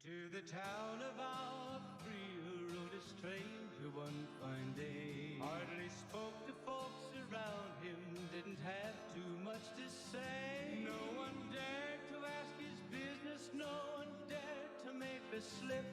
To the town of our free rode a stranger one fine day. Hardly spoke to folks around him, didn't have too much to say. No one dared to ask his business, no one dared to make a slip.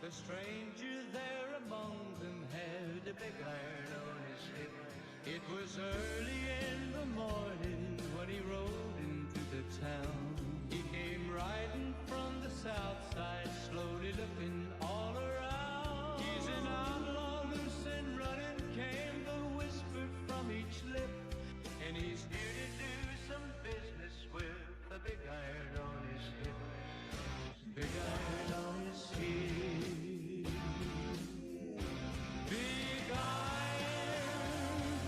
The stranger there among them had a big iron on his hip. It was early in the morning when he rode into the town. He came riding from the south side, slowly looking all around. He's an outlaw, loose and running, came the whisper from each lip. And he's here to do some business with a big iron on his hip. Big iron on his hip. Big iron,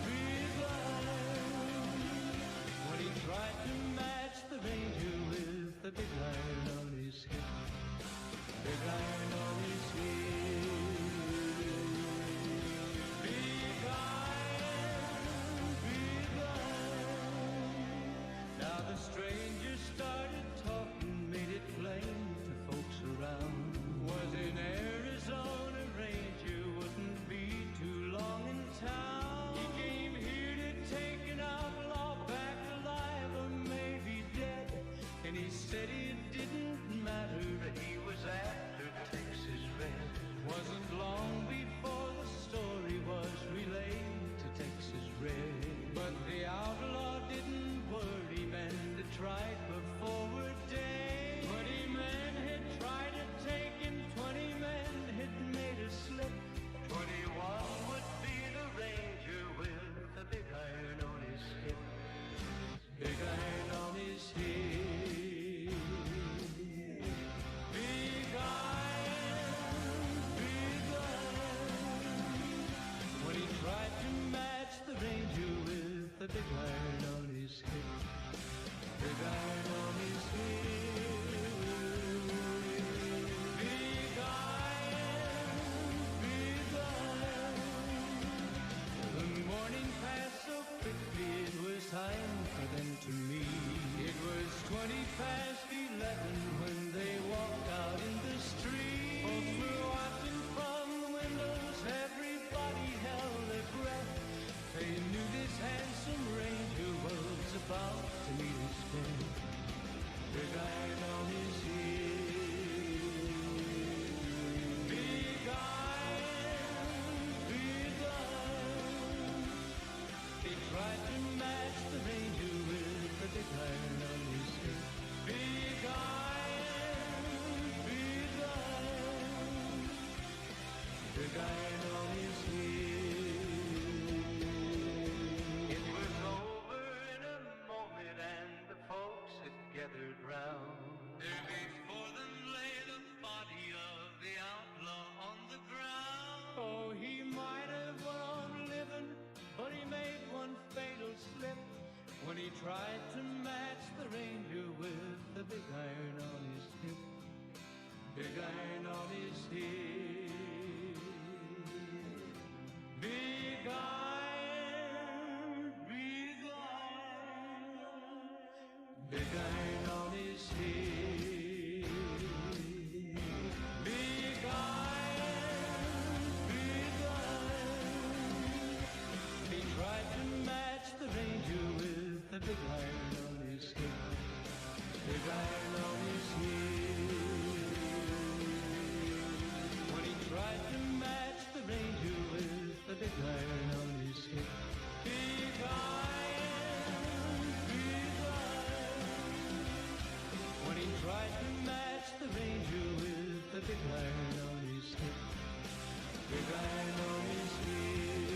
big iron. When he tried to match the ranger with the big iron on his hip. Big iron on his hip. Big iron, big iron. Now the stranger started talking, made it plain to folks around. Was in Arizona ranger, wouldn't be too long in town. He came here to take an outlaw back alive or maybe dead. And he said it didn't matter, that he was after Texas Red. Wasn't long before the story was relayed to Texas Red. But the outlaw didn't worry, meant to try for forward day. 20 men had tried to take him, 20 men had made a slip. 21 would be the ranger with a big iron on his hip. Big iron on his hip. Big iron, big iron. When he tried to match the ranger with a big iron on his hip. Big iron on his hip. Big iron, big iron. The morning passed so quickly, it was time for them to meet. It was 20 past 11 when they walked out in the street. Folks were watching from the windows, everybody held their breath. They knew this handsome ranger was about to meet his death. Big iron on his hip. Big iron, big iron. He tried to match the ranger with a big iron on his hip. Big iron, big iron. Big iron on his hip. It was over in a moment and the folks had gathered round. There before them lay the body of the outlaw on the ground. Oh, he might have went on living, but he made one fatal slip when he tried to match the ranger with the big iron on his hip. Big iron on his hip. Big iron, big iron. Big iron on his hip. Big iron, big iron. He tried to match the ranger with the big iron on his hip. Big iron on his hip. When he tried to match the ranger with the big iron on his hip. Big iron, big iron. When he tried to match the ranger with the big iron on his hip. Big iron on his hip.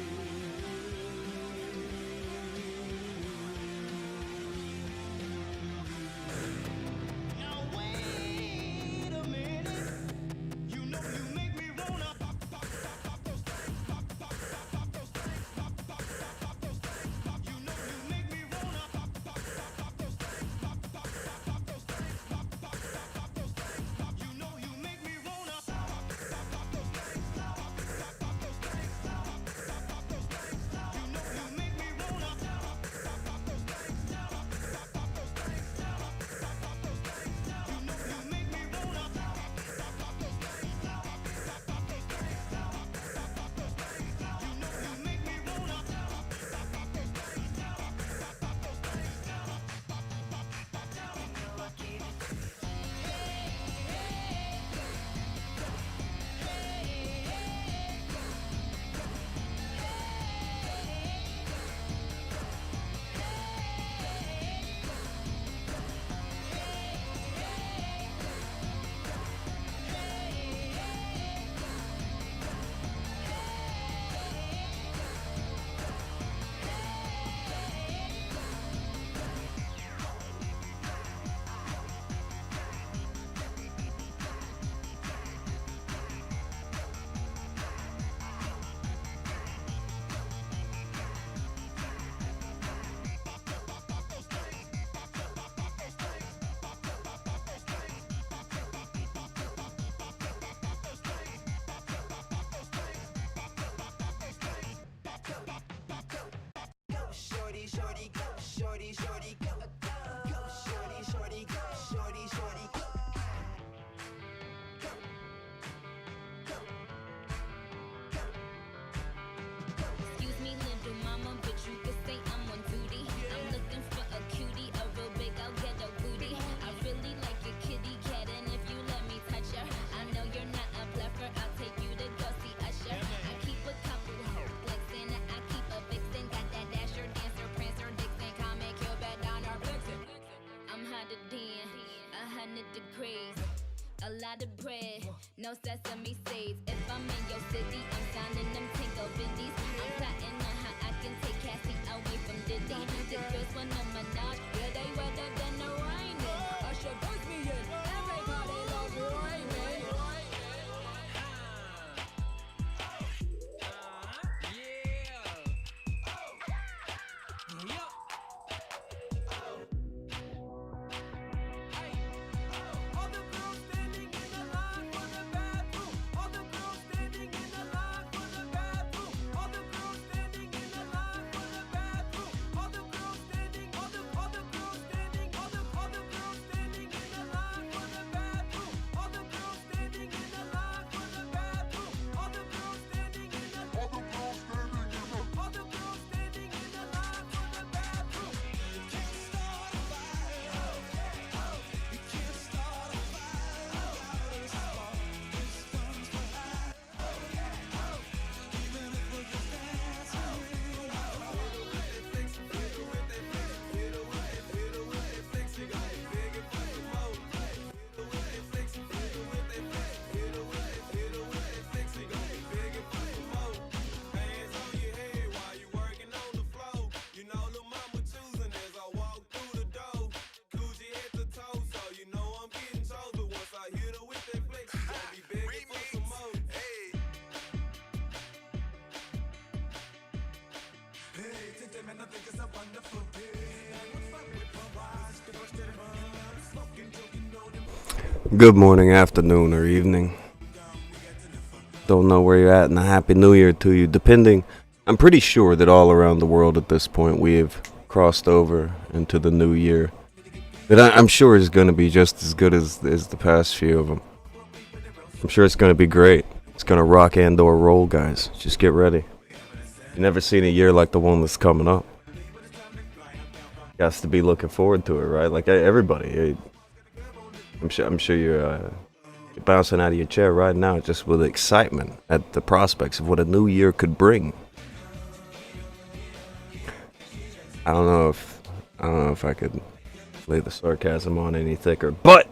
shorty, go, shorty, shorty, go, go, shorty, shorty, go, shorty, shorty, go, go, go, go. Excuse me, little mama, but you could say I'm on duty. I'm looking for a cutie, a real big, I'll get a booty. I really like your kitty cat, and if you let me touch her, I know you're not a bluffer. I'll take you to go see Usher. I keep a couple like Santa, I keep a vixen. Got that dasher, dancer, prancer, Dixon, comic, Cupid, Donner, Blitzen. I'm hotter than 100 degrees. A lot of bread, no sesame seeds. If I'm in your city, I'm signing them tingle biddies. I'm plotting on how I can take Cassie away from Diddy. The girls want a menage, yeah, they wetter than the rain. Usher puts me in, everybody loves Raymond. All the girls standing in the line for the bathroom. All the girls standing in the line for the bathroom. All the girls standing in the line for the bathroom. All the girls standing, all the girls standing, all the girls standing in the line for the bathroom. All the girls standing in the line for the bathroom. All the girls standing in the all the girls standing in the line for the bathroom. You can't start a fire. You can't start a fire without a spark. This comes behind. Even if we're just dancing. Hands on your head while you working on the floor. You know the mama choosing as I walk through the door. Coochie head to toe, so you know I'm getting chose. But once I hit her with that flex, she gon' be begging for some more. Hey, today man, I think it's a wonderful day. What's up with my eyes? The first that I'm smoking, joking, know them. Good morning, afternoon, or evening. Don't know where you're at, and a happy new year to you. Depending, I'm pretty sure that all around the world at this point we have crossed over into the new year. That I'm sure is going to be just as good as the past few of them. I'm sure it's going to be great. It's going to rock and/or roll, guys. Just get ready. You've never seen a year like the one that's coming up. You has to be looking forward to it, right? Like everybody. I'm sure you're bouncing out of your chair right now just with excitement at the prospects of what a new year could bring. I don't know if I could lay the sarcasm on any thicker, but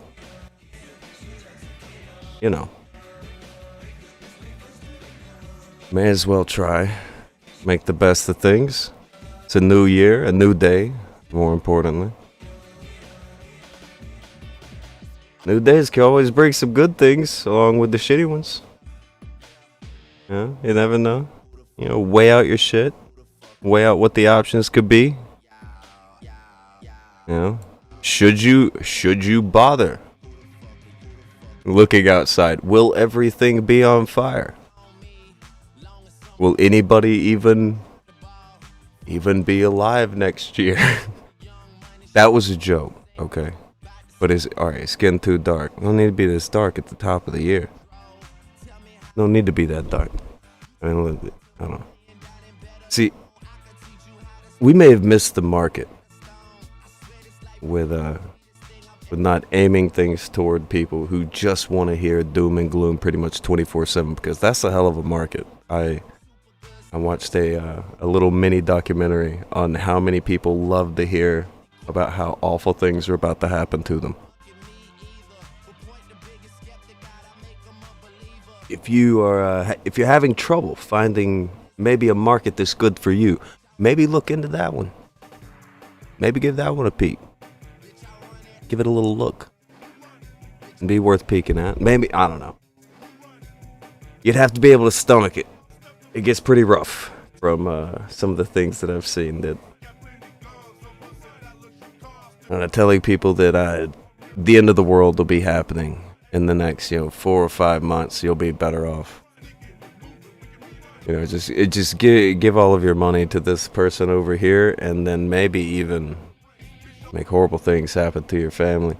you know, may as well try. Make the best of things. It's a new year, a new day, more importantly. New days can always bring some good things along with the shitty ones. Yeah, you never know. You know, weigh out your shit. Weigh out what the options could be. You know, should you bother looking outside? Will everything be on fire? Will anybody even be alive next year? That was a joke, okay? But alright, it's getting too dark. We don't need to be this dark at the top of the year. Don't need to be that dark. I don't know. See, we may have missed the market with not aiming things toward people who just want to hear doom and gloom pretty much 24/7, because that's a hell of a market. I watched a little mini documentary on how many people love to hear about how awful things are about to happen to them. If you're having trouble finding maybe a market that's good for you, maybe look into that one. Maybe give that one a peek. Give it a little look. It'd be worth peeking at. Maybe, I don't know. You'd have to be able to stomach it. It gets pretty rough from some of the things that I've seen. That I'm telling people that the end of the world will be happening in the next 4 or 5 months. You'll be better off. just give all of your money to this person over here, and then maybe even make horrible things happen to your family.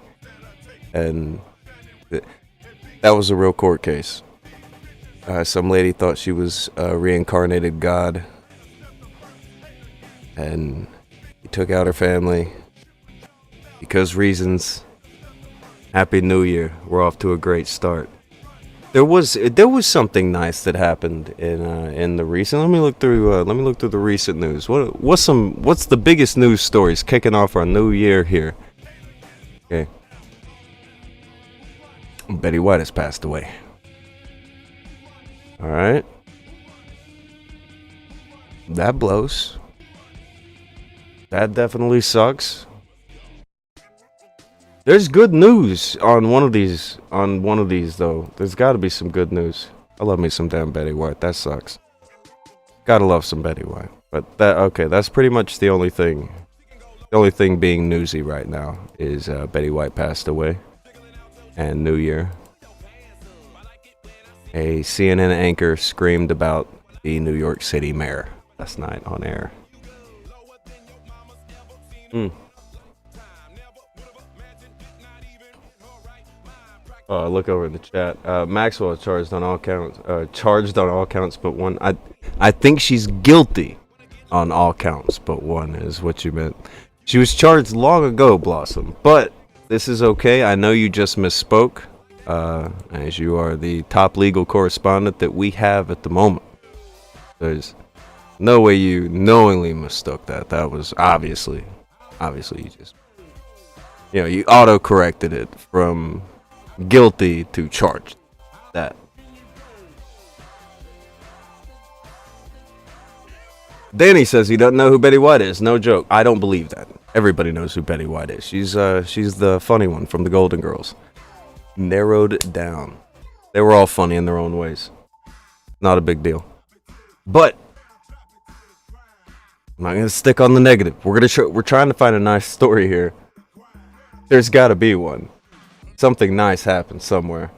And that was a real court case. Some lady thought she was a reincarnated God, and he took out her family because reasons. Happy New Year. We're off to a great start. There was something nice that happened in the recent. Let me look through the recent news. What's the biggest news stories kicking off our new year here? Okay. Betty White has passed away. All right. That blows. That definitely sucks. There's good news on one of these though. There's got to be some good news. I love me some damn Betty White. That sucks. Gotta love some Betty White. But that's pretty much the only thing. The only thing being newsy right now is Betty White passed away. And New Year. A CNN anchor screamed about the New York City mayor last night on air. Look over in the chat. Maxwell charged on all counts but one. I think she's guilty on all counts but one is what you meant. She was charged long ago, Blossom. But this is okay. I know you just misspoke, as you are the top legal correspondent that we have at the moment. There's no way you knowingly mistook that. That was obviously you just, you auto-corrected it from guilty to charged. That. Danny says he doesn't know who Betty White is. No joke. I don't believe that. Everybody knows who Betty White is. She's the funny one from the Golden Girls. Narrowed down. They were all funny in their own ways. Not a big deal. But I'm not gonna stick on the negative. We're trying to find a nice story here. There's gotta be one. Something nice happened somewhere.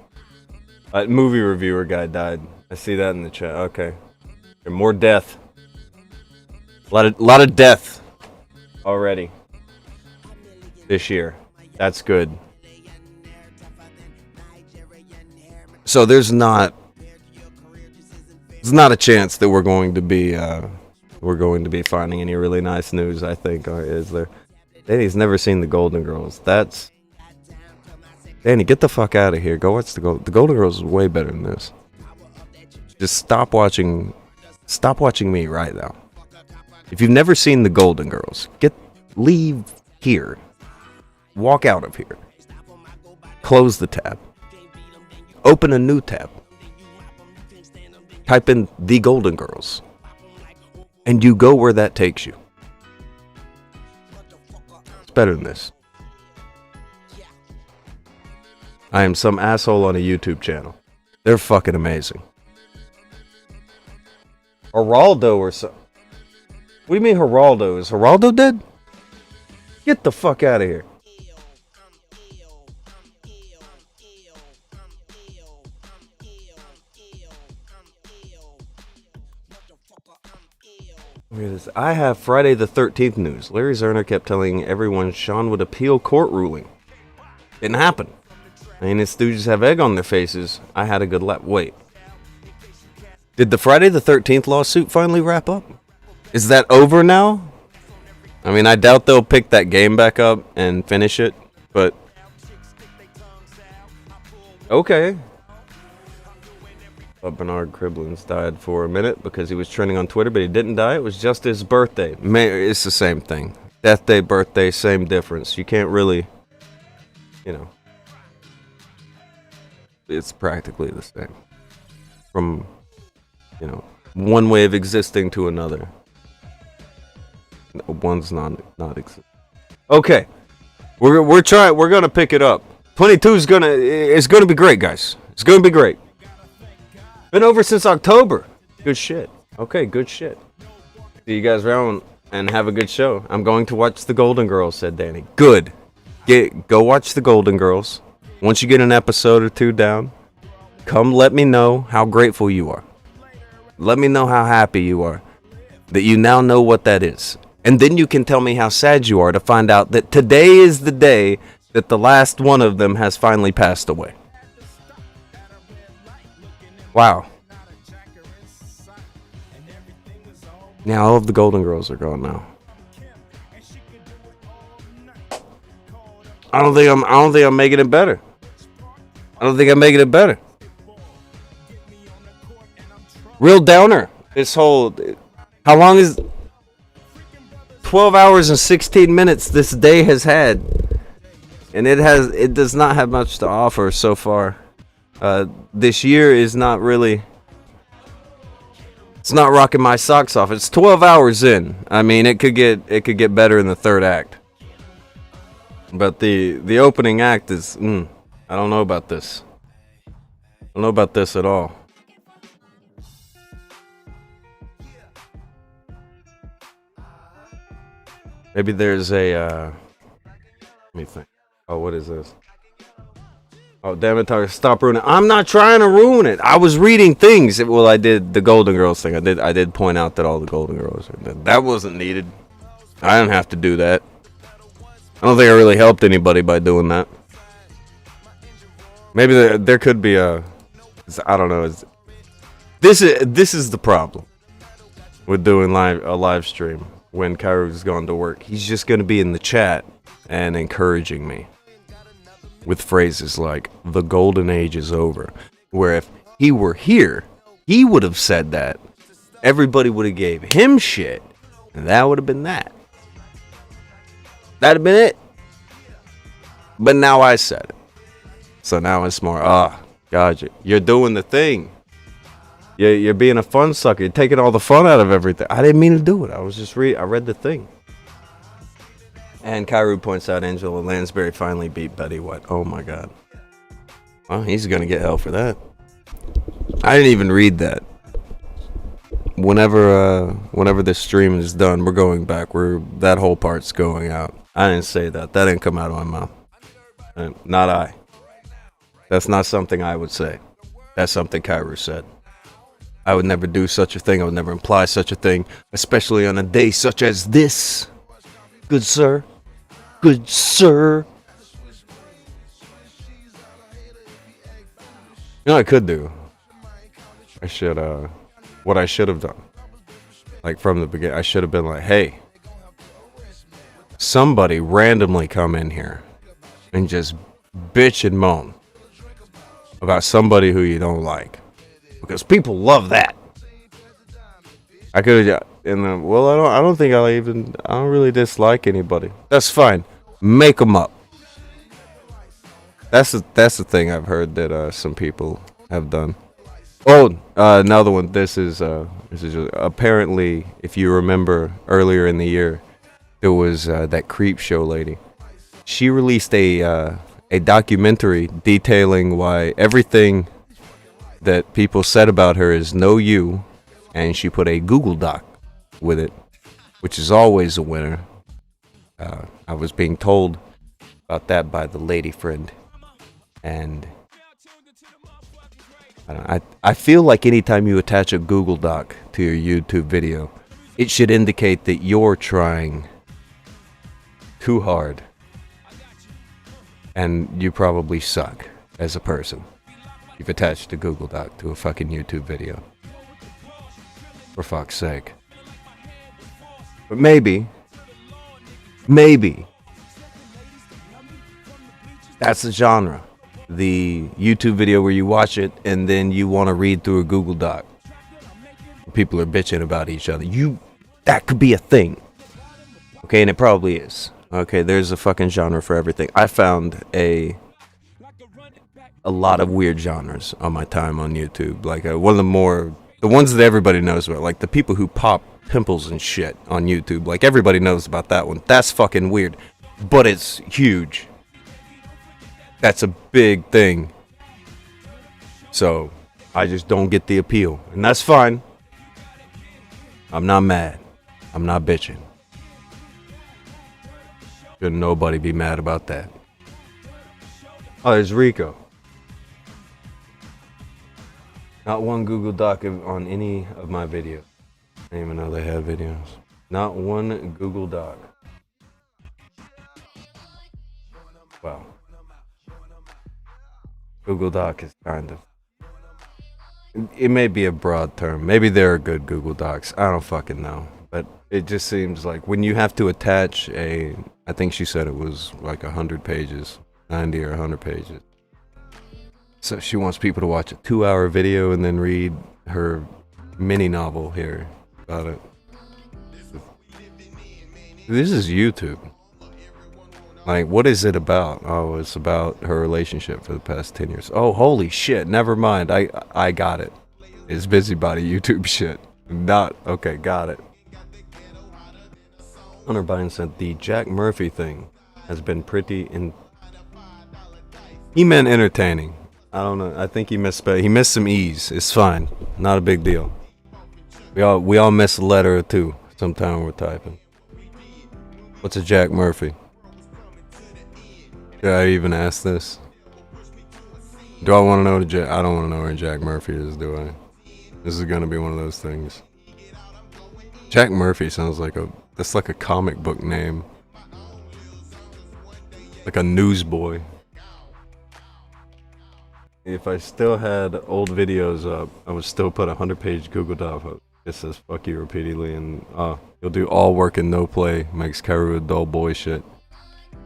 A movie reviewer guy died. I see that in the chat. Okay. And more death. A lot of death already this year. That's good. So there's not a chance that we're going to be finding any really nice news, I think, or is there? Danny's never seen the Golden Girls. Danny, get the fuck out of here. Go watch the Golden Girls is way better than this. Just stop watching me right now. If you've never seen the Golden Girls, leave here. Walk out of here. Close the tab. Open a new tab. Type in The Golden Girls. And you go where that takes you. It's better than this. I am some asshole on a YouTube channel. They're fucking amazing. Geraldo or so. What do you mean Geraldo? Is Geraldo dead? Get the fuck out of here. I have Friday the 13th news. Larry Zerner kept telling everyone Sean would appeal court ruling. Didn't happen. I mean, his stooges have egg on their faces. I had a good laugh. Wait. Did the Friday the 13th lawsuit finally wrap up? Is that over now? I mean, I doubt they'll pick that game back up and finish it, but... Okay. But Bernard Criblins died for a minute because he was trending on Twitter, but he didn't die. It was just his birthday. It's the same thing. Death day, birthday, same difference. You can't really, it's practically the same. From, one way of existing to another. One's not existing. Okay. We're trying. We're gonna pick it up. 22 is gonna be great, guys. It's gonna be great. Been over since October. Good shit. Okay, good shit. See you guys around and have a good show. I'm going to watch the Golden Girls, said Danny. Good. Go watch the Golden Girls. Once you get an episode or two down, come let me know how grateful you are. Let me know how happy you are that you now know what that is. And then you can tell me how sad you are to find out that today is the day that the last one of them has finally passed away. Wow. Now all of the Golden Girls are gone now. I don't think I'm making it better. I don't think I'm making it better. Real downer. This whole, how long is 12 hours and 16 minutes this day has had, and it does not have much to offer so far. This year is not really, it's not rocking my socks off. It's 12 hours in. I mean, it could get better in the third act. But the opening act is, I don't know about this. I don't know about this at all. Maybe there's a, let me think. Oh, what is this? Oh, damn it, Tucker, stop ruining it. I'm not trying to ruin it. I was reading things. Well, I did the Golden Girls thing. I did point out that all the Golden Girls are dead. That wasn't needed. I didn't have to do that. I don't think I really helped anybody by doing that. Maybe there could be a, I don't know. This is the problem with doing a live stream when Kairu's gone to work. He's just going to be in the chat and encouraging me with phrases like, the golden age is over. Where if he were here, he would have said that. Everybody would have gave him shit. And that would have been that. That'd have been it. But now I said it. So now it's more, God, you're doing the thing. You're being a fun sucker. You're taking all the fun out of everything. I didn't mean to do it. I was just I read the thing. And Kairu points out Angela Lansbury finally beat Betty White. Oh my God. Well, he's gonna get hell for that. I didn't even read that. Whenever this stream is done, we're going back. That whole part's going out. I didn't say that. That didn't come out of my mouth. Not I. That's not something I would say. That's something Kairu said. I would never do such a thing. I would never imply such a thing, especially on a day such as this. Good sir. Good sir. You know what I could do? I should, what I should have done. Like from the beginning, I should have been like, hey, somebody randomly come in here and just bitch and moan about somebody who you don't like. Because people love that. I could have, and well, I don't think I don't really dislike anybody. That's fine. Make them up. That's the thing I've heard that some people have done. Oh, another one. This is just, apparently, if you remember earlier in the year, there was that creep show lady. She released a documentary detailing why everything that people said about her is no you, and she put a Google Doc with it, which is always a winner. I was being told about that by the lady friend, and I feel like anytime you attach a Google Doc to your YouTube video, it should indicate that you're trying too hard, and you probably suck as a person. You've attached a Google Doc to a fucking YouTube video. For fuck's sake. But maybe that's the genre. The YouTube video where you watch it and then you want to read through a Google Doc. People are bitching about each other. That could be a thing. Okay, and it probably is. Okay, there's a fucking genre for everything. I found a lot of weird genres on my time on YouTube. Like one of the ones that everybody knows about, like the people who pop pimples and shit on YouTube. Like everybody knows about that one. That's fucking weird, but it's huge. That's a big thing. So I just don't get the appeal, and that's fine. I'm not mad. I'm not bitching. Shouldn't nobody be mad about that. Oh, there's Rico. Not one Google Doc on any of my videos. I didn't even know they had videos. Not one Google Doc. Wow. Google Doc is kind of... It may be a broad term. Maybe there are good Google Docs. I don't fucking know. But it just seems like when you have to attach a... I think she said it was like 100 pages. 90 or 100 pages. So she wants people to watch a 2-hour video and then read her mini novel here about it. This is YouTube. Like, what is it about? Oh, it's about her relationship for the past 10 years. Oh, holy shit. Never mind. I got it. It's busybody YouTube shit. Not, okay, got it. Hunter Biden said the Jack Murphy thing has been pretty He meant entertaining. I don't know. I think he misspelled. He missed some E's. It's fine. Not a big deal. We all miss a letter or two sometime when we're typing. What's a Jack Murphy? Should I even ask this? Do I want to know I don't want to know where Jack Murphy is, do I? This is gonna be one of those things. Jack Murphy sounds like that's like a comic book name. Like a newsboy. If I still had old videos up, I would still put a 100-page Google Doc up. It says fuck you repeatedly and you'll do all work and no play. Makes Karu a dull boy shit.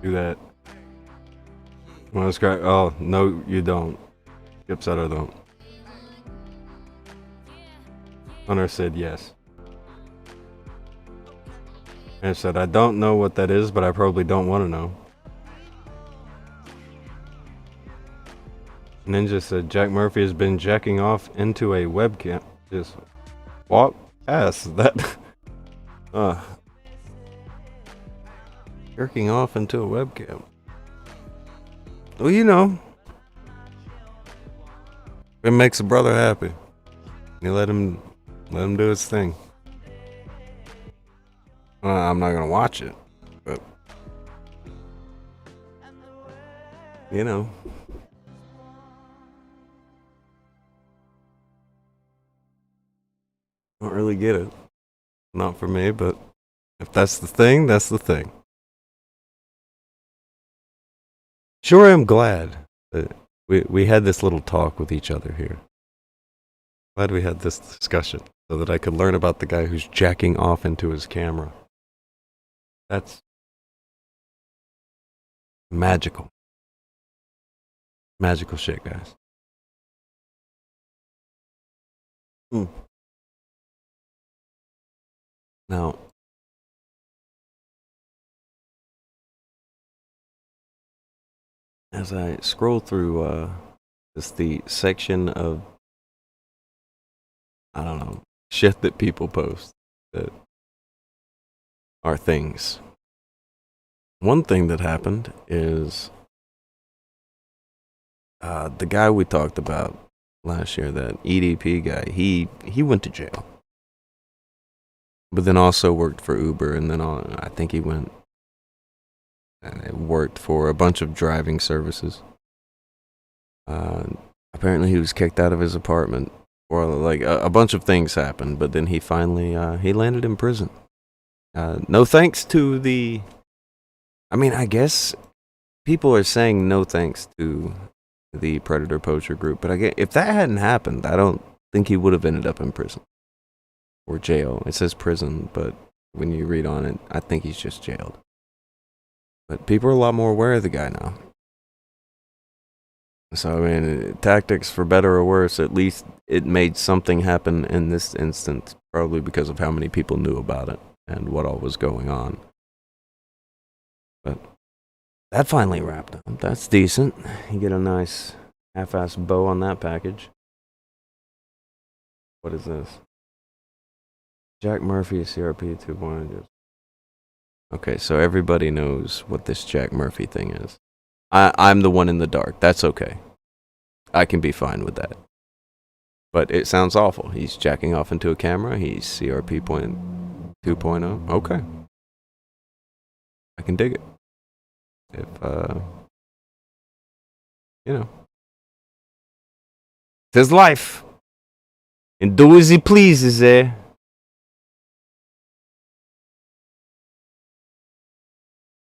Do that. Want to scratch? Oh, no, you don't. Skip said I don't. Hunter said yes. And said, I don't know what that is, but I probably don't want to know. Ninja said, Jack Murphy has been jacking off into a webcam. Just walk past that. Jerking off into a webcam. Well, you know. It makes a brother happy. You let him do his thing. I'm not gonna watch it, but you know. Don't really get it. Not for me, but if that's the thing, that's the thing. Sure, I'm glad that we had this little talk with each other here. Glad we had this discussion so that I could learn about the guy who's jacking off into his camera. That's magical. Magical shit, guys. Now, as I scroll through just the section of, I don't know, shit that people post that are things. One thing that happened is the guy we talked about last year, that EDP guy, he went to jail. But then also worked for Uber, and then I think he went and worked for a bunch of driving services. Apparently he was kicked out of his apartment, or like a bunch of things happened, but then he finally he landed in prison. No thanks to the... I mean, I guess people are saying no thanks to the Predator Poacher group, but if that hadn't happened, I don't think he would have ended up in prison. Or jail. It says prison, but when you read on it, I think he's just jailed. But people are a lot more aware of the guy now. So, I mean, tactics for better or worse, at least it made something happen in this instance, probably because of how many people knew about it and what all was going on. But that finally wrapped up. That's decent. You get a nice half-ass bow on that package. What is this? Jack Murphy, CRP 2.0. Okay, so everybody knows what this Jack Murphy thing is. I'm the one in the dark. That's okay. I can be fine with that. But it sounds awful. He's jacking off into a camera. He's CRP 2.0. Okay. I can dig it. If, you know. It's his life. and do as he pleases, eh?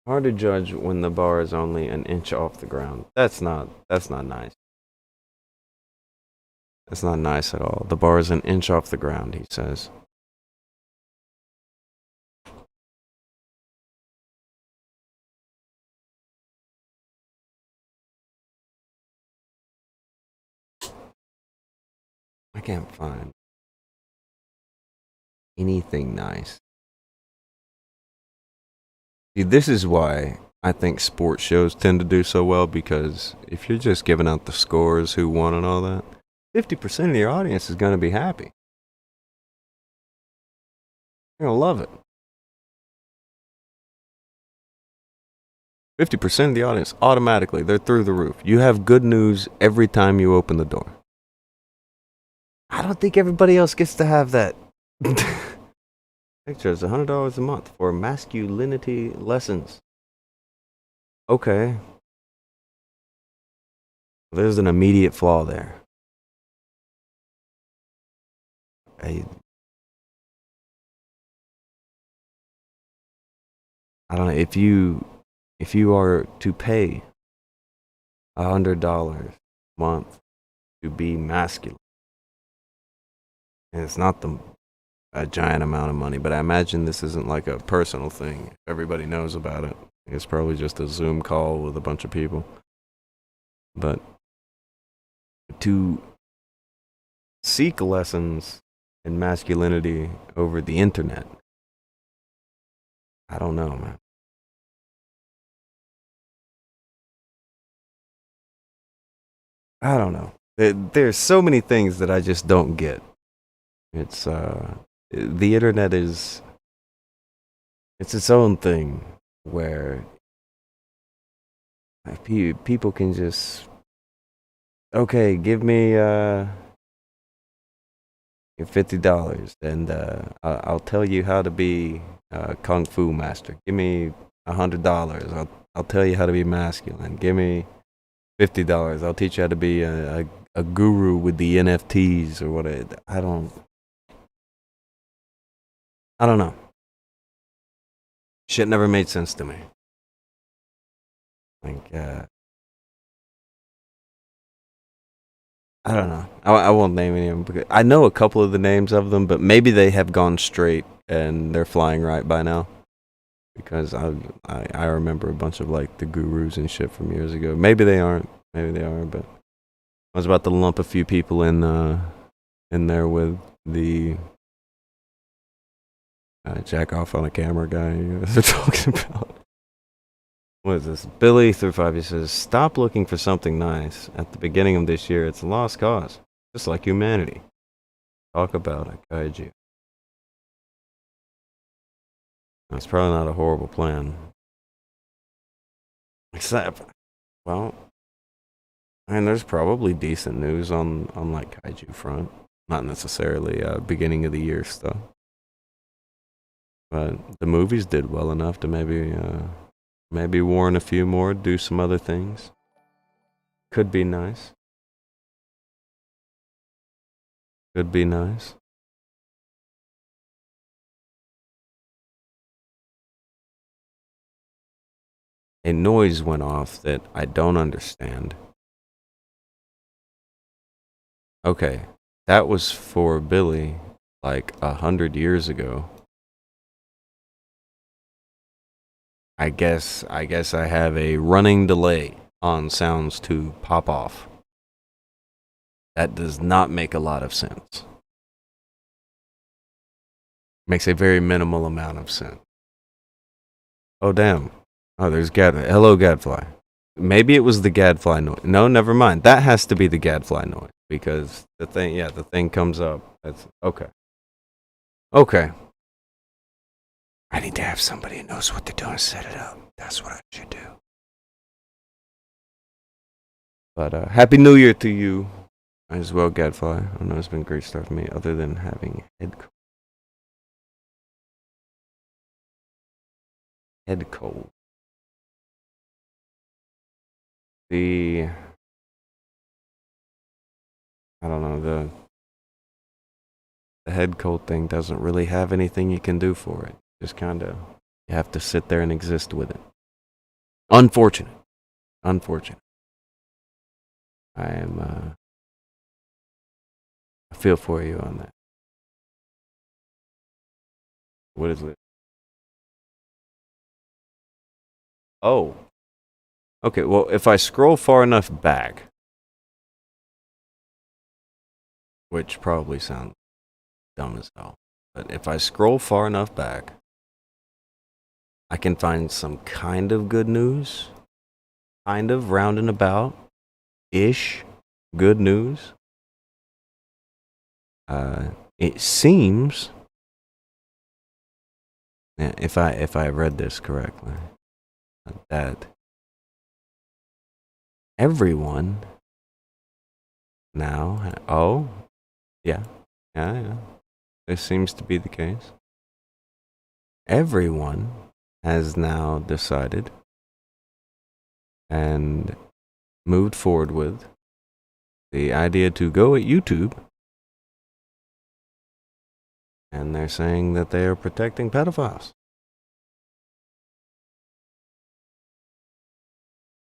Hard to judge when the bar is only an inch off the ground. That's not nice. That's not nice at all. The bar is an inch off the ground, he says. I can't find anything nice. See, this is why I think sports shows tend to do so well, because if you're just giving out the scores, who won and all that, 50% of your audience is going to be happy. They're going to love it. 50% of the audience, automatically, they're through the roof. You have good news every time you open the door. I don't think everybody else gets to have that. Picture is $100 a month for masculinity lessons. Okay. There's an immediate flaw there. I don't know, if you are to pay $100 a month to be masculine, and it's not a giant amount of money, but I imagine this isn't like a personal thing. Everybody knows about it. It's probably just a Zoom call with a bunch of people. But to seek lessons in masculinity over the internet, I don't know, man. I don't know. There's so many things that I just don't get. It's the internet is, it's its own thing where people can just, okay, give me $50 and I'll tell you how to be a kung fu master. Give me $100. I'll tell you how to be masculine. Give me $50. I'll teach you how to be a guru with the NFTs or whatever. I don't know. Shit never made sense to me. Like, I don't know. I won't name any of them, because I know a couple of the names of them, but maybe they have gone straight and they're flying right by now. Because I remember a bunch of like the gurus and shit from years ago. Maybe they aren't. Maybe they are. But I was about to lump a few people in there with the jack off on a camera guy they're talking about. What is this? Billy through 5, he says, stop looking for something nice at the beginning of this year. It's a lost cause, just like humanity. Talk about it, kaiju. That's probably not a horrible plan. Except, well, I mean, there's probably decent news on like kaiju front. Not necessarily beginning of the year stuff. But the movies did well enough to maybe warn a few more, do some other things. Could be nice. Could be nice. A noise went off that I don't understand. Okay, that was for Billy like 100 years ago. I guess I have a running delay on sounds to pop off. That does not make a lot of sense. Makes a very minimal amount of sense. Oh damn. Oh, there's hello gadfly. Maybe it was the gadfly noise. No, never mind. That has to be the gadfly noise, because the thing comes up. That's okay. Okay. I need to have somebody who knows what they're doing set it up. That's what I should do. But Happy New Year to you as well, Gadfly. I know it's been a great start for me, other than having head cold. I don't know, the head cold thing doesn't really have anything you can do for it. Just kind of, you have to sit there and exist with it. Unfortunate. I feel for you on that. What is it? Oh. Okay, well, if I scroll far enough back, which probably sounds dumb as hell, but if I scroll far enough back, I can find some kind of good news, kind of round and about-ish good news. It seems, if I read this correctly, that everyone now, yeah, this seems to be the case. Everyone has now decided and moved forward with the idea to go at YouTube, and they're saying that they are protecting pedophiles.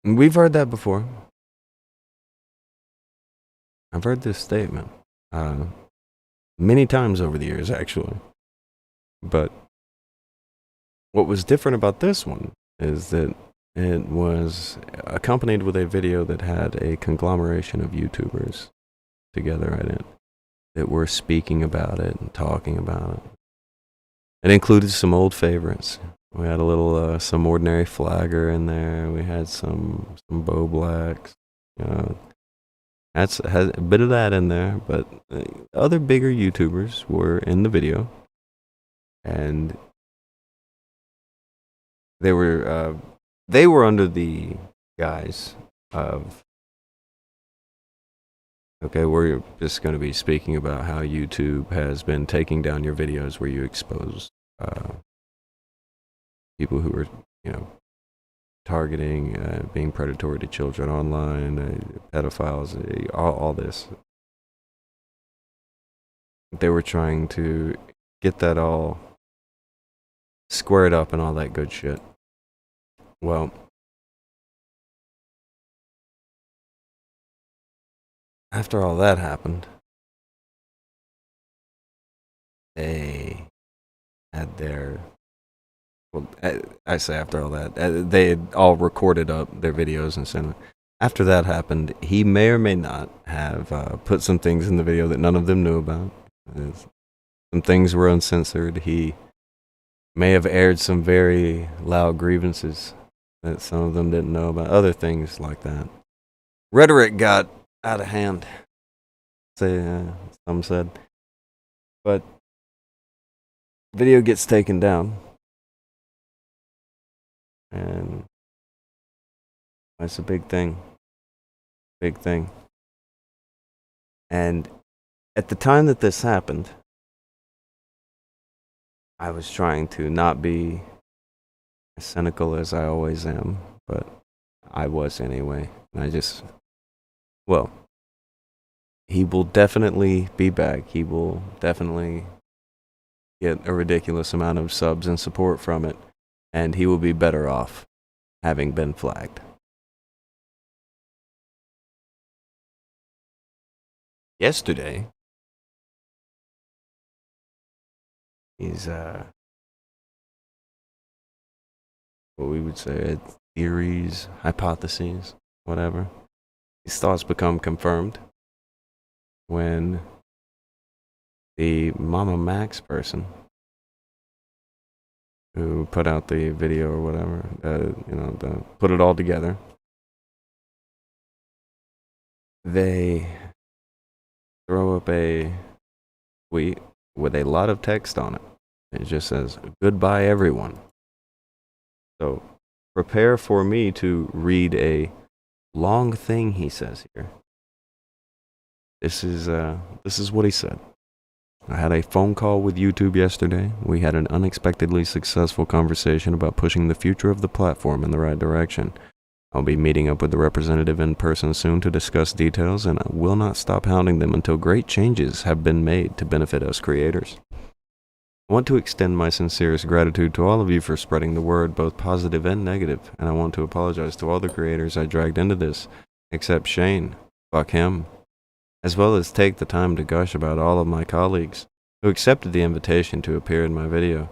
And we've heard that before. I've heard this statement many times over the years, actually. But what was different about this one is that it was accompanied with a video that had a conglomeration of YouTubers together in it that were speaking about it and talking about it. It included some old favorites. We had a little some Ordinary Flagger in there. We had some Bo Blacks. Has a bit of that in there, but other bigger YouTubers were in the video, and they were under the guise of, okay, we're just going to be speaking about how YouTube has been taking down your videos where you expose people who are, targeting, being predatory to children online, pedophiles, all this. They were trying to get that all squared up and all that good shit. Well, after all that happened, they had their... Well, I say after all that, they had all recorded up their videos and sent them. After that happened, he may or may not have put some things in the video that none of them knew about. Some things were uncensored. He may have aired some very loud grievances that some of them didn't know about. Other things like that. Rhetoric got out of hand, some said. But video gets taken down. And that's a big thing. Big thing. And at the time that this happened, I was trying to not be as cynical as I always am, but I was anyway. And he will definitely be back. He will definitely get a ridiculous amount of subs and support from it. And he will be better off having been flagged. Yesterday, he's, what we would say, theories, hypotheses, whatever. These thoughts become confirmed when the Mama Max person who put out the video or whatever, put it all together. They throw up a tweet with a lot of text on it. It just says, "Goodbye, everyone." So prepare for me to read a long thing he says here. This is what he said. I had a phone call with YouTube yesterday. We had an unexpectedly successful conversation about pushing the future of the platform in the right direction. I'll be meeting up with the representative in person soon to discuss details, and I will not stop hounding them until great changes have been made to benefit us creators. I want to extend my sincerest gratitude to all of you for spreading the word, both positive and negative, and I want to apologize to all the creators I dragged into this, except Shane, fuck him, as well as take the time to gush about all of my colleagues who accepted the invitation to appear in my video.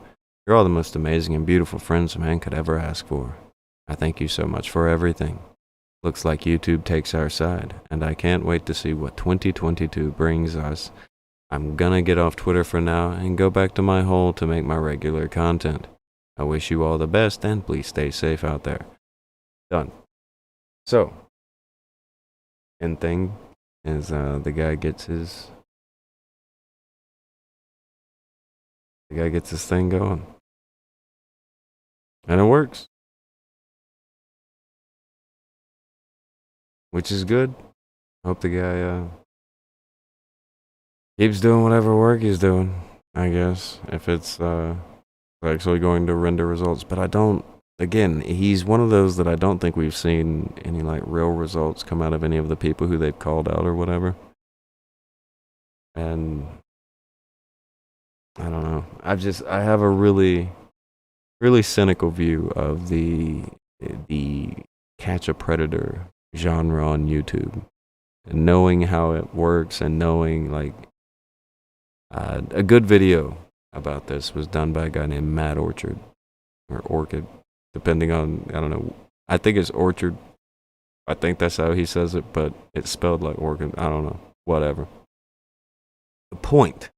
You're all the most amazing and beautiful friends a man could ever ask for. I thank you so much for everything. Looks like YouTube takes our side, and I can't wait to see what 2022 brings us. I'm gonna get off Twitter for now and go back to my hole to make my regular content. I wish you all the best, and please stay safe out there. Done. So, end thing is the guy gets his thing going. And it works. Which is good. Hope the guy keeps doing whatever work he's doing, I guess, if it's actually going to render results. But I don't, again, he's one of those that I don't think we've seen any like real results come out of any of the people who they've called out or whatever. And I don't know. I have a really cynical view of the catch a predator genre on YouTube, and knowing how it works, and knowing like a good video about this was done by a guy named Matt Orchard or Orchid, depending on, I don't know. I think it's Orchard. I think that's how he says it, but it's spelled like Orchid. I don't know. Whatever. The point.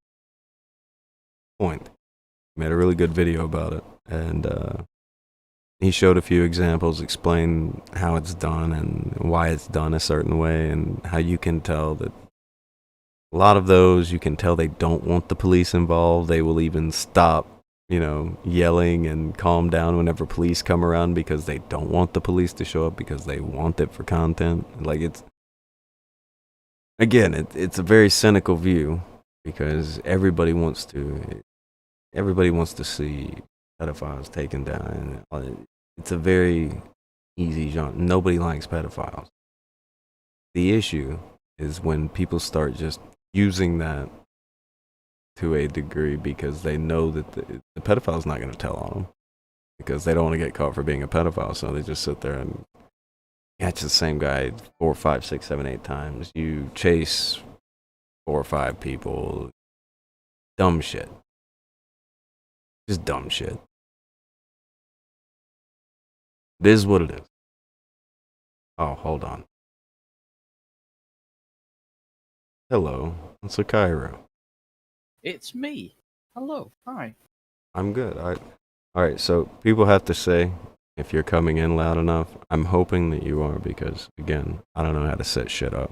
Made a really good video about it, and he showed a few examples, explained how it's done and why it's done a certain way, and how you can tell that a lot of those, you can tell they don't want the police involved. They will even stop, yelling and calm down whenever police come around because they don't want the police to show up, because they want it for content. Like, it's a very cynical view, because everybody wants to see pedophiles taken down. And it's a very easy genre. Nobody likes pedophiles. The issue is when people start just using that to a degree because they know that the pedophile's not going to tell on them, because they don't want to get caught for being a pedophile. So they just sit there and catch the same guy 4, 5, 6, 7, 8 times. You chase 4 or 5 people. Dumb shit. Just dumb shit. It is what it is. Oh, hold on. Hello, it's a Cairo. It's me. Hello. Hi. I'm good. Alright, so people have to say if you're coming in loud enough. I'm hoping that you are, because, again, I don't know how to set shit up.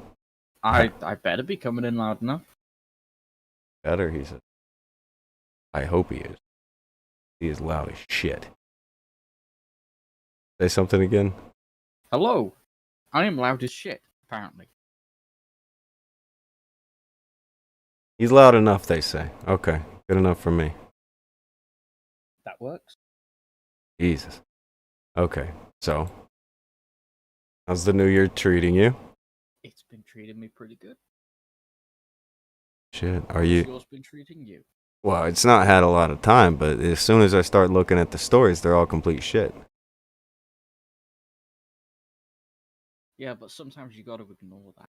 I better be coming in loud enough. Better, he said. I hope he is. He is loud as shit. Say something again. Hello. I am loud as shit, apparently. He's loud enough, they say. Okay, good enough for me. That works. Jesus. Okay, so how's the new year treating you? It's been treating me pretty good. Shit, are How's you? yours been treating you? Well, it's not had a lot of time, but as soon as I start looking at the stories, they're all complete shit. Yeah, but sometimes you gotta ignore that.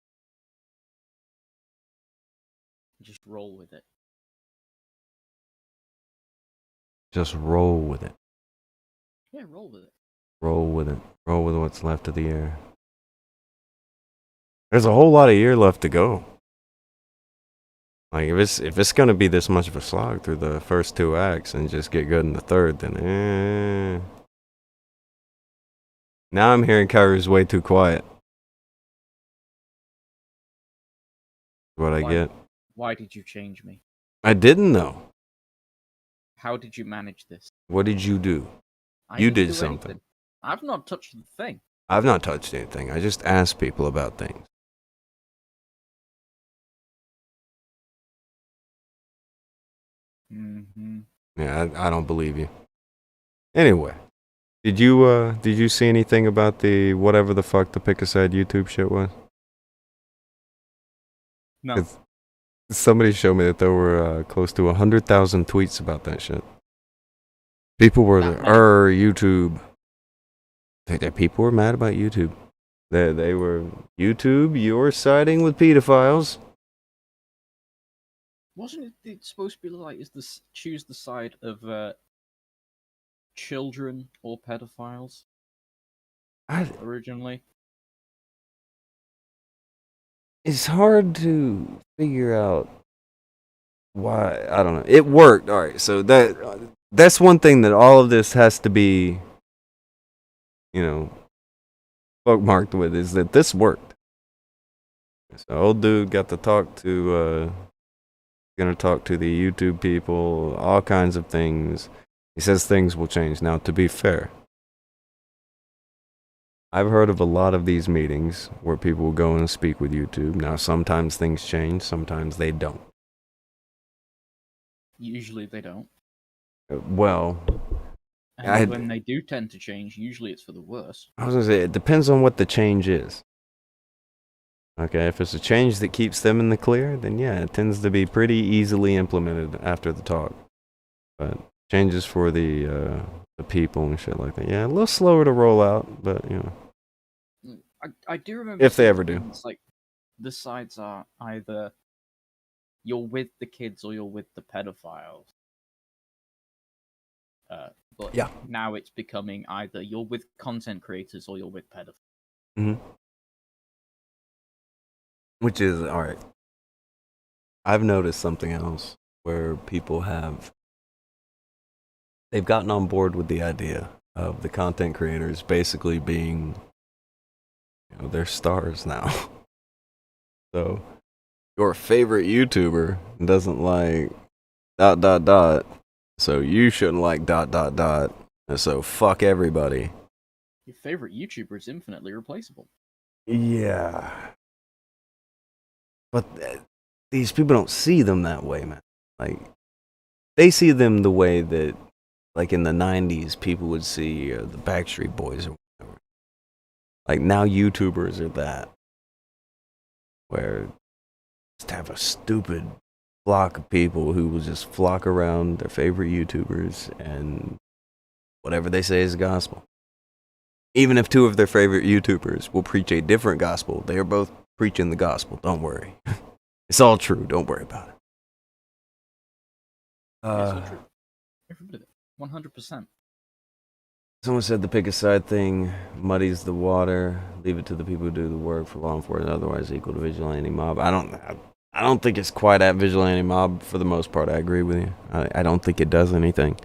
Just roll with it. Just roll with it. Yeah, roll with it. Roll with it. Roll with what's left of the year. There's a whole lot of year left to go. Like, if it's gonna be this much of a slog through the first 2 acts and just get good in the third, then Now I'm hearing Kyrie's way too quiet. What I get? Why did you change me? I didn't know. How did you manage this? What did you do? I You didn't did do something. anything. I've not touched the thing. I've not touched anything. I just asked people about things. Mm-hmm. Yeah, I don't believe you. Anyway, Did you see anything about the whatever the fuck the pick a side YouTube shit was? No. 'Cause somebody showed me that there were close to 100,000 tweets about that shit. People were That like, many? YouTube. People were mad about YouTube. They were, YouTube, you're siding with pedophiles. Wasn't it supposed to be like, choose the side of children or pedophiles originally? It's hard to figure out why. I don't know. It worked. All right. So that's one thing that all of this has to be, bookmarked with, is that this worked. So old dude got to talk to gonna talk to the YouTube people, all kinds of things. He says things will change. Now, to be fair, I've heard of a lot of these meetings where people will go and speak with YouTube. Now, sometimes things change, sometimes they don't. Usually they don't. Well, And when they do tend to change, usually it's for the worse. I was gonna say, it depends on what the change is. Okay, if it's a change that keeps them in the clear, then yeah, it tends to be pretty easily implemented after the talk. But changes for the people and shit like that, yeah, a little slower to roll out, but I do remember if they ever do. It's like the sides are either you're with the kids or you're with the pedophiles. But Yeah. now it's becoming either you're with content creators or you're with pedophiles. Mm-hmm. Which is alright. I've noticed something else where people they've gotten on board with the idea of the content creators basically being, they're stars now. So your favorite YouTuber doesn't like ... so you shouldn't like ... and so fuck everybody. Your favorite YouTuber is infinitely replaceable. Yeah. But these people don't see them that way, man. Like, they see them the way that, like, in the 90s, people would see the Backstreet Boys or whatever. Like, now YouTubers are that. Where just have a stupid flock of people who will just flock around their favorite YouTubers and whatever they say is gospel. Even if two of their favorite YouTubers will preach a different gospel, they are both preaching the gospel. Don't worry. It's all true. Don't worry about it. It's all true. Every bit of it. 100%. Someone said the pick a side thing muddies the water. Leave it to the people who do the work for law enforcement, otherwise equal to vigilante mob. I don't think it's quite at vigilante mob for the most part. I agree with you. I don't think it does anything.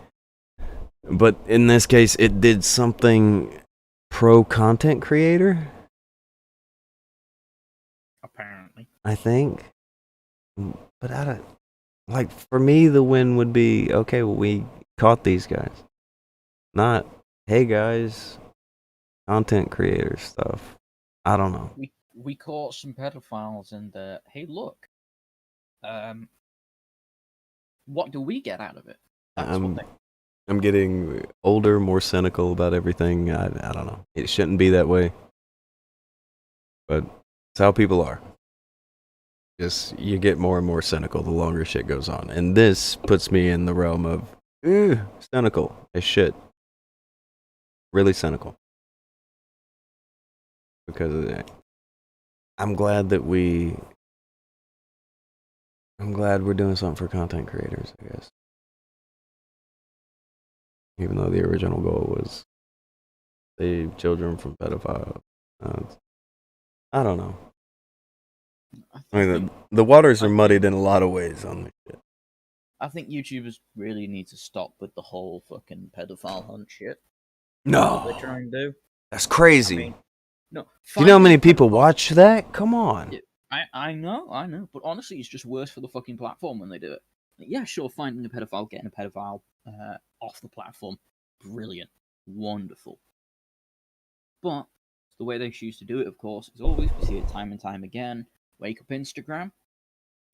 But in this case, it did something pro content creator. Apparently. I think. But I don't, like, for me, the win would be, okay, well, we caught these guys. Not, hey guys, content creator stuff. I don't know. We caught some pedophiles and hey look. What do we get out of it? That's I'm getting older, more cynical about everything. I don't know. It shouldn't be that way. But it's how people are. Just, you get more and more cynical the longer shit goes on. And this puts me in the realm of cynical as shit. Really cynical. Because of that. I'm glad we're doing something for content creators, I guess. Even though the original goal was save children from pedophiles. I don't know. I mean, the waters are muddied in a lot of ways on this shit. I think YouTubers really need to stop with the whole fucking pedophile hunt shit. No. What they're trying to do. That's crazy. I mean, no. Do you know how many people watch that? Come on. I know. But honestly, it's just worse for the fucking platform when they do it. Yeah, sure, finding a pedophile, getting a pedophile off the platform. Brilliant. Wonderful. But the way they choose to do it, of course, is always, we see it time and time again. Wake up Instagram.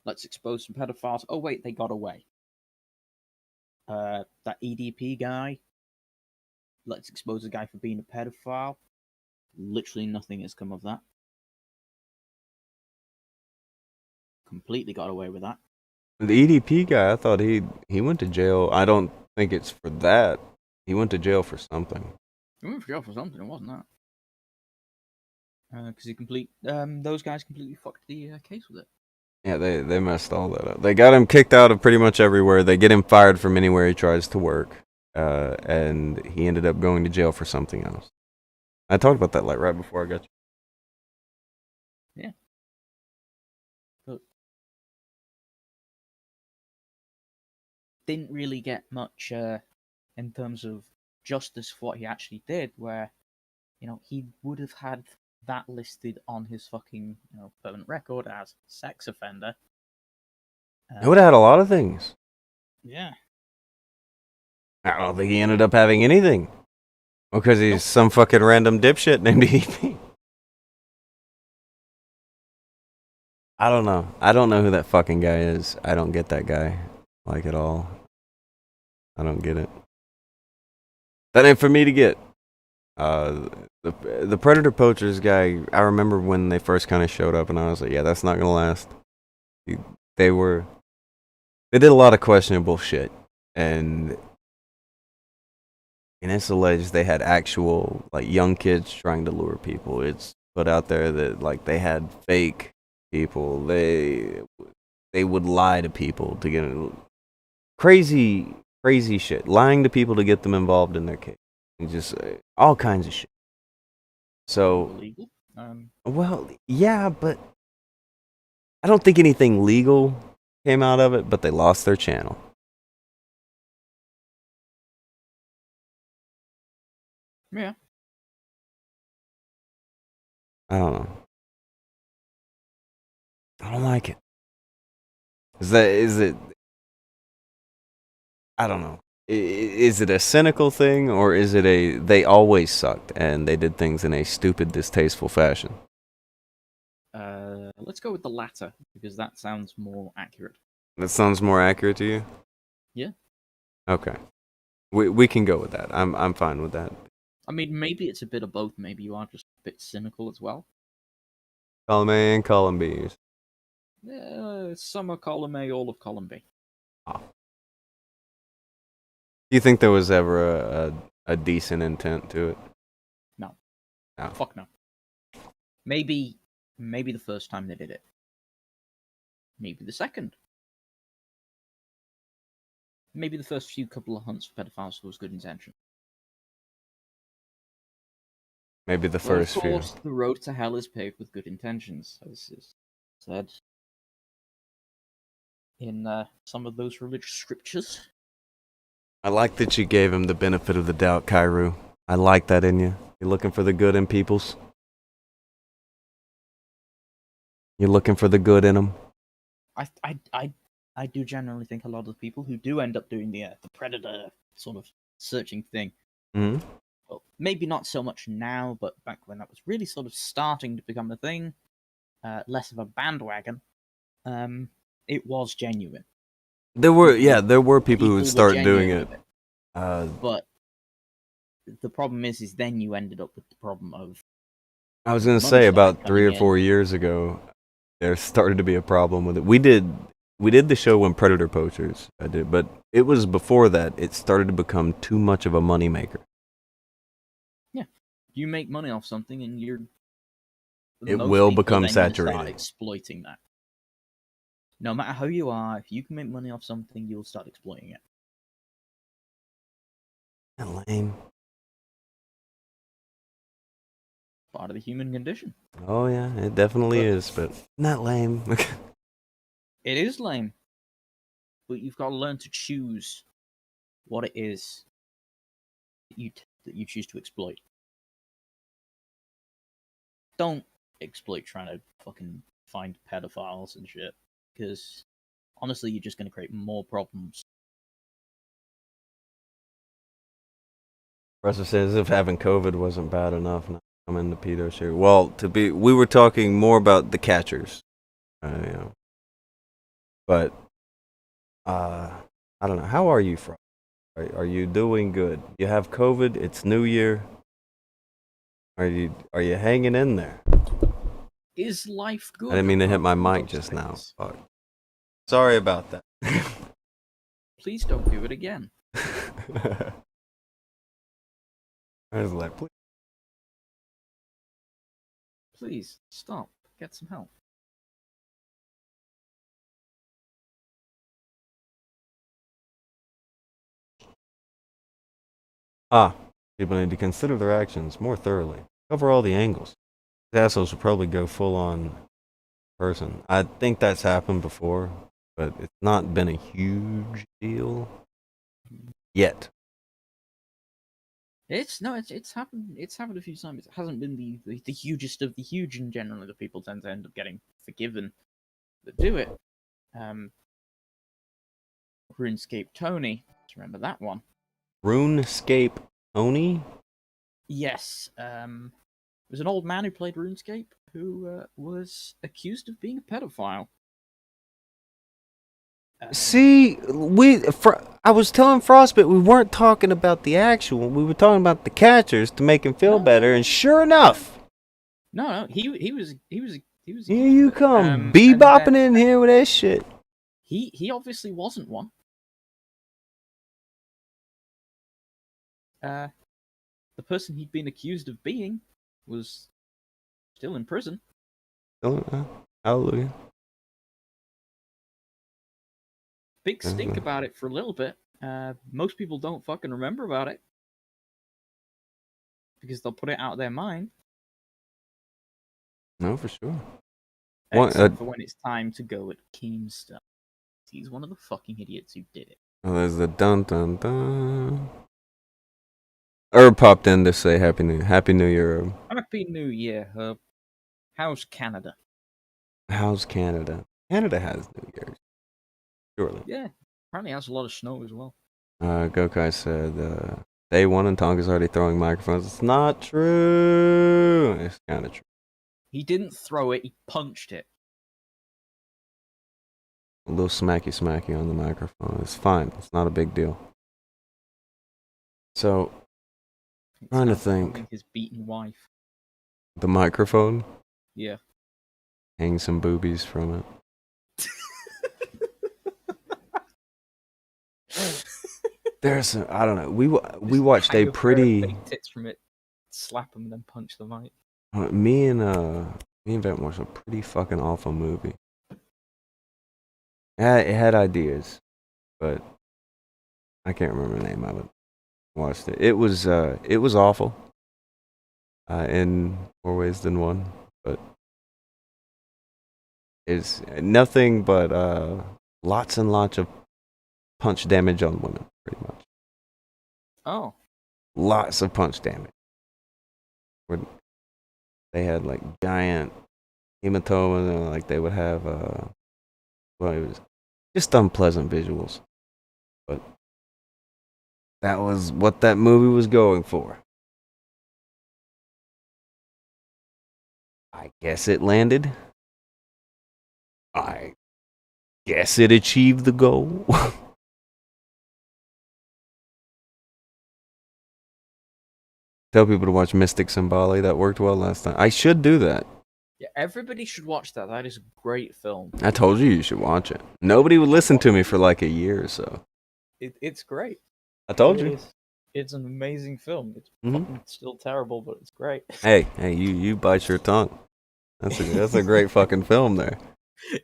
Let's expose some pedophiles. Oh, wait, they got away. That EDP guy. let's expose a guy for being a pedophile. Literally nothing has come of that. Completely got away with that. The EDP guy, I thought he went to jail. I don't think it's for that. He went to jail for something. He went to jail for something, it wasn't that. Because those guys completely fucked the case with it. Yeah, they messed all that up. They got him kicked out of pretty much everywhere. They get him fired from anywhere he tries to work. And he ended up going to jail for something else. I talked about that like right before I got you. Yeah. But didn't really get much in terms of justice for what he actually did, where, he would have had that listed on his fucking, permanent record as sex offender. He would have had a lot of things. Yeah. I don't think he ended up having anything. Because he's some fucking random dipshit named EDP. I don't know. I don't know who that fucking guy is. I don't get that guy, like, at all. I don't get it. That ain't for me to get. The Predator Poachers guy, I remember when they first kind of showed up, and I was like, yeah, that's not gonna last. They did a lot of questionable shit, and it's alleged they had actual, like, young kids trying to lure people. It's put out there that, like, they had fake people. They would lie to people to get crazy shit, lying to people to get them involved in their case, and just all kinds of shit. So, Illegal? well, yeah, but I don't think anything legal came out of it. But they lost their channel. Yeah. I don't know. I don't like it. Is it? I don't know. Is it a cynical thing, or is it they always sucked and they did things in a stupid, distasteful fashion? Let's go with the latter, because that sounds more accurate. That sounds more accurate to you? Yeah. Okay. We can go with that. I'm fine with that. I mean, maybe it's a bit of both. Maybe you are just a bit cynical as well. Column A and column B. Some are column A, all of column B. Oh. Do you think there was ever a decent intent to it? No. No. Fuck no. Maybe the first time they did it. Maybe the second. Maybe the first few couple of hunts for pedophiles was good intention. Maybe the But first of few. course, the road to hell is paved with good intentions, as is said in some of those religious scriptures. I like that you gave him the benefit of the doubt, Kairu. I like that in you. You're looking for the good in peoples. You're looking for the good in them. I do generally think a lot of the people who do end up doing the predator sort of searching thing. Mm-hmm. Well, maybe not so much now, but back when that was really sort of starting to become a thing, less of a bandwagon, it was genuine. There were people who would were start doing genuine it. with it. But the problem is then you ended up with the problem of. I was going to money say started about 3 or coming 4 years ago, there started to be a problem with it. We did the show when Predator Poachers did, but it was before that. It started to become too much of a moneymaker. Yeah, you make money off something, and It most will people become then start saturated. exploiting that. No matter how you are, if you can make money off something, you'll start exploiting it. Lame. Part of the human condition. Oh yeah, it definitely is, but not lame. It is lame, but you've got to learn to choose what it is that you choose to exploit. Don't exploit trying to fucking find pedophiles and shit, because honestly, you're just going to create more problems. Professor says if having COVID wasn't bad enough, now I'm in the pedo shit. Well, we were talking more about the catchers, but I don't know. How are you, Frost? Are you doing good? You have COVID. It's New Year. Are you hanging in there? Is life good? I didn't mean to hit my apart from mic those just now. things? Fuck. Sorry about that. Please don't do it again. I was like, please. Please stop. Get some help. People need to consider their actions more thoroughly. Cover all the angles. These assholes will probably go full on person. I think that's happened before, but it's not been a huge deal yet. It's happened. It's happened a few times. It hasn't been the hugest of the huge, and generally the people tend to end up getting forgiven that do it. RuneScape Tony. Remember that one? RuneScape Tony? Yes. It was an old man who played RuneScape who was accused of being a pedophile. See, I was telling Frostbit we weren't talking about the actual. We were talking about the catchers to make him feel better, and sure enough, no, he was. here you come, and bebopping then in here with that shit. He obviously wasn't one. The person he'd been accused of being was still in prison. Hallelujah. Big stink about it for a little bit. Most people don't fucking remember about it because they'll put it out of their mind. No, for sure. Except for when it's time to go at Keemstar. He's one of the fucking idiots who did it. Oh, there's the dun dun dun. Herb popped in to say Happy New Year, Herb. Happy New Year, Herb. How's Canada? How's Canada? Canada has New Year's. Surely. Yeah, apparently has a lot of snow as well. Gokai said, day one and Tonka's already throwing microphones. It's not true. It's kind of true. He didn't throw it, he punched it. A little smacky on the microphone. It's fine. It's not a big deal. So, trying to think. His beaten wife. The microphone? Yeah. Hang some boobies from it. There's I don't know. We watched a pretty tits from it, slap them and then punch the mic. Me and Vamp watched a pretty fucking awful movie. Yeah, it had ideas, but I can't remember the name of it. Watched it. It was awful. In more ways than one, but it's nothing but lots and lots of punch damage on women, pretty much. Oh. Lots of punch damage. Where they had like giant hematomas, and like they would have well, it was just unpleasant visuals. But that was what that movie was going for. I guess it landed. I guess it achieved the goal. Tell people to watch Mystics in Bali. That worked well last time. I should do that. Yeah, everybody should watch that. That is a great film. I told you should watch it. Nobody would listen to me for like a year or so. It's great. I told you. It's an amazing film. It's fucking still terrible, but it's great. Hey, you bite your tongue. That's a great fucking film there.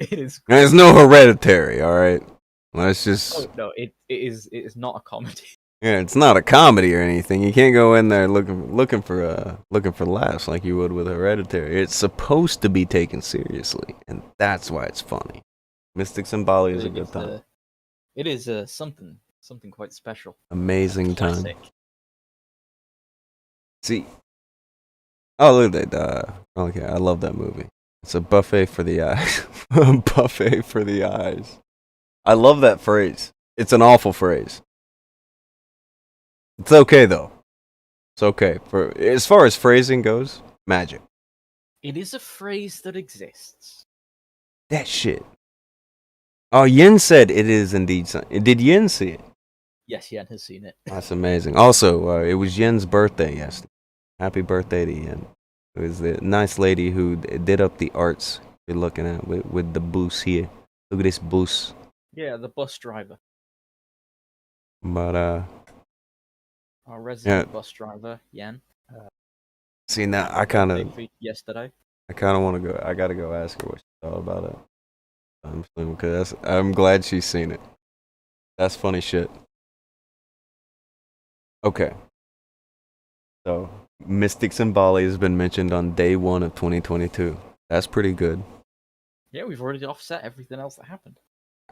It is. There's no Hereditary, all right. Let's just. Oh, no, it is not a comedy. Yeah, it's not a comedy or anything. You can't go in there looking for laughs like you would with Hereditary. It's supposed to be taken seriously, and that's why it's funny. Mystics in Bali is a good time. It is something quite special. Amazing time. See. Oh, look at that. Okay, I love that movie. It's a buffet for the eyes. A buffet for the eyes. I love that phrase. It's an awful phrase. It's okay though. It's okay. For as far as phrasing goes, magic. It is a phrase that exists. That shit. Oh, Yin said it is indeed. Did Yin see it? Yes, Yen has seen it. That's amazing. Also, it was Yen's birthday yesterday. Happy birthday to Yen. It was the nice lady who did up the arts you're looking at with the boost here. Look at this boost. Yeah, the bus driver, But our resident yeah, bus driver, Yen. see now I Birthday for yesterday. kind of want to go. I gotta go ask her what she thought about it. Because I'm glad she's seen it. That's funny shit. Okay, so Mystics and Bali has been mentioned on day one of 2022. That's pretty good. Yeah, we've already offset everything else that happened.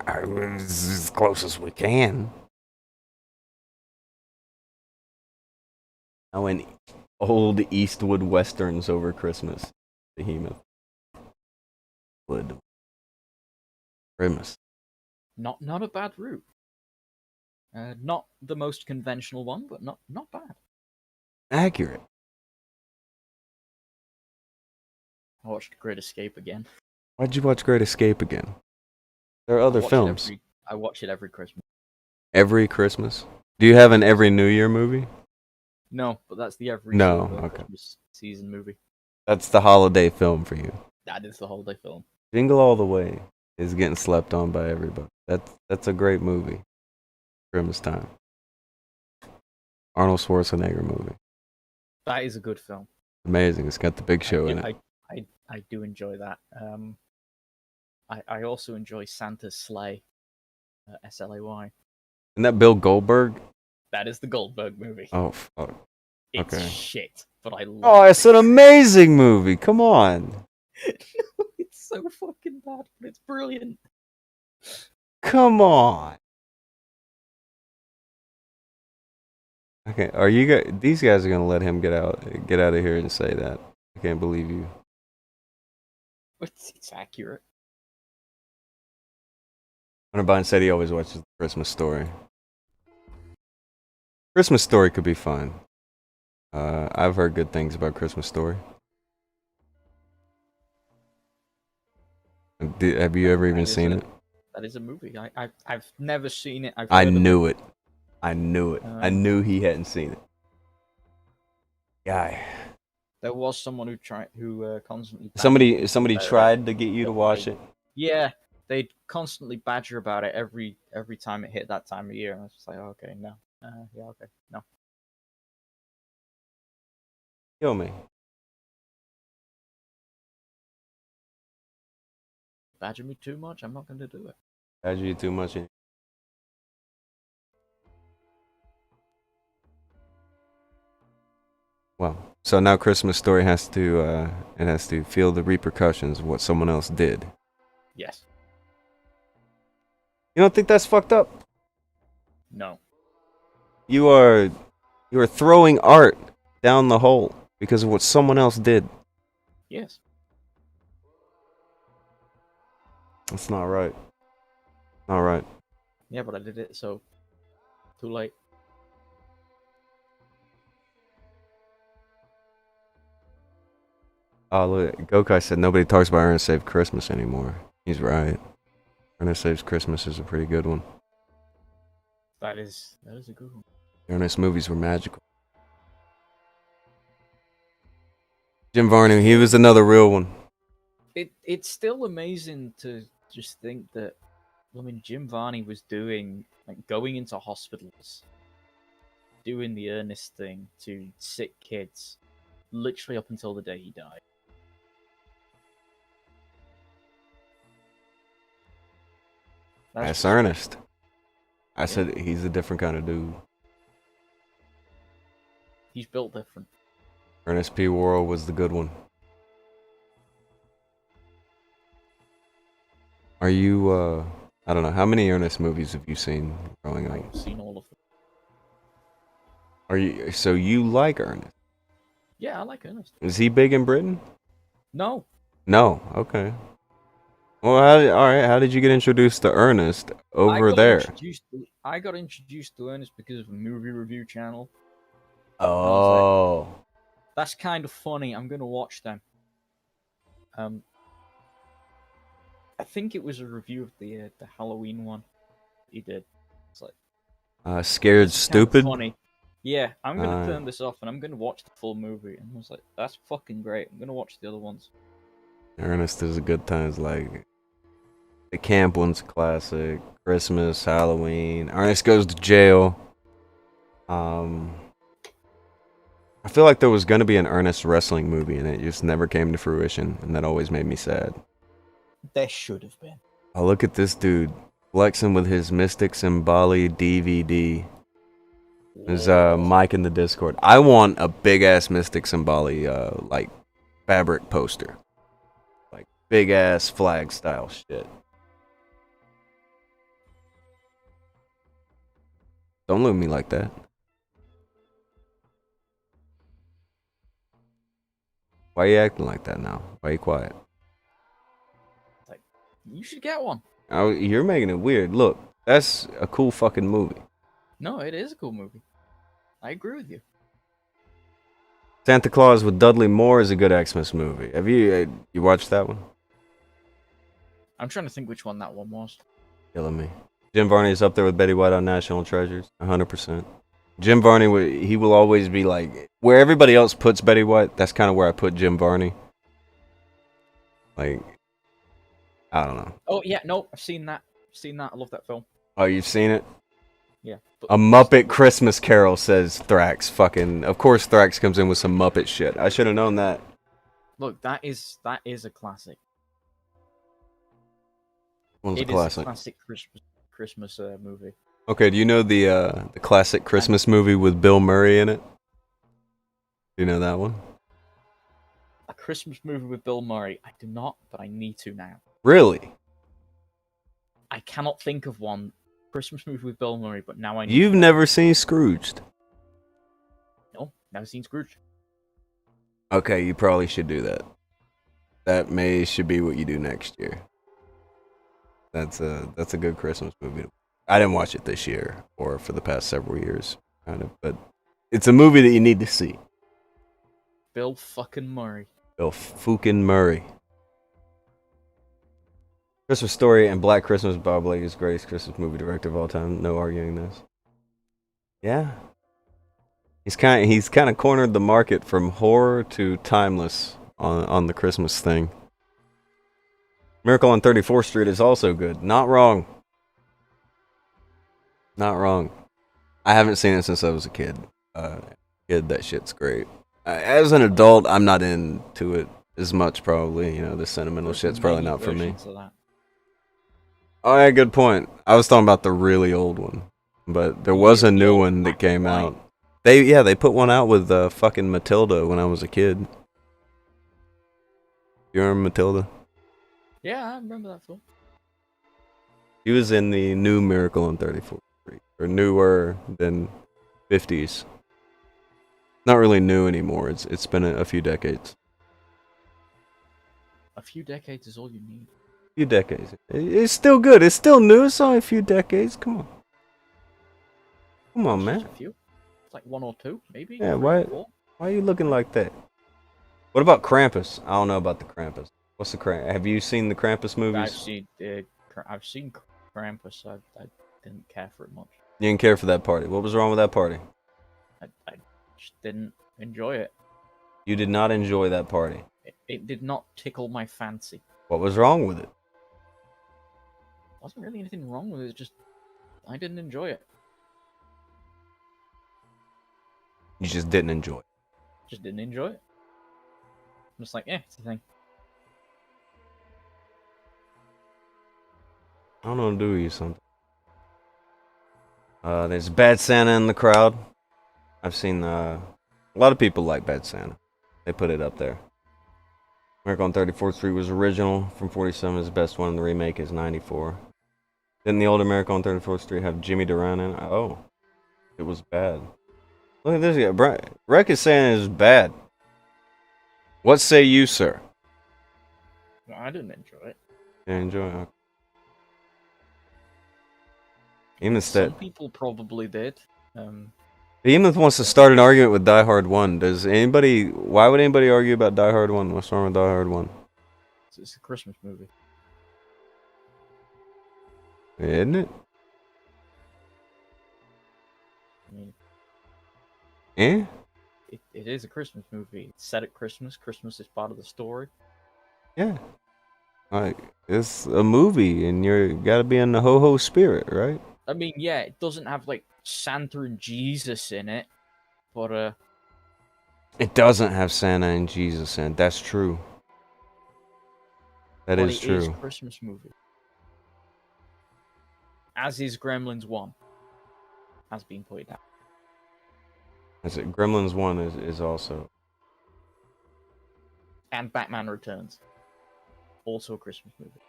I was as close as we can. I went old Eastwood westerns over Christmas. Behemoth. Wood. Grimace. Not a bad route. Not the most conventional one, but not bad. Accurate. I watched Great Escape again. Why'd you watch Great Escape again? There are other films. I watch it every Christmas. Every Christmas? Do you have an every New Year movie? No, but that's the every No, silver okay. Christmas season movie. That's the holiday film for you. That is the holiday film. Jingle All the Way is getting slept on by everybody. That's a great movie. Christmas time. Arnold Schwarzenegger movie. That is a good film. Amazing. It's got the Big Show in it. I do enjoy that. I also enjoy Santa's Sleigh. SLAY. Isn't that Bill Goldberg? That is the Goldberg movie. Oh, fuck. It's okay. shit, but I love Oh, it's an amazing movie. Come on. No, it's so fucking bad, but it's brilliant. Come on. Okay, are you guys? These guys are gonna let him get out of here and say that? I can't believe you. It's accurate. Hunter Biden said he always watches Christmas Story. Christmas Story could be fun. I've heard good things about Christmas Story. Have you ever even seen it? That is a movie. I've never seen it. I knew it. I knew it. I knew he hadn't seen it. Guy. There was someone who constantly. Somebody tried to get you to watch it. Yeah, they'd constantly badger about it every time it hit that time of year. And I was just like, oh, okay, no. Yeah, okay, no. Kill me. Badger me too much, I'm not going to do it. Badger you too much. Well, so now Christmas Story has to feel the repercussions of what someone else did. Yes. You don't think that's fucked up? No. You are throwing art down the hole because of what someone else did. Yes. That's not right. Not right. Yeah, but I did it, so too late. Oh, look, Gokai said nobody talks about Ernest Saves Christmas anymore. He's right. Ernest Saves Christmas is a pretty good one. That is a good one. The Ernest movies were magical. Jim Varney, he was another real one. It's still amazing to just think that, I mean, Jim Varney was doing, like, going into hospitals, doing the Ernest thing to sick kids, literally up until the day he died. That's Ernest. I said he's a different kind of dude. He's built different. Ernest P. Worrell was the good one. Are you, I don't know, how many Ernest movies have you seen growing up? I've seen all of them. So you like Ernest? Yeah, I like Ernest. Is he big in Britain? No. No, okay. Well, alright, how did you get introduced to Ernest over there? I got introduced to Ernest because of a movie review channel. Oh. Like, that's kind of funny, I'm gonna watch them. I think it was a review of the Halloween one he did. It's like, Scared It's kinda Stupid. funny. Yeah, I'm gonna Uh, turn this off and I'm gonna watch the full movie. And I was like, that's fucking great. I'm gonna watch the other ones. Ernest is a good times. Like the camp one's a classic. Christmas, Halloween. Ernest Goes to Jail. I feel like there was gonna be an Ernest wrestling movie, and it just never came to fruition, and that always made me sad. There should have been. Oh, look at this dude flexing with his Mystics in Bali DVD. There's Mike in the Discord. I want a big ass Mystics in Bali like fabric poster, like big ass flag style shit. Don't look at me like that. Why are you acting like that now? Why are you quiet? Like, you should get one. Oh, you're making it weird. Look, that's a cool fucking movie. No, it is a cool movie. I agree with you. Santa Claus with Dudley Moore is a good Xmas movie. Have you watched that one? I'm trying to think which one that one was. Killing me. Jim Varney is up there with Betty White on National Treasures, 100%. Jim Varney, he will always be like where everybody else puts Betty White. That's kind of where I put Jim Varney. Like, I don't know. Oh yeah, no, I've seen that. I love that film. Oh, you've seen it? Yeah. A Muppet Christmas Carol, says Thrax. Fucking, of course Thrax comes in with some Muppet shit. I should have known that. Look, that is a classic. One's It a is classic. a classic Christmas movie. Okay, do you know the classic Christmas movie with Bill Murray in it? Do you know that one? A Christmas movie with Bill Murray. I do not, but I need to now. Really? I cannot think of one Christmas movie with Bill Murray, but now I need You've to. never seen Scrooged? No, never seen Scrooge. Okay, you probably should do that. That should be what you do next year. That's a good Christmas movie. I didn't watch it this year or for the past several years, kind of, but it's a movie that you need to see. Bill fucking Murray. Bill fucking Murray. Christmas Story and Black Christmas. Bob Blake is greatest Christmas movie director of all time. No arguing this. Yeah. He's kind of cornered the market from horror to timeless on the Christmas thing. Miracle on 34th Street is also good. Not wrong. Not wrong. I haven't seen it since I was a kid. That shit's great. As an adult, I'm not into it as much, probably. You know, the sentimental shit's probably not for me. Oh, yeah, good point. I was talking about the really old one. But there was a new one that came out. They put one out with fucking Matilda when I was a kid. You remember Matilda? Yeah, I remember that film. He was in the new Miracle on 34th Street. Or newer than 50s. Not really new anymore. It's been a few decades. A few decades is all you need. A few decades. It's still good. It's still new. It's only a few decades. Come on. Come on, man. A few. It's like one or two, maybe. Yeah, three, why 4. are you looking like that? What about Krampus? I don't know about the Krampus. What's the Krampus? Have you seen the Krampus movies? I've seen Krampus. I didn't care for it much. You didn't care for that party. What was wrong with that party? I just didn't enjoy it. You did not enjoy that party. It did not tickle my fancy. What was wrong with it? Wasn't really anything wrong with it. Just I didn't enjoy it. You just didn't enjoy it. Just didn't enjoy it. I'm just like, it's a thing. I don't know, do you something? There's Bad Santa in the crowd. I've seen a lot of people like Bad Santa. They put it up there. Miracle on 34th Street was original from 47. Is the best one. The remake is 94. Didn't the older Miracle on 34th Street have Jimmy Duran in it? Oh, it was bad. Look at this guy. Rec is saying it's bad. What say you, sir? No, I didn't enjoy it. You didn't enjoy it? Okay. Some people probably did. Behemoth wants to start an argument with Die Hard 1. Why would anybody argue about Die Hard 1? What's wrong with Die Hard 1? It's a Christmas movie. Isn't it? I mean, Eh? it is a Christmas movie. It's set at Christmas. Christmas is part of the story. Yeah. Like, it's a movie, and you gotta be in the ho-ho spirit, right? I mean, yeah, it doesn't have like Santa and Jesus in it, but It doesn't have Santa and Jesus in it. That's true. That but is it is true. a Christmas movie. As is Gremlins 1, has been pointed out. Is it Gremlins 1 is also. And Batman Returns, also a Christmas movie.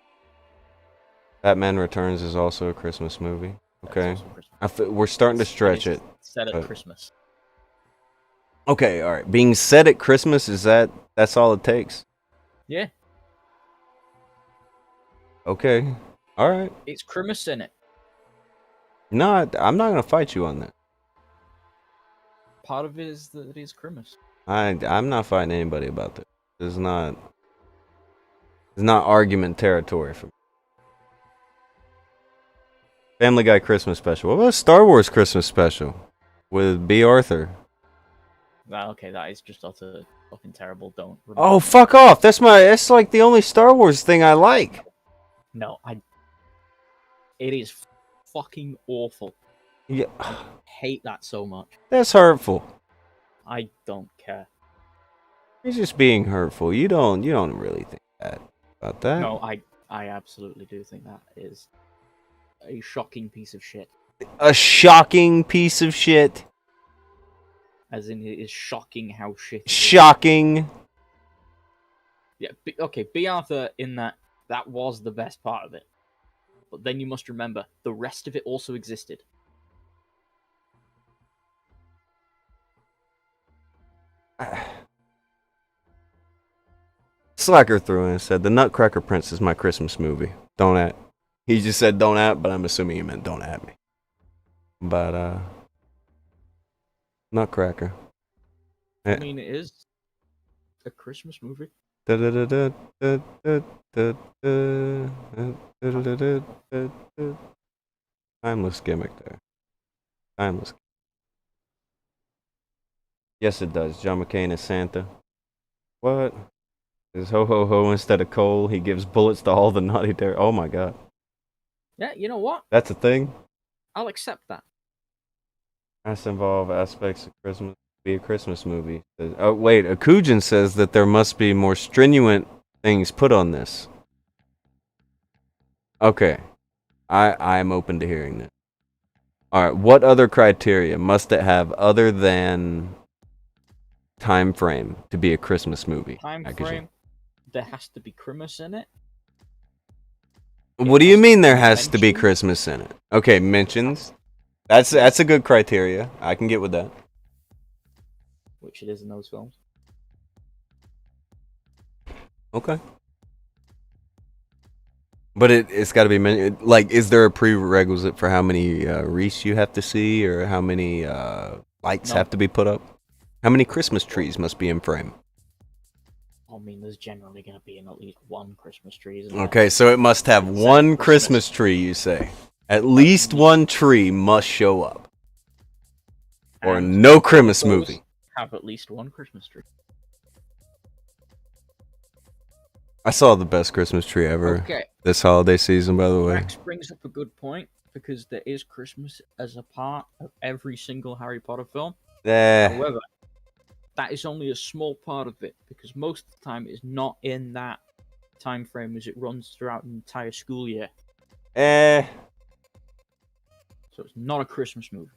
Batman Returns is also a Christmas movie. That's Okay. also a Christmas We're starting to It's- stretch is it. Set at but- Christmas. Okay, alright. Being set at Christmas, that's all it takes? Yeah, Okay. Alright. it's Christmas in it. No, I'm not gonna fight you on that. Part of it is that it is Christmas. I'm not fighting anybody about this. It's not argument territory for me. Family Guy Christmas special. What about a Star Wars Christmas special with B. Arthur? Okay, that is just utter fucking terrible. Don't. Oh, fuck off! That's like the only Star Wars thing I like. No, It is fucking awful. Yeah, Hate that so much. that's hurtful. I don't care. You're just being hurtful. You don't really think that about that. No, I absolutely do think that is a shocking piece of shit. A shocking piece of shit. As in, it is shocking how shit. It is. Shocking. Yeah. Okay. B. Arthur in that was the best part of it, but then you must remember the rest of it also existed. Slacker threw in and said, "The Nutcracker Prince is my Christmas movie. Don't at." He just said "don't at," but I'm assuming he meant "don't at me." But Nutcracker. I mean, it is a Christmas movie. Timeless gimmick there. Timeless. Yes, it does. John McCain is Santa. What? Is ho ho ho instead of coal? He gives bullets to all the naughty dare. Oh my god. Yeah, you know what? That's a thing? I'll accept that. Has to involve aspects of Christmas. Be a Christmas movie. Oh wait, Akujin says that there must be more stringent things put on this. Okay. I'm open to hearing that. Alright, what other criteria must it have other than time frame to be a Christmas movie? Time frame. There has to be Christmas in it. What do you mean there has to be mentioned. Christmas in it? Okay, mentions. That's a good criteria. I can get with that. Which it is in those films. Okay. But it's got to be like, is there a prerequisite for how many wreaths you have to see, or how many lights No. have to be put up? How many Christmas trees must be in frame? I mean, there's generally going to be in at least one Christmas tree, isn't there? Okay, so it must have Set one Christmas. Christmas tree, you say. At least one tree must show up. Or And no Christmas those movie. Have at least one Christmas tree. I saw the best Christmas tree ever Okay, this holiday season, by the way. Rex brings up a good point, because there is Christmas as a part of every single Harry Potter film. However, that is only a small part of it, because most of the time it's not in that time frame as it runs throughout an entire school year. Eh. So it's not a Christmas movie.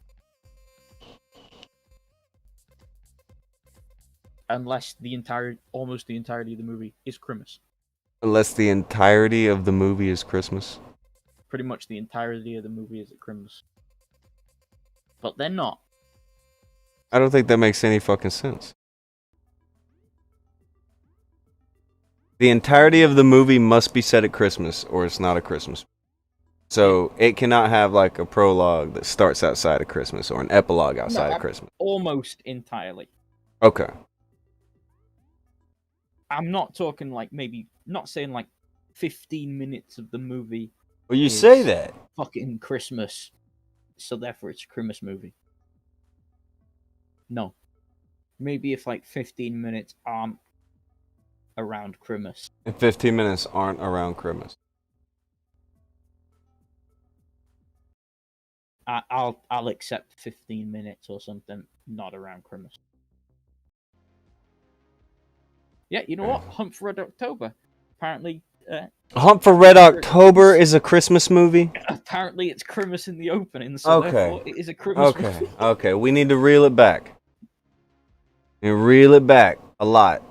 Unless almost the entirety of the movie is Christmas. Unless the entirety of the movie is Christmas. Pretty much the entirety of the movie is at Christmas. But they're not. I don't think that makes any fucking sense. The entirety of the movie must be set at Christmas, or it's not a Christmas. So it cannot have like a prologue that starts outside of Christmas, or an epilogue outside of Christmas. Almost entirely. Okay. I'm not talking like not saying like 15 minutes of the movie. Well, you is say that. Fucking Christmas. So therefore it's a Christmas movie. No. Maybe if like 15 minutes aren't around Christmas. If 15 minutes aren't around Christmas. I'll accept 15 minutes or something not around Christmas. Yeah, you know what? Hunt for Red October. Apparently, Hunt for Red October is a Christmas movie? apparently it's Christmas in the opening, so therefore it is a Christmas movie. Okay, we need to reel it back. And reel it back a lot.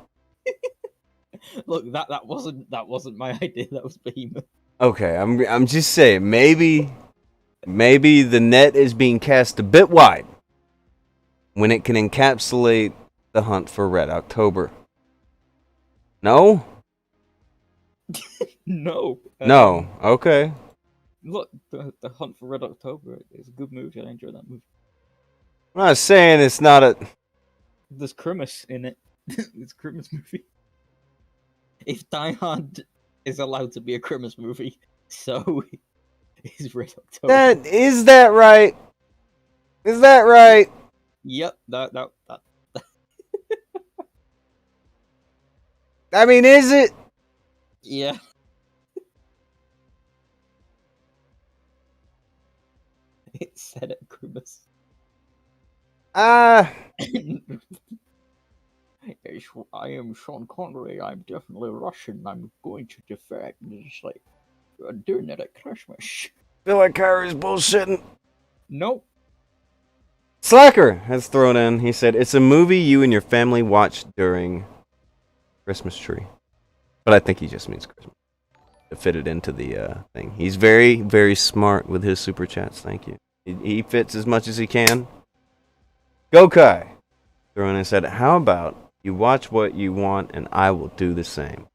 Look, that wasn't my idea. That was Behemoth. Okay, I'm just saying, maybe the net is being cast a bit wide when it can encapsulate the Hunt for Red October. No? No. No. Okay. Look, the Hunt for Red October is a good movie. I enjoy that movie. I'm not saying it's not a... There's Christmas in it. It's a Christmas movie. If Die Hard is allowed to be a Christmas movie, so is Red October. Is that right? Is that right? Yep, that. I mean, is it? Yeah. It's set at Christmas. Ah. I am Sean Connery. I'm definitely Russian. I'm going to defect. And it's like, you're doing it at Christmas. Feel like Kyrie's bullshitting. Nope. Slacker has thrown in. He said, it's a movie you and your family watch during Christmas tree. But I think he just means Christmas. To fit it into the thing. He's very, very smart with his super chats. Thank you. He fits as much as he can. Gokai threw in and said, how about you watch what you want and I will do the same.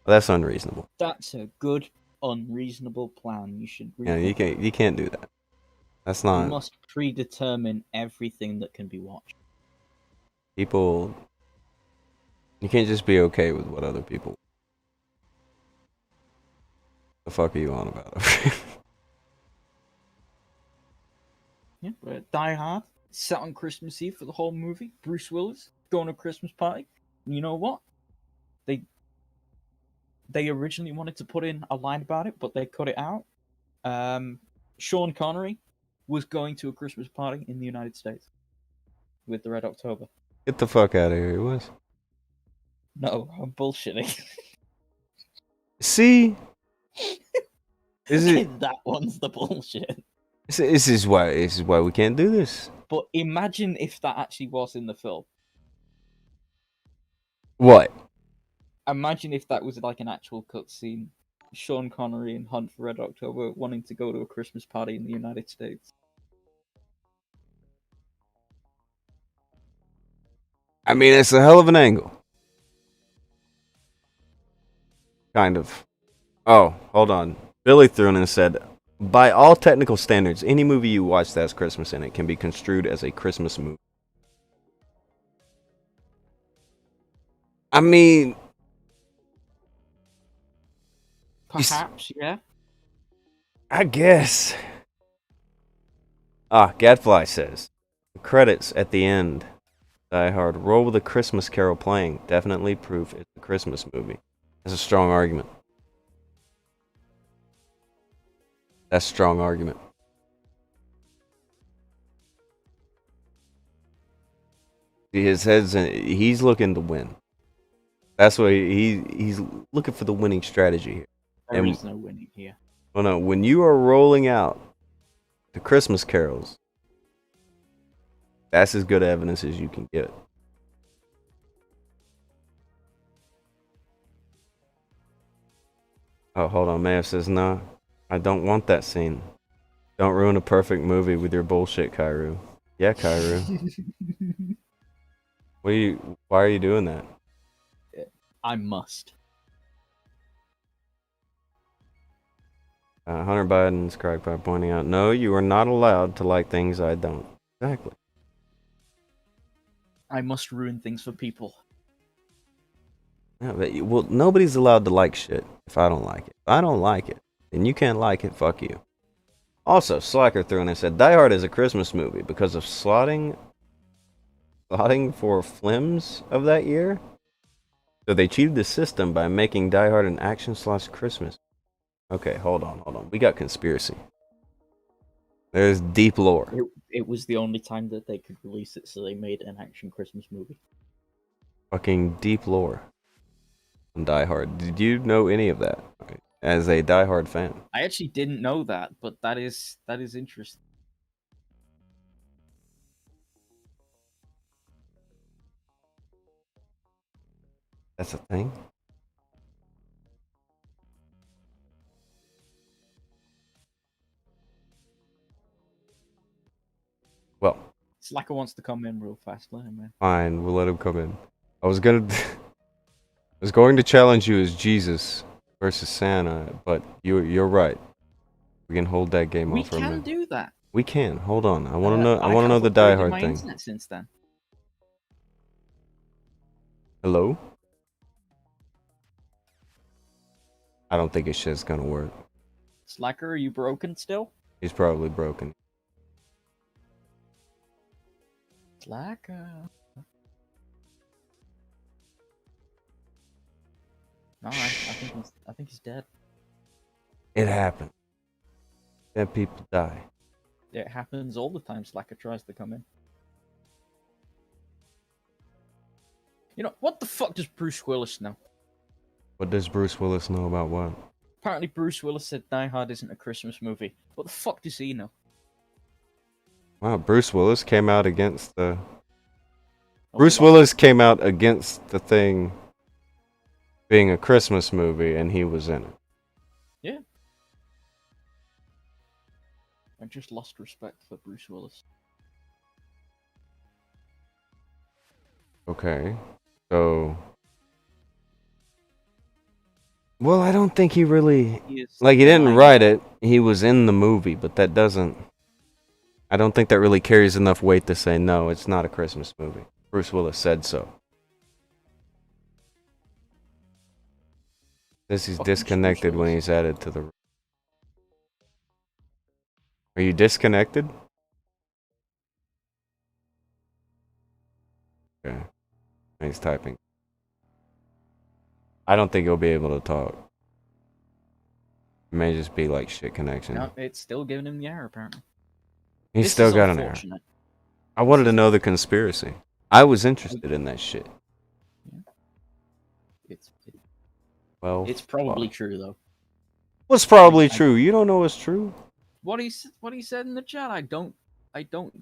Well, that's unreasonable. That's a good, unreasonable plan. You should. Yeah, you can't do that. That's not. You must predetermine everything that can be watched. People. You can't just be okay with what other people. The fuck are you on about? Yeah, but Die Hard set on Christmas Eve for the whole movie. Bruce Willis going to a Christmas party. And you know what? They originally wanted to put in a line about it, but they cut it out. Sean Connery was going to a Christmas party in the United States with the Red October. Get the fuck out of here, he was. No, I'm bullshitting. See? Is it? That one's the bullshit. This is why we can't do this. But imagine if that actually was in the film. What? Imagine if that was like an actual cutscene. Sean Connery and Hunt for Red October wanting to go to a Christmas party in the United States. I mean, it's a hell of an angle. Kind of. Oh, hold on. Billy threw in and said, by all technical standards, any movie you watch that has Christmas in it can be construed as a Christmas movie. I mean... Perhaps, yeah. I guess. Gadfly says, the credits at the end. Die Hard, roll with a Christmas Carol playing. Definitely proof it's a Christmas movie. That's a strong argument. That's a strong argument. His head's he's looking to win. That's what he's looking for, the winning strategy here. There is no winning here. Well, no, when you are rolling out the Christmas carols, that's as good evidence as you can get. Oh, hold on. Mav says, no, I don't want that scene. Don't ruin a perfect movie with your bullshit, Kairu. Yeah, Kairu. Why are you doing that? I must. Hunter Biden's correct by pointing out, no, you are not allowed to like things I don't. Exactly. I must ruin things for people. Yeah, but, well, nobody's allowed to like shit if I don't like it. If I don't like it, then you can't like it, fuck you. Also, Slacker threw in and said, Die Hard is a Christmas movie because of slotting slotting for Flims of that year. So they cheated the system by making Die Hard an action/Christmas. Okay, hold on. We got conspiracy. There's deep lore. It was the only time that they could release it, so they made an action Christmas movie. Fucking deep lore on Die Hard. Did you know any of that as a Die Hard fan? I actually didn't know that, but that is interesting. That's a thing? Well, Slacker wants to come in real fast. Let him in. fine, we'll let him come in. I was going to challenge you as Jesus versus Santa, but you're right. We can hold that game We off for a minute. can do that. We can. Hold on. I want to know. I want to know the have Die upgraded Hard my thing. internet since then. Hello? I don't think his shit's gonna work. Slacker, are you broken still? He's probably broken. Slacker. No, I think he's dead. It happened. Dead people die. It happens all the time. Slacker tries to come in. You know, what the fuck does Bruce Willis know? What does Bruce Willis know about what? Apparently Bruce Willis said Die Hard isn't a Christmas movie. What the fuck does he know? Wow, Bruce Willis came out against the... Oh, Bruce well, Willis came out against the thing being a Christmas movie, and he was in it. Yeah. I just lost respect for Bruce Willis. Okay. So... Well, I don't think he really... He is Like, he didn't lying. write it. He was in the movie, but that doesn't... I don't think that really carries enough weight to say, no, it's not a Christmas movie. Bruce Willis said so. Says he's Fucking disconnected Bruce when Willis. he's added to the... Are you disconnected? Okay. He's typing. I don't think he'll be able to talk. It may just be like shit connection. No, it's still giving him the error, apparently. He's This still is got an error. unfortunate. I wanted to know the conspiracy. I was interested in that shit. Well, It's probably fuck. true though. What's probably true? You don't know what's true? What he said in the chat, I don't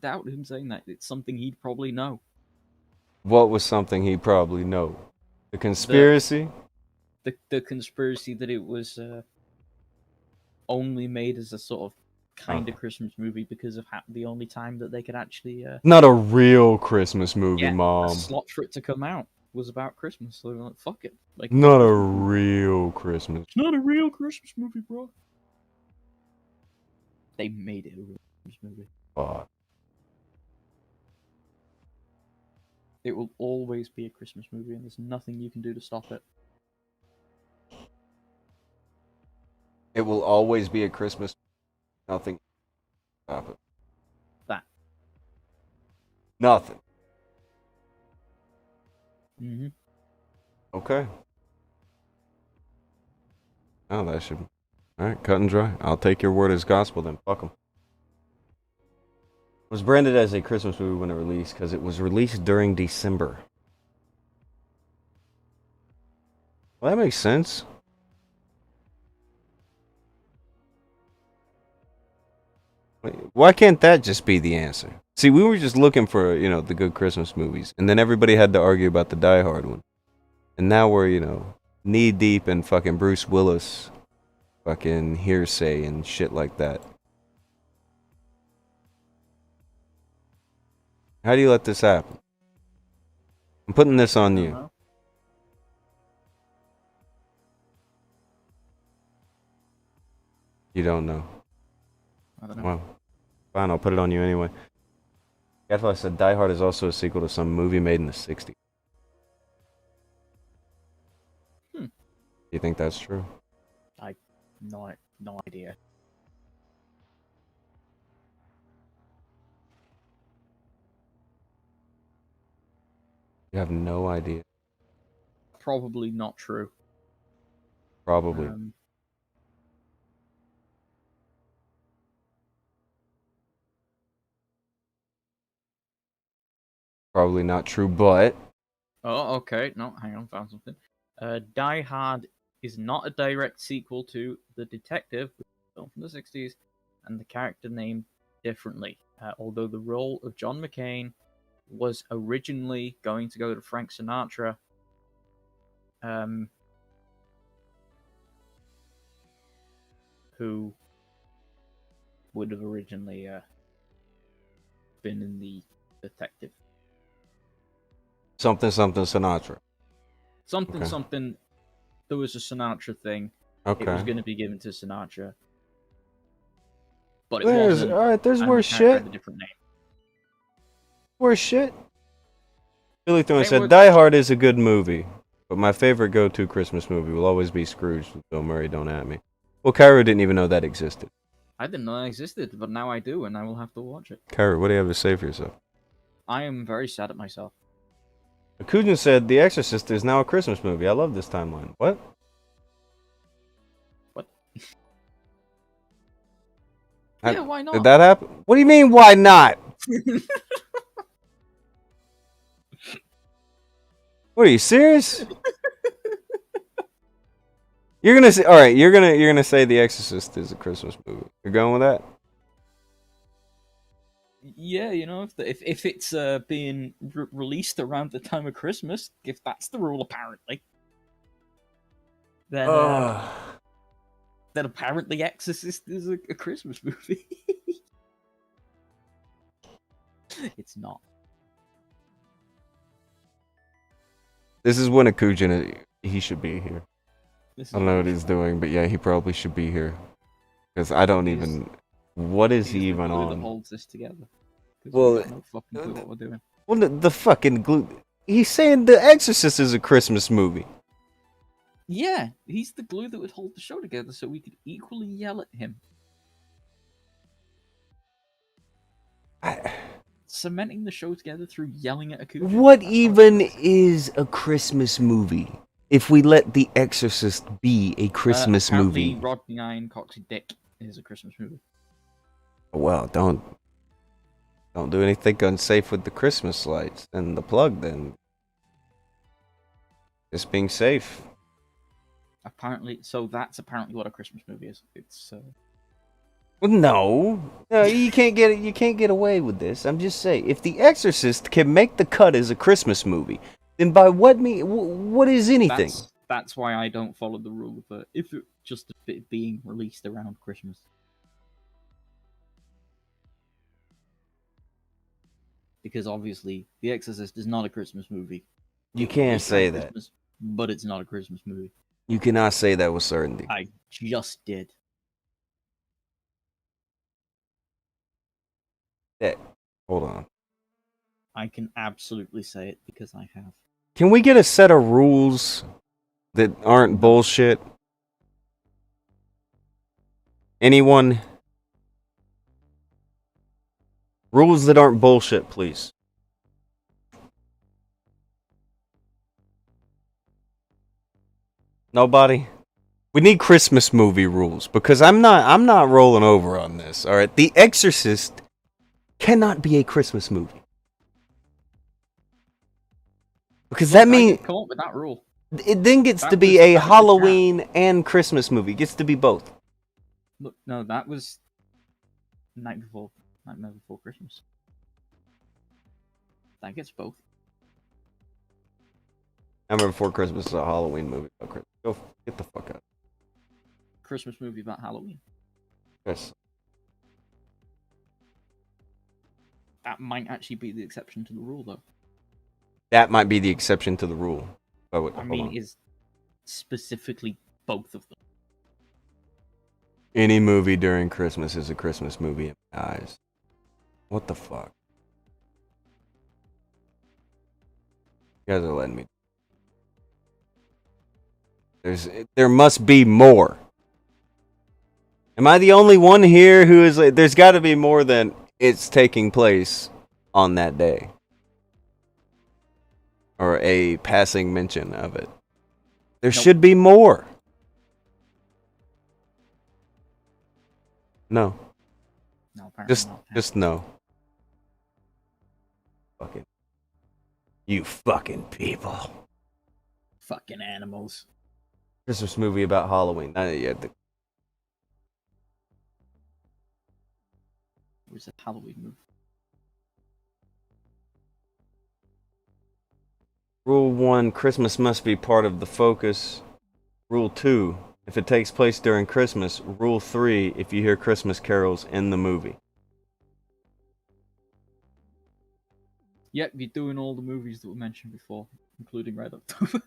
doubt him saying that. It's something he'd probably know. What was something he'd probably know? The conspiracy? The conspiracy that it was only made as a sort of kind of Christmas movie because of the only time that they could actually Not a real Christmas movie, a Mom. slot for it to come out was about Christmas. So they were like, fuck it. Like, Not a real Christmas. it's not a real Christmas movie, bro. They made it a real Christmas movie. Fuck. It will always be a Christmas movie, and there's nothing you can do to stop it. It will always be a Christmas. Nothing. Stop it. That. Nothing. Mm-hmm. Okay. Oh, that should... Alright, cut and dry. I'll take your word as gospel then. Fuck 'em. It was branded as a Christmas movie when it released because it was released during December. Well, that makes sense. Why can't that just be the answer? See, we were just looking for, the good Christmas movies. And then everybody had to argue about the Die Hard one. And now we're, knee deep in fucking Bruce Willis fucking hearsay and shit like that. How do you let this happen? I'm putting this on you. know. You don't know. I don't know. Well, fine, I'll put it on you anyway. Gadfly said Die Hard is also a sequel to some movie made in the 60s. Hmm. Do you think that's true? No idea. You have no idea. Probably not true. Probably. Probably not true, but Oh, okay. No, hang on, found something. Die Hard is not a direct sequel to The Detective, film from the 60s, and the character named differently. Although the role of John McCain was originally going to go to Frank Sinatra, who would have originally been in The Detective. something Sinatra. Something, Okay. something. There was a Sinatra thing. Okay. It was going to be given to Sinatra. But it There's wasn't. alright, there's and worse the character shit. had a different name. Worse shit. Billy Thorne Hey, said, what- Die Hard is a good movie, but my favorite go-to Christmas movie will always be Scrooge with Bill Murray, Don't At Me. Well, Kyra didn't even know that existed. I didn't know that existed, but now I do, and I will have to watch it. Kyra, what do you have to say for yourself? I am very sad at myself. Akujin said, The Exorcist is now a Christmas movie. I love this timeline. What? What? I- Yeah, why not? Did that happen? What do you mean, why not? What are you serious? You're gonna say, all right. You're gonna say The Exorcist is a Christmas movie. You're going with that? Yeah, you know, if it's being released around the time of Christmas, if that's the rule apparently, then apparently Exorcist is a Christmas movie. It's not. This is when Akujin, he should be here. This is I don't know what he's doing, but yeah, he probably should be here. Because I don't He's- even. What is He's he the even glue that on? holds this together. 'Cause Well, we got no fucking clue what we're doing. Well, the fucking glue. He's saying The Exorcist is a Christmas movie. Yeah, he's the glue that would hold the show together, so we could equally yell at him. Cementing the show together through yelling at Akujin. What That's how it even works. is a Christmas movie? If we let The Exorcist be a Christmas Apparently, movie. Rodney Ironcock's dick is a Christmas movie. Well, don't do anything unsafe with the Christmas lights and the plug then. Just being safe. Apparently, so that's apparently what a Christmas movie is. It's Well, no, you can't get it. You can't get away with this. I'm just saying, if The Exorcist can make the cut as a Christmas movie, then by what what is anything? that's why I don't follow the rule of if it just being released around Christmas. Because obviously, The Exorcist is not a Christmas movie. You It can't was say around that. Christmas, but it's not a Christmas movie. You cannot say that with certainty. I just did. Hold on. I can absolutely say it because I have. Can we get a set of rules that aren't bullshit? Anyone? Rules that aren't bullshit, please. Nobody? We need Christmas movie rules because I'm not rolling over on this. All right, The Exorcist cannot be a Christmas movie. Because that means Come up with that rule. it then gets That to be was- a that was the Halloween and Christmas movie. It gets to be both. Look, no, that was Nightmare Before Christmas. That gets both. Nightmare Before Christmas is a Halloween movie. Okay, go get the fuck out. Christmas movie about Halloween. Yes. That might actually be the exception to the rule, though. That might be the exception to the rule. Oh, wait, I hold mean, on. is specifically both of them. Any movie during Christmas is a Christmas movie in my eyes. What the fuck? You guys are letting me. There must be more. Am I the only one here who is like, there's got to be more than it's taking place on that day? or a passing mention of it. There should be more. No. No, apparently not. Just no. Fucking. You fucking people. Fucking animals. Christmas movie about Halloween. Where's a Halloween movie? Rule 1, Christmas must be part of the focus. Rule 2, if it takes place during Christmas. Rule 3, if you hear Christmas carols in the movie. Yep, you're doing all the movies that were mentioned before, including Red October.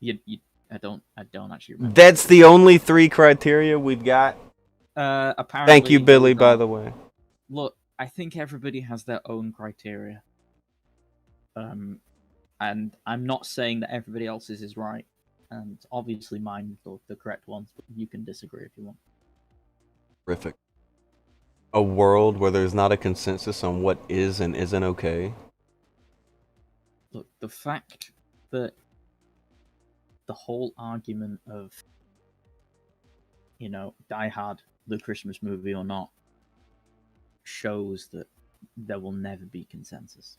I don't actually remember. That's the only 3 criteria we've got. Apparently. Thank you, Billy, by the way. Look, I think everybody has their own criteria. And I'm not saying that everybody else's is right. And obviously mine are the correct ones, but you can disagree if you want. Terrific. A world where there's not a consensus on what is and isn't okay. Look, the fact that the whole argument of, Die Hard, the Christmas movie or not, shows that there will never be consensus.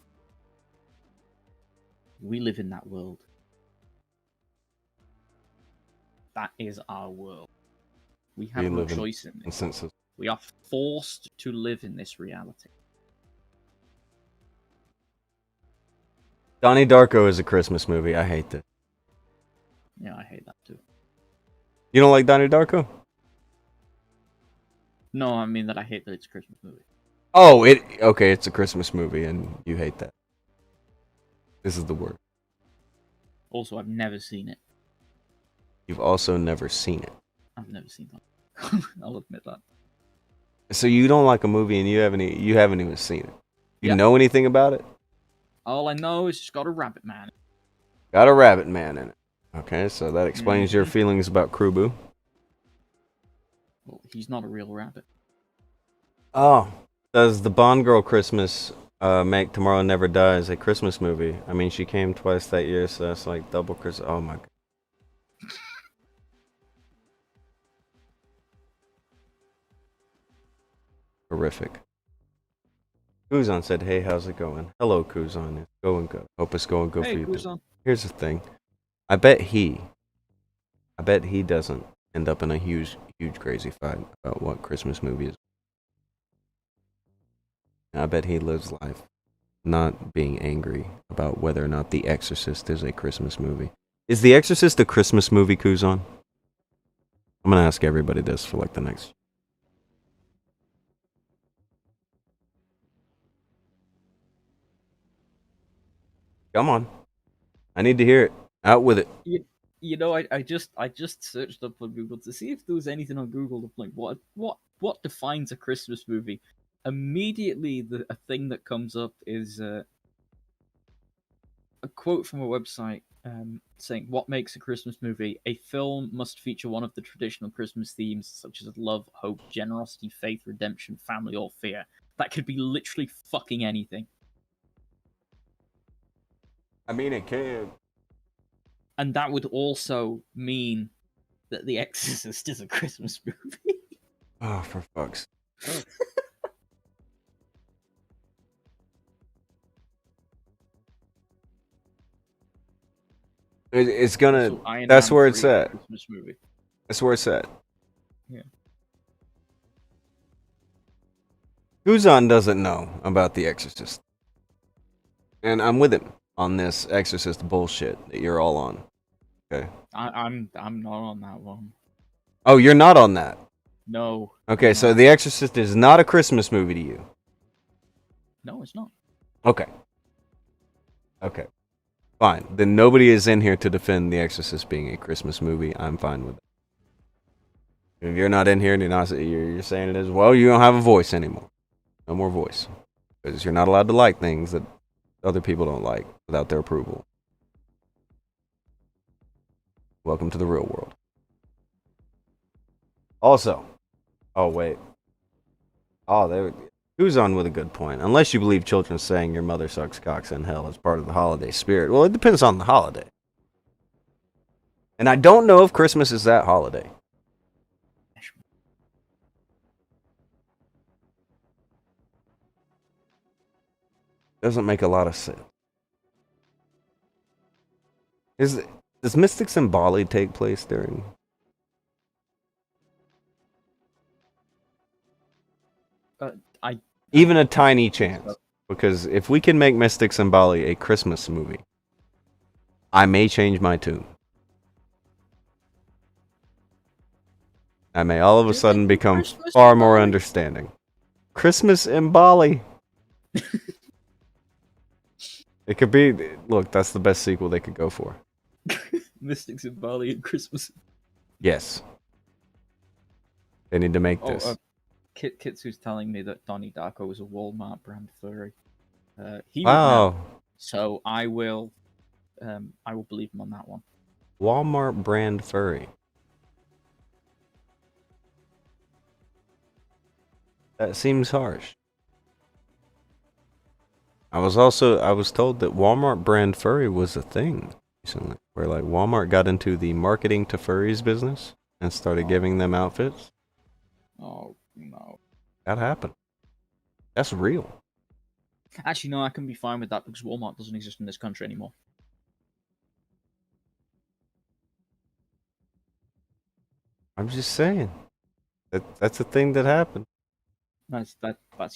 We live in that world. That is our world. We have no choice in this. Consensus. We are forced to live in this reality. Donnie Darko is a Christmas movie. I hate that. Yeah, I hate that too. You don't like Donnie Darko? No, I mean that I hate that it's a Christmas movie. Oh, okay, it's a Christmas movie and you hate that. This is the word. Also, I've never seen it. You've also never seen it. I've never seen that. I'll admit that. So you don't like a movie and you haven't even seen it. You Yep. know anything about it? All I know is it's got a rabbit man. Got a rabbit man in it. Okay, so that explains your feelings about Krubu. Well, he's not a real rabbit. Oh, does the Bond girl Christmas make Tomorrow Never Dies a Christmas movie? I mean, she came twice that year, so that's like double Christmas. Oh my god. Horrific. Kuzan said, "Hey, how's it going?" Hello, Kuzan. It's going good. Hope it's going good Hey, for you. Kuzan. Here's the thing. I bet he doesn't end up in a huge crazy fight about what Christmas movie is. I bet he lives life not being angry about whether or not The Exorcist is a Christmas movie. Is The Exorcist a Christmas movie, Kuzan? I'm gonna ask everybody this for like the next. Come on. I need to hear it. Out with it. I just searched up on Google to see if there was anything on Google of like what defines a Christmas movie. Immediately, a thing that comes up is a quote from a website saying, "What makes a Christmas movie? A film must feature one of the traditional Christmas themes, such as love, hope, generosity, faith, redemption, family, or fear." That could be literally fucking anything. I mean, it can. And that would also mean that The Exorcist is a Christmas movie. Oh, for fuck's sake. It's gonna. So Iron That's Man where it's 3 at. Christmas movie. That's where it's at. Yeah. Guzan doesn't know about The Exorcist. And I'm with him on this Exorcist bullshit that you're all on. Okay. I'm not on that one. Oh, you're not on that. No. Okay, so The Exorcist is not a Christmas movie to you. No, it's not. Okay. Okay. Fine. Then nobody is in here to defend The Exorcist being a Christmas movie. I'm fine with it. If you're not in here and you're saying it is, well, you don't have a voice anymore. No more voice. Because you're not allowed to like things that other people don't like without their approval. Welcome to the real world. Also, oh wait. Oh, Who's on with a good point? Unless you believe children saying your mother sucks cocks in hell is part of the holiday spirit. Well, it depends on the holiday. And I don't know if Christmas is that holiday. Doesn't make a lot of sense. Does Mystics in Bali take place during? Even a tiny chance. Because if we can make Mystics in Bali a Christmas movie, I may change my tune. I may all of a sudden become far more understanding. Christmas in Bali. It could be. Look, that's the best sequel they could go for. Mystics in Bali and Christmas. Yes. They need to make this. Kitsu's telling me that Donnie Darko is a Walmart brand furry. He Wow. would know, so I will believe him on that one. Walmart brand furry. That seems harsh. I was told that Walmart brand furry was a thing recently, where like Walmart got into the marketing to furries business and started giving them outfits. Oh no, that happened. That's real. Actually, no, I can be fine with that because Walmart doesn't exist in this country anymore. I'm just saying that's a thing that happened. That's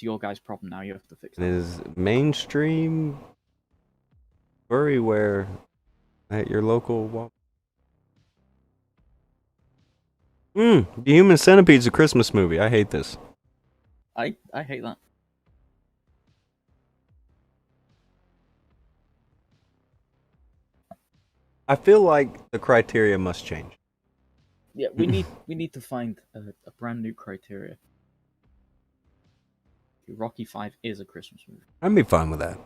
your guys' problem now. You have to fix it. It is mainstream furry wear at your local Walmart. The Human Centipede's a Christmas movie. I hate this. I hate that. I feel like the criteria must change. Yeah, we need to find a brand new criteria. Rocky 5 is a Christmas movie. I'd be fine with that.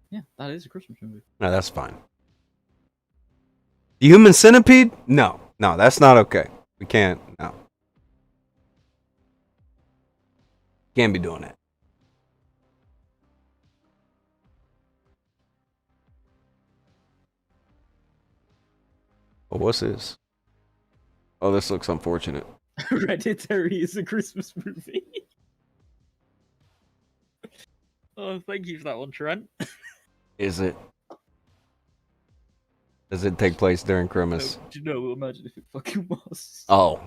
Yeah, that is a Christmas movie. No, that's fine. The Human Centipede? No, that's not okay. We can't. No, can't be doing that. Oh, what's this? Oh, this looks unfortunate. Hereditary is a Christmas movie. Oh, thank you for that one, Trent. Is it? Does it take place during Christmas? Do you know? Imagine if it fucking was. Oh.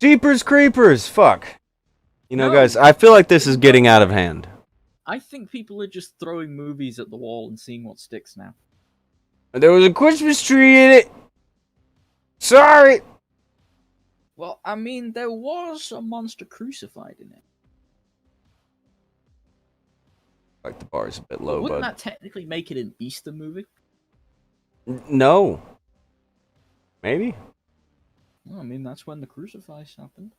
Jeepers Creepers! Fuck. You know, guys, I feel like this is getting out of hand. I think people are just throwing movies at the wall and seeing what sticks now. There was a Christmas tree in it! Sorry! Well, I mean, there was a monster crucified in it. Like the bar's a bit low, Wouldn't bud. that technically make it an Easter movie? No. Maybe? Well, I mean, that's when the crucifix happened.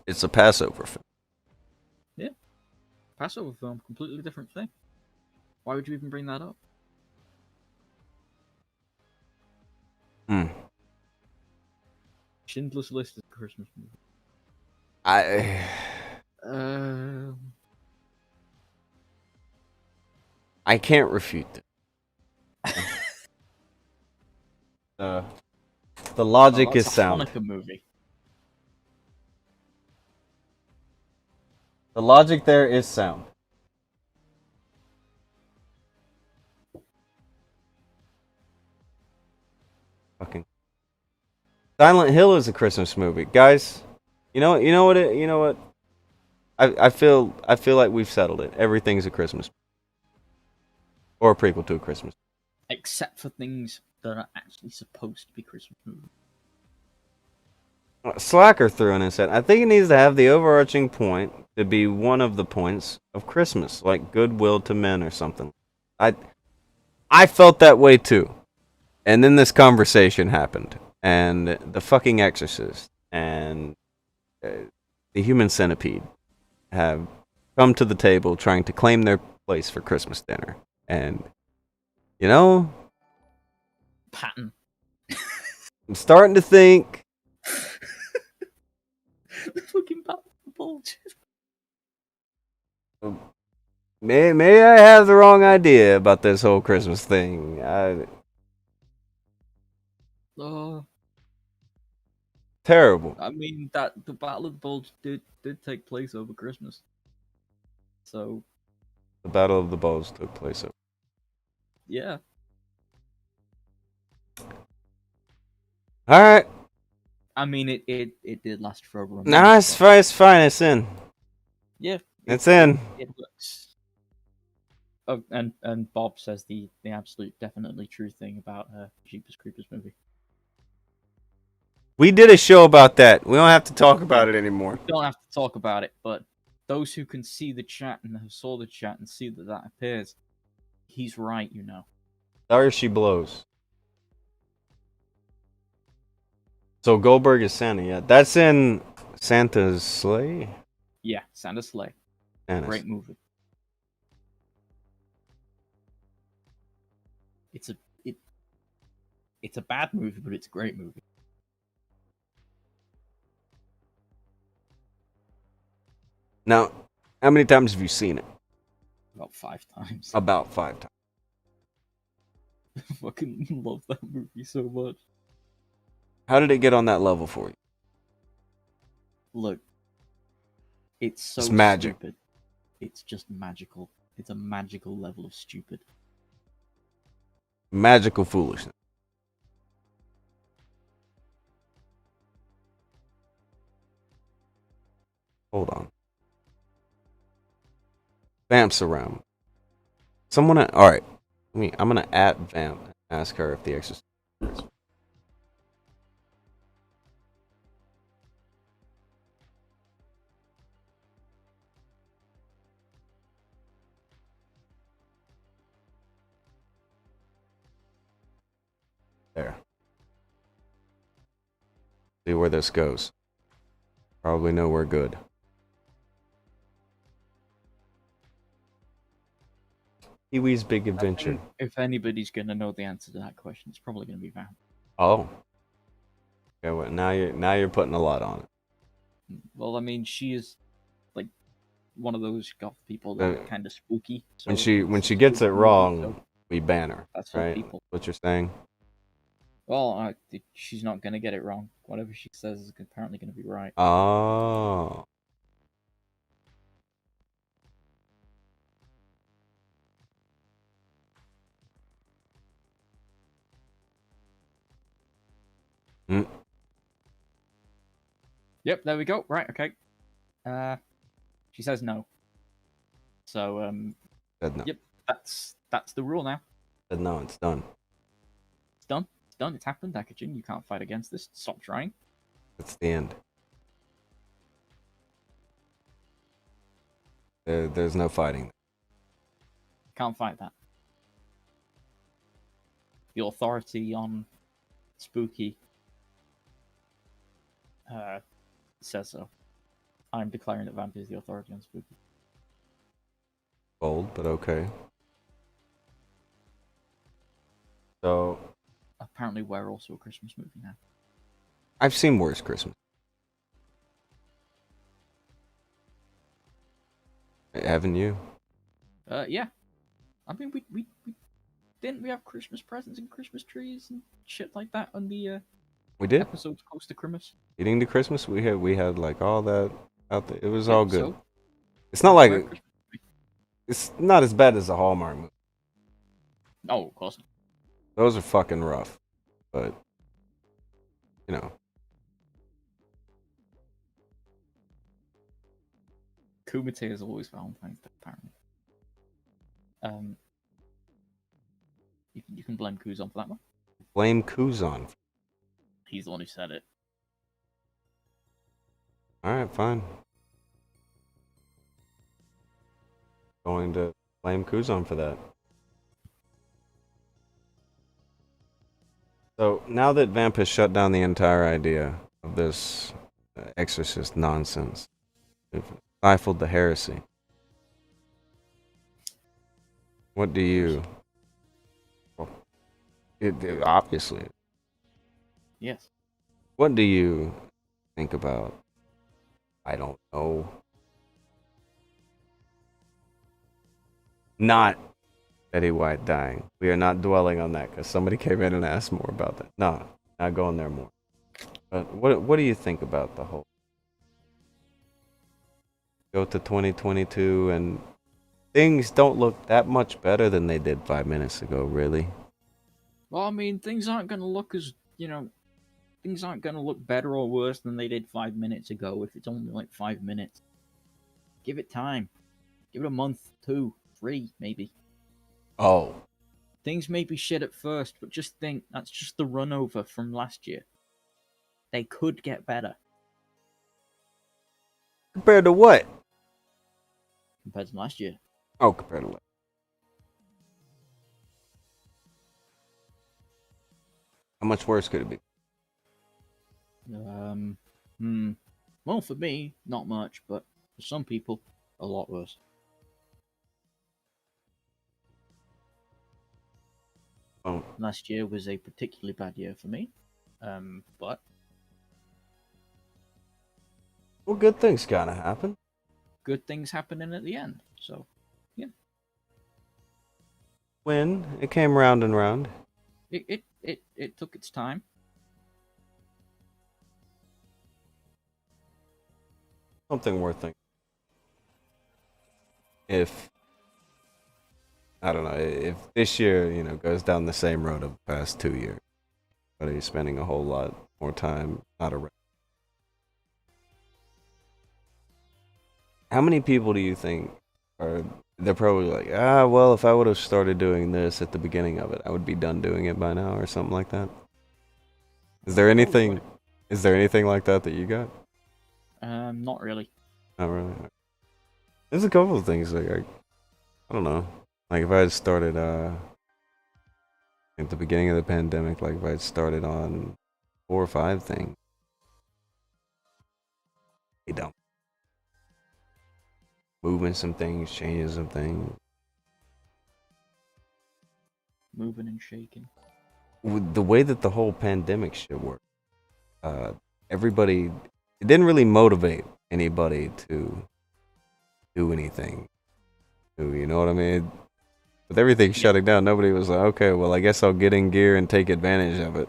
It's a Passover film. Yeah. Passover film, completely different thing. Why would you even bring that up? Schindler's List is a Christmas movie. I can't refute it. The logic is sound. Hanukkah movie. The logic there is sound. Fucking Silent Hill is a Christmas movie, guys. You know what? I feel like we've settled it. Everything's a Christmas or a prequel to a Christmas. Except for things that are actually supposed to be Christmas movies. Slacker threw in and said, I think it needs to have the overarching point to be one of the points of Christmas, like goodwill to men or something. I felt that way too. And then this conversation happened, and the fucking Exorcist and the Human Centipede have come to the table trying to claim their place for Christmas dinner. And, you know, Pattern. I'm starting to think bulge. May I have the wrong idea about this whole Christmas thing? Terrible. I mean that the Battle of the Bulge did take place over Christmas. So The Battle of the Bulge took place. yeah. All right. I mean it did last for over a month. Nah, it's fine. It's fine. It's in. Yeah. It's in. It works. Oh, and Bob says the absolute definitely true thing about Jeepers Creepers movie. We did a show about that. We don't have to talk about it anymore. We don't have to talk about it, but those who can see the chat and have saw the chat and see that appears, he's right, you know. There she blows. So Goldberg is Santa, yeah. That's in Santa's Sleigh? Yeah, Santa's Sleigh. Santa's. Great movie. It's a bad movie, but it's a great movie. Now, how many times have you seen it? About 5 times. About 5 times. I fucking love that movie so much. How did it get on that level for you? Look, it's so It's magic. stupid. It's just magical. It's a magical level of stupid. Magical foolishness. Hold on. Vamp's around. Alright. I'm gonna at Vamp and ask her if the Exorcist is. There. See where this goes. Probably know we're good. Pee-wee's Big Adventure. If anybody's gonna know the answer to that question, it's probably gonna be Vamp. Oh. Okay, well, now you're putting a lot on it. Well, I mean, she is like one of those goth people that are kind of spooky. So When she gets it wrong, so we ban her. that's what right? people. What you're saying? Well, she's not gonna get it wrong. Whatever she says is apparently gonna be right. Oh. Mm. Yep, there we go. Right, okay. She says no. So Said no. yep, that's the rule now. Said no, it's done. It's done. It's done. It's happened, Akujin. You can't fight against this. Stop trying. It's the end. There's no fighting. Can't fight that. The authority on spooky says so. I'm declaring that Vamp is the authority on spooky. Bold, but okay. So Apparently, we're also a Christmas movie now. I've seen worse Christmas. Haven't you? Yeah. I mean, we didn't we have Christmas presents and Christmas trees and shit like that on the We did. episodes close to Christmas. Eating to Christmas, we had like all that out there. It was all good. So, It's not like we're a Christmas movie. it's not as bad as a Hallmark movie. Oh, of course. Those are fucking rough, but you know. Kumite is always Valentine's Day, apparently. You can blame Kuzon for that one. Blame Kuzon. He's the one who said it. Alright, fine. Going to blame Kuzon for that. So, now that Vamp has shut down the entire idea of this Exorcist nonsense, they've stifled the heresy. What do you... Well, obviously. Yes. What do you think about I don't know. Not Betty White dying. We are not dwelling on that because somebody came in and asked more about that. No, not going there more. But what do you think about the whole go to 2022 and things don't look that much better than they did 5 minutes ago, really? Well, I mean, things aren't going to look as, things aren't going to look better or worse than they did 5 minutes ago if it's only like 5 minutes. Give it time. Give it a month, 2, 3, maybe. Oh. Things may be shit at first, but just think that's just the run over from last year. They could get better. Compared to what? Compared to last year. Oh, compared to what? How much worse could it be? Well, for me, not much, but for some people, a lot worse. Oh. Last year was a particularly bad year for me, but Well, good things gotta happen. good things happening at the end. So, yeah, When it came round and round. it took its time. Something worth thinking. If I don't know, if this year, goes down the same road of the past 2 years, but he's spending a whole lot more time not around. How many people do you think they're probably like, well, if I would have started doing this at the beginning of it, I would be done doing it by now or something like that? Is there anything like that you got? Not really. Not really. There's a couple of things like I don't know. Like if I had started at the beginning of the pandemic, like if I had started on 4 or 5 things. You don't. Moving some things, changing some things. Moving and shaking. With the way that the whole pandemic shit worked, everybody, it didn't really motivate anybody to do anything. You know what I mean? With everything shutting down, nobody was like, okay, well, I guess I'll get in gear and take advantage of it.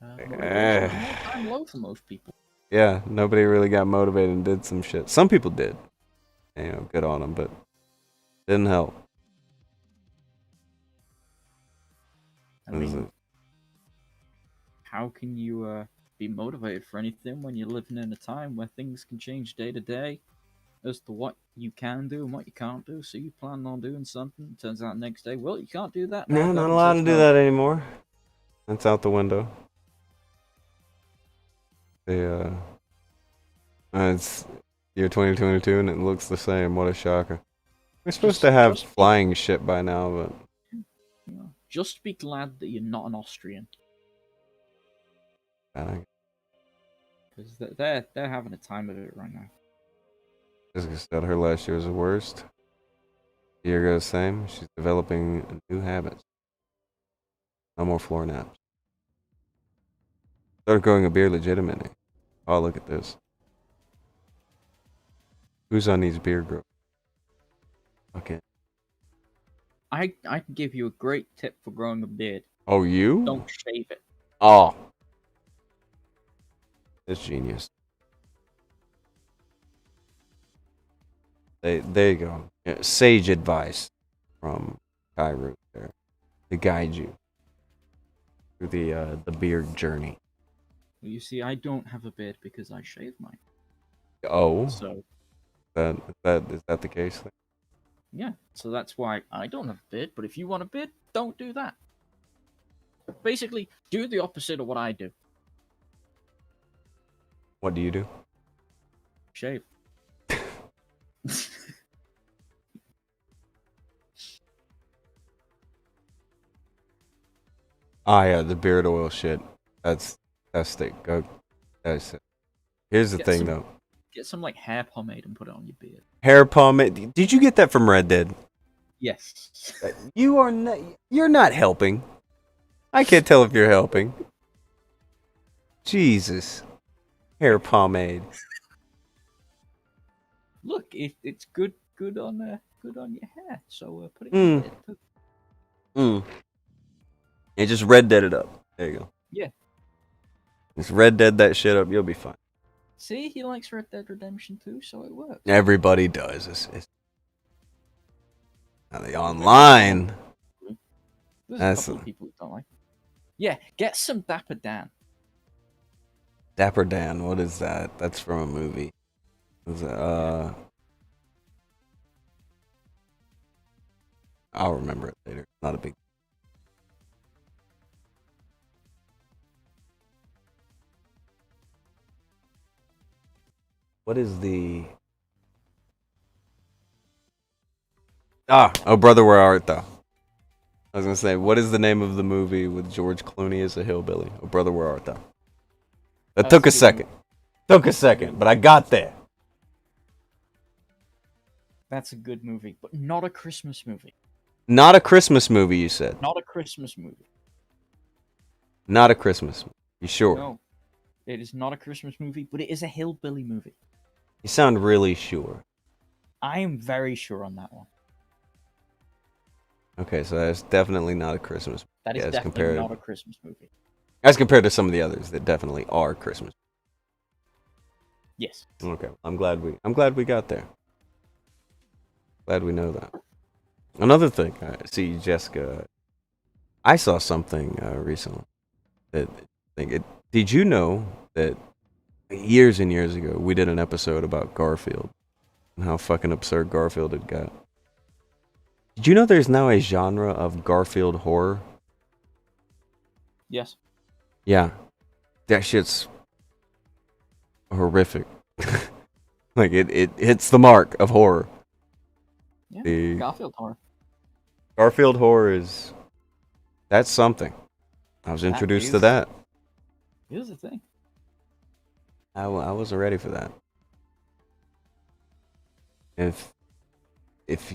I'm low for most people. Yeah, nobody really got motivated and did some shit. Some people did. Good on them, but didn't help. I mean, how can you be motivated for anything when you're living in a time where things can change day to day as to what you can do and what you can't do? So you plan on doing something, turns out next day, well, you can't do that. No, not allowed to do that anymore. That's out the window. It's year 2022 and it looks the same. What a shocker. We're supposed to have flying shit by now, but just be glad that you're not an Austrian. Because they're having a time of it right now. Jessica said her last year was the worst. The year goes the same. She's developing new habits. No more floor naps. Started growing a beard legitimately. Oh, look at this. Who's on these beard growth? Okay. I can give you a great tip for growing a beard. Oh, you? Don't shave it. Oh. That's genius. There you go. Yeah, sage advice from Kyru there to guide you through the beard journey. Well, you see, I don't have a beard because I shave mine. Oh. So. Is that the case? Yeah, so that's why I don't have a beard, but if you want a beard, don't do that. Basically, do the opposite of what I do. What do you do? Shave. Yeah, the beard oil shit. That's thick. Here's the thing, though. Get some like hair pomade and put it on your beard. Hair pomade. Did you get that from Red Dead? Yes. You're not helping. I can't tell if you're helping. Jesus. Hair pomade. look, it's good on your hair. So put it in your beard too. And just Red Dead it up. There you go. Yeah. Just Red Dead that shit up. You'll be fine. See, he likes Red Dead Redemption 2, so it works. Everybody does. Now the online. There's That's a couple of people who don't like it. Yeah, get some Dapper Dan. Dapper Dan. What is that? That's from a movie. Was it, I'll remember it later. Not a big. What is the? Oh, brother, where art thou? I was gonna say, what is the name of the movie with George Clooney as a hillbilly? Oh, brother, where art thou? That took a second. Took a second, but I got there. That's a good movie, but not a Christmas movie. Not a Christmas movie, you said. Not a Christmas movie. Not a Christmas movie. You sure? No, it is not a Christmas movie, but it is a hillbilly movie. You sound really sure. I am very sure on that one. Okay, so that's definitely not a Christmas movie. That is definitely not a Christmas movie. As compared to some of the others that definitely are Christmas. Yes. Okay, I'm glad we got there. Glad we know that. Another thing, see, Jessica, I saw something recently did you know that years and years ago we did an episode about Garfield and how fucking absurd Garfield had got? Did you know there's now a genre of Garfield horror? Yes. Yeah. That shit's horrific. Like it hits the mark of horror. Yeah, Garfield horror. Garfield horror that's something. I was introduced to that. Here's the thing. I wasn't ready for that. If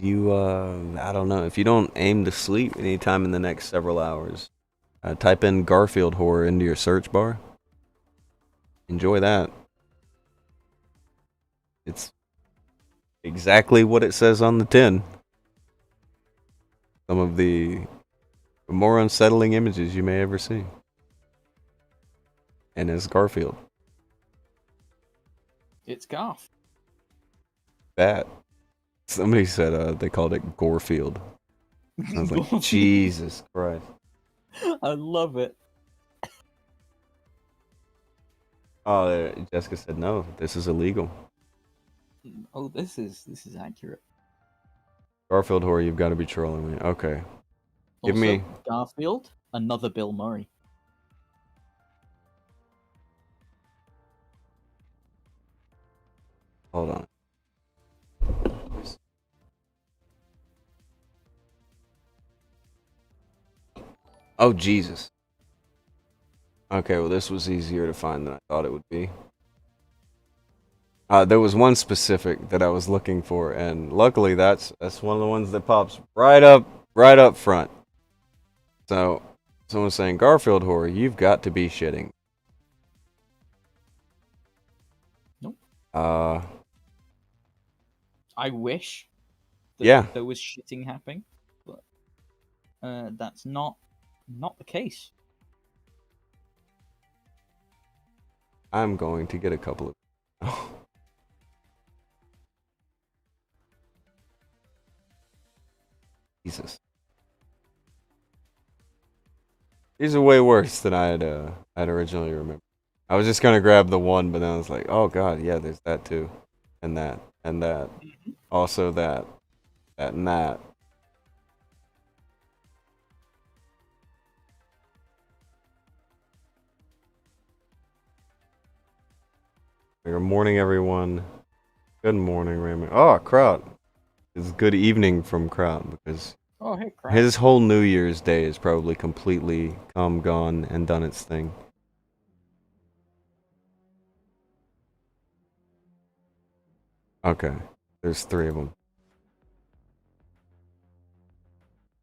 you I don't know, if you don't aim to sleep anytime in the next several hours, type in Garfield horror into your search bar. Enjoy that. It's exactly what it says on the tin. Some of the more unsettling images you may ever see. And it's Garfield. It's Garf. That. Somebody said they called it Gorefield. I was like, Jesus Christ. I love it. Oh, Jessica said no. This is illegal. Oh, this is accurate. Garfield horror, you've got to be trolling me. Okay. Give Also, me Garfield, another Bill Murray. Hold on. Oh, Jesus. Okay, well, this was easier to find than I thought it would be. There was one specific that I was looking for, and luckily that's one of the ones that pops right up front. So, someone's saying, Garfield horror, you've got to be shitting. Nope. I wish that there was shitting happening, but that's not the case. I'm going to get a couple of... Jesus. These are way worse than I'd originally remembered. I was just gonna grab the one, but then I was like, oh god, yeah, there's that too. And that. And that. Also that. That and that. Good morning, everyone. Good morning, Raymond. Oh, Kraut. It's good evening from Kraut because Oh, hey, Kraut. his whole New Year's Day is probably completely come, gone, and done its thing. Okay, there's 3 of them.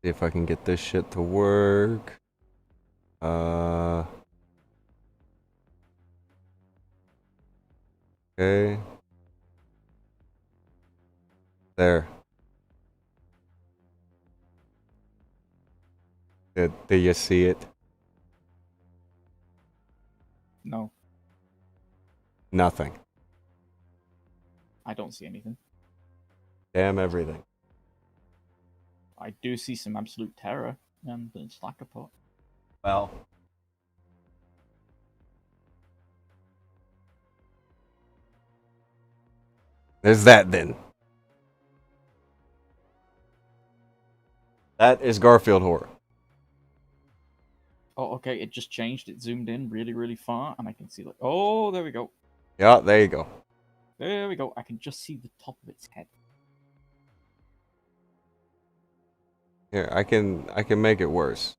See if I can get this shit to work. Okay. There. Do you see it? No, Nothing. I don't see anything. Damn everything. I do see some absolute terror and the slacker pot. Well. There's that then. That is Garfield horror. Oh, okay, it just changed. It zoomed in really, really far, and I can see like, oh, there we go. Yeah, there you go. There we go. I can just see the top of its head. Here, I can make it worse.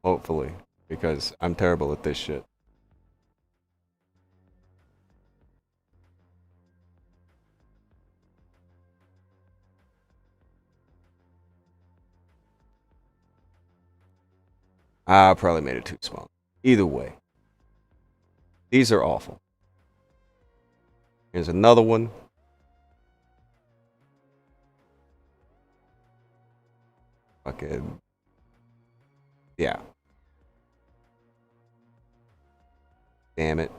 Hopefully, because I'm terrible at this shit. I probably made it too small. Either way, these are awful. Here's another one. Fucking. Yeah. Damn it.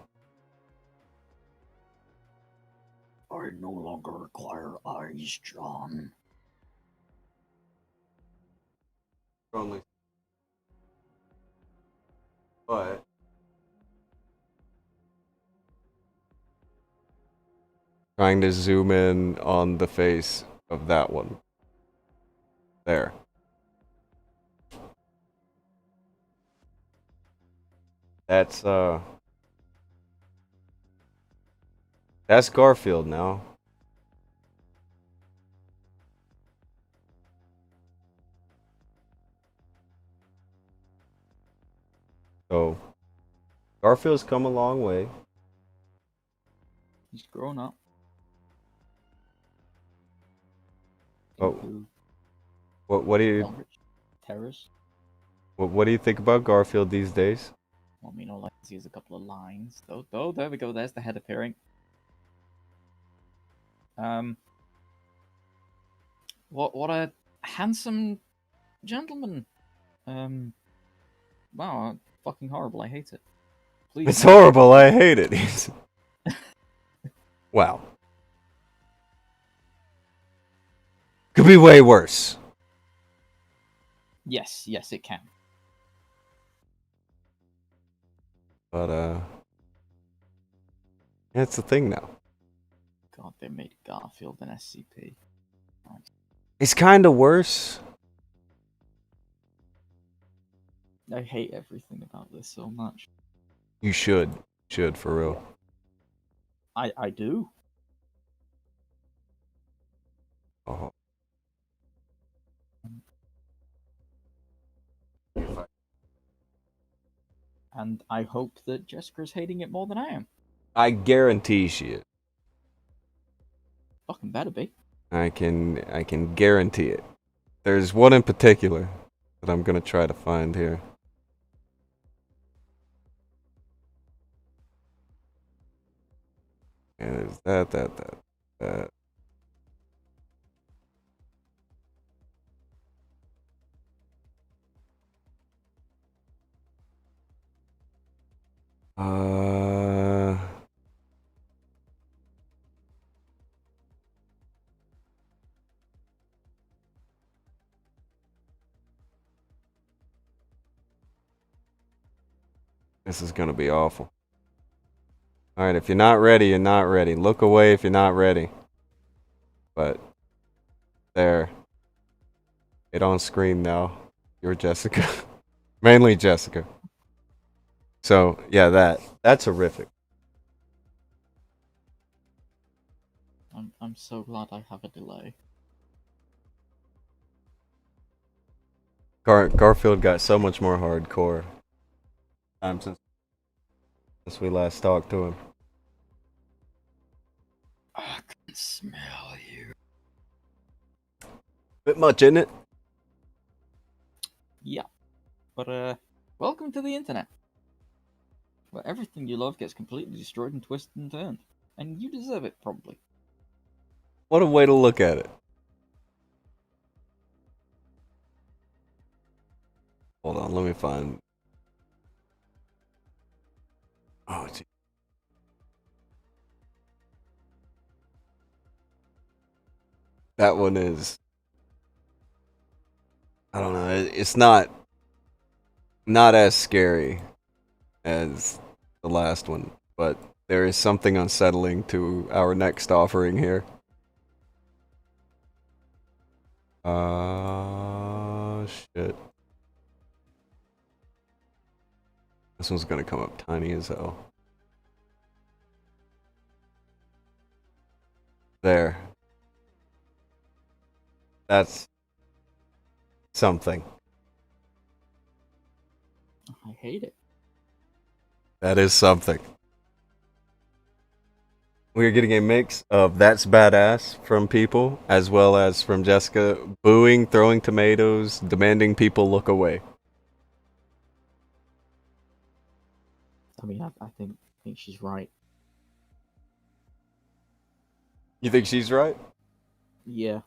I no longer require eyes, John. Only. But. Trying to zoom in on the face of that one. There. That's Garfield now. So Garfield's come a long way. He's grown up. Oh. Into What do you eldritch terrors. what do you think about Garfield these days? Well, I mean, all I can see is a couple of lines. Oh, there we go. There's the head appearing. What a handsome gentleman. Wow, fucking horrible. I hate it. Please. It's horrible. I hate it. Wow. Could be way worse. Yes, it can. But that's the thing now. God, they made Garfield an SCP. Nice. It's kind of worse. I hate everything about this so much. You should for real. I do. Oh. And I hope that Jessica's hating it more than I am. I guarantee she is. Fucking better be. I can guarantee it. There's one in particular that I'm gonna try to find here. And there's that. This is gonna be awful. Alright, if you're not ready, you're not ready. Look away if you're not ready. But there. It on screen now. You're Jessica. Mainly Jessica. So yeah, that's horrific. I'm so glad I have a delay. Garfield got so much more hardcore since we last talked to him. I can smell you. Bit much, isn't it? Yeah. But welcome to the internet. Where everything you love gets completely destroyed and twisted and turned. And you deserve it, probably. What a way to look at it. Hold on, let me find. Oh, gee. That one is. I don't know. It's not as scary as the last one, but there is something unsettling to our next offering here. Shit. This one's gonna come up tiny as hell. There. That's something. I hate it. That is something. We are getting a mix of "That's badass" from people, as well as from Jessica booing, throwing tomatoes, demanding people look away. I mean, I think she's right. You think she's right? Yeah.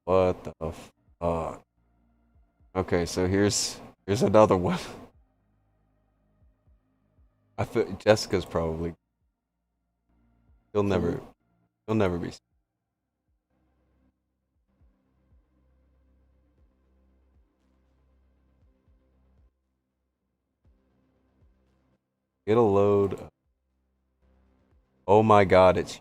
What the fuck? Okay, so here's another one. I feel Jessica's probably. He'll never be. Get a load. Oh my god, it's.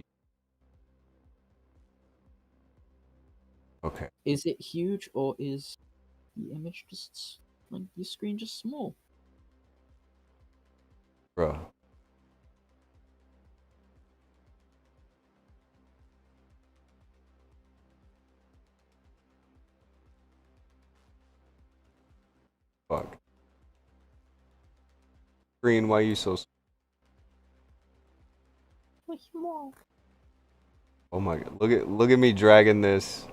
Okay. Is it huge or is the image just like your screen just small? Bro. Fuck. Screen, why you so Small. Oh my god. Look at me dragging this.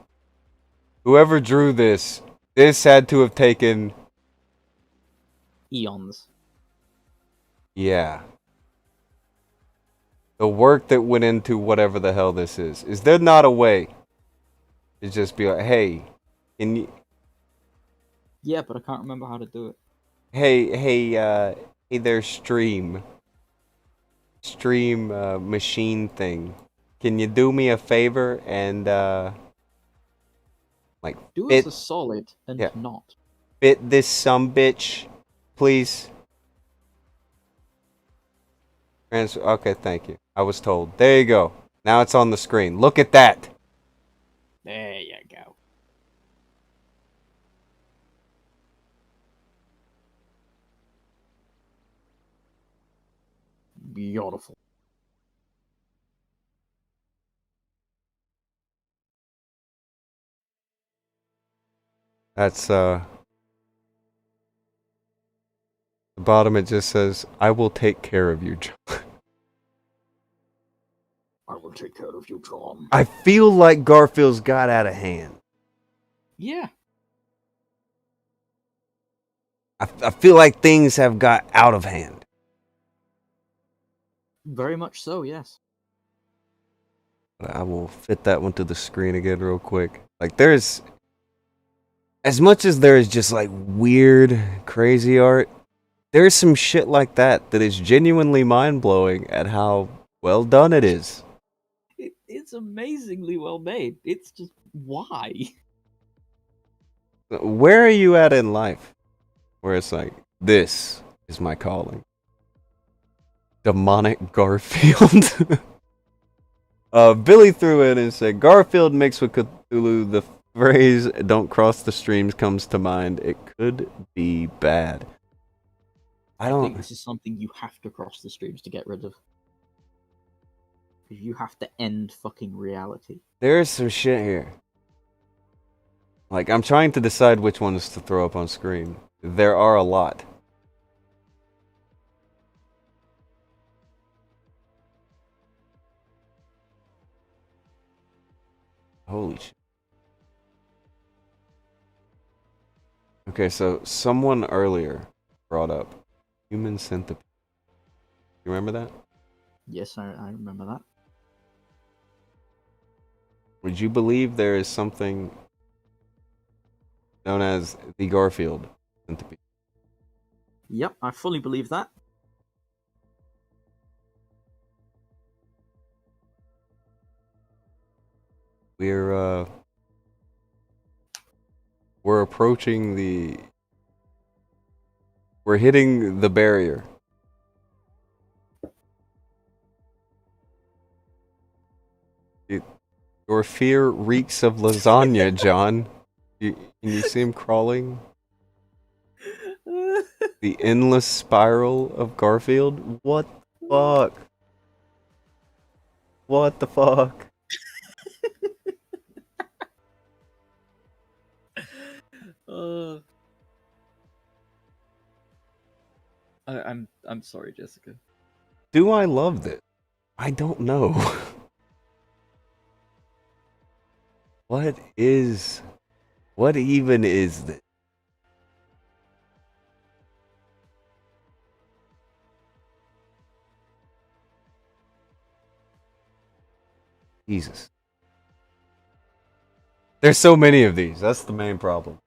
Whoever drew this had to have taken Eons. yeah. The work that went into whatever the hell this is. Is there not a way to just be like, hey, can you Yeah, but I can't remember how to do it. hey there stream machine thing. Can you do me a favor and like Do fit, us a solid and yeah. not. fit this sumbitch, please? Okay, thank you. I was told. There you go. Now it's on the screen. Look at that. There you go. Beautiful. That's the bottom it just says, I will take care of you, John. I will take care of you, John. I feel like Garfield's got out of hand. Yeah. I feel like things have got out of hand. Very much so, yes. I will fit that one to the screen again real quick. Like there's as much as there is just like weird, crazy art, there's some shit like that is genuinely mind-blowing at how well done it is. It's amazingly well made. It's just why? Where are you at in life where it's like, this is my calling? Demonic Garfield. Billy threw in and said, Garfield mixed with Cthulhu. The phrase, don't cross the streams, comes to mind. It could be bad. I think this is something you have to cross the streams to get rid of. You have to end fucking reality. There's some shit here. Like, I'm trying to decide which ones to throw up on screen. There are a lot. Holy shit. Okay, so someone earlier brought up human centipede. You remember that? Yes, I remember that. Would you believe there is something known as the Garfield centipede? Yep, I fully believe that. We're approaching we're hitting the barrier. Your fear reeks of lasagna, John. Can you see him crawling? The endless spiral of Garfield? What the fuck? What the fuck? I'm sorry, Jessica. Do I love this? I don't know. What even is this? Jesus. There's so many of these. That's the main problem.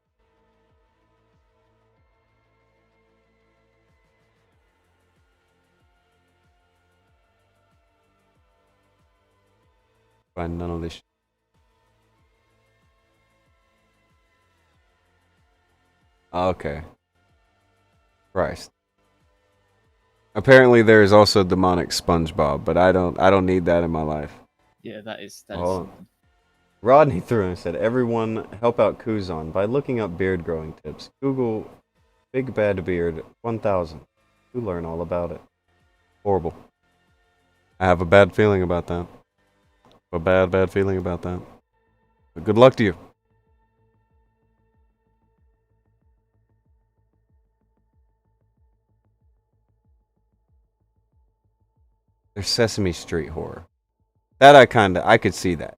Find none of this shit. Okay. Christ. Apparently there is also demonic SpongeBob, but I don't need that in my life. Yeah, that is Oh. something. Rodney threw and said, "Everyone help out Kuzan by looking up beard growing tips. Google Big Bad Beard 1000 to learn all about it." Horrible. I have a bad feeling about that. A bad feeling about that. But good luck to you. There's Sesame Street horror. That I could see that.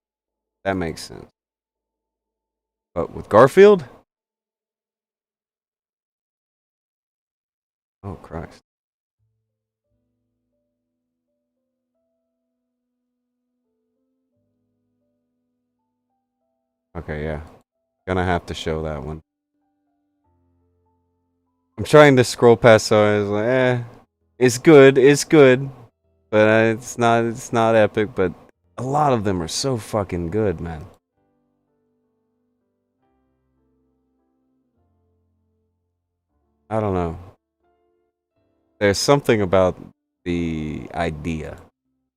That makes sense. But with Garfield? Oh Christ. Okay, yeah. Gonna have to show that one. I'm trying to scroll past, so I was like, it's good, but it's not epic. But a lot of them are so fucking good, man. I don't know. There's something about the idea,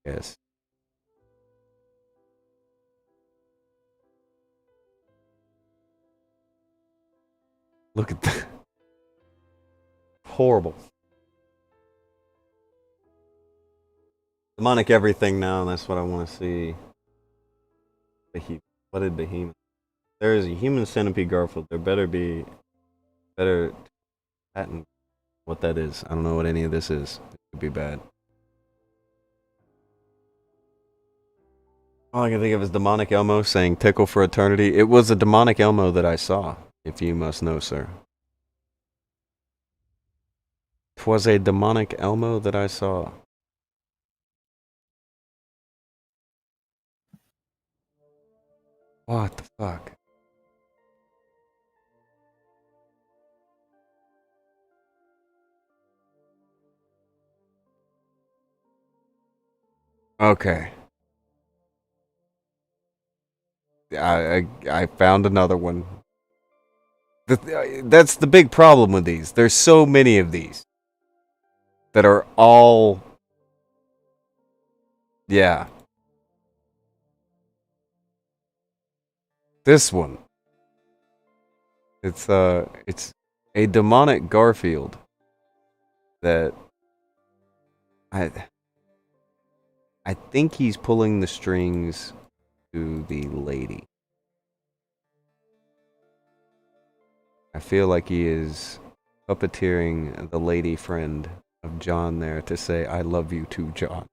yes. Look at that. Horrible. Demonic everything now, and that's what I want to see. What did Behemoth? There is a human centipede Garfield. There better be better patent what that is. I don't know what any of this is. It could be bad. All I can think of is demonic Elmo saying "tickle for eternity." It was a demonic Elmo that I saw, if you must know, sir. 'Twas a demonic Elmo that I saw. What the fuck? Okay. I found another one. That's the big problem with these. There's so many of these that are all, yeah. This one. It's a demonic Garfield that I I think he's pulling the strings to the lady. I feel like he is puppeteering the lady friend of John there to say, "I love you too, John."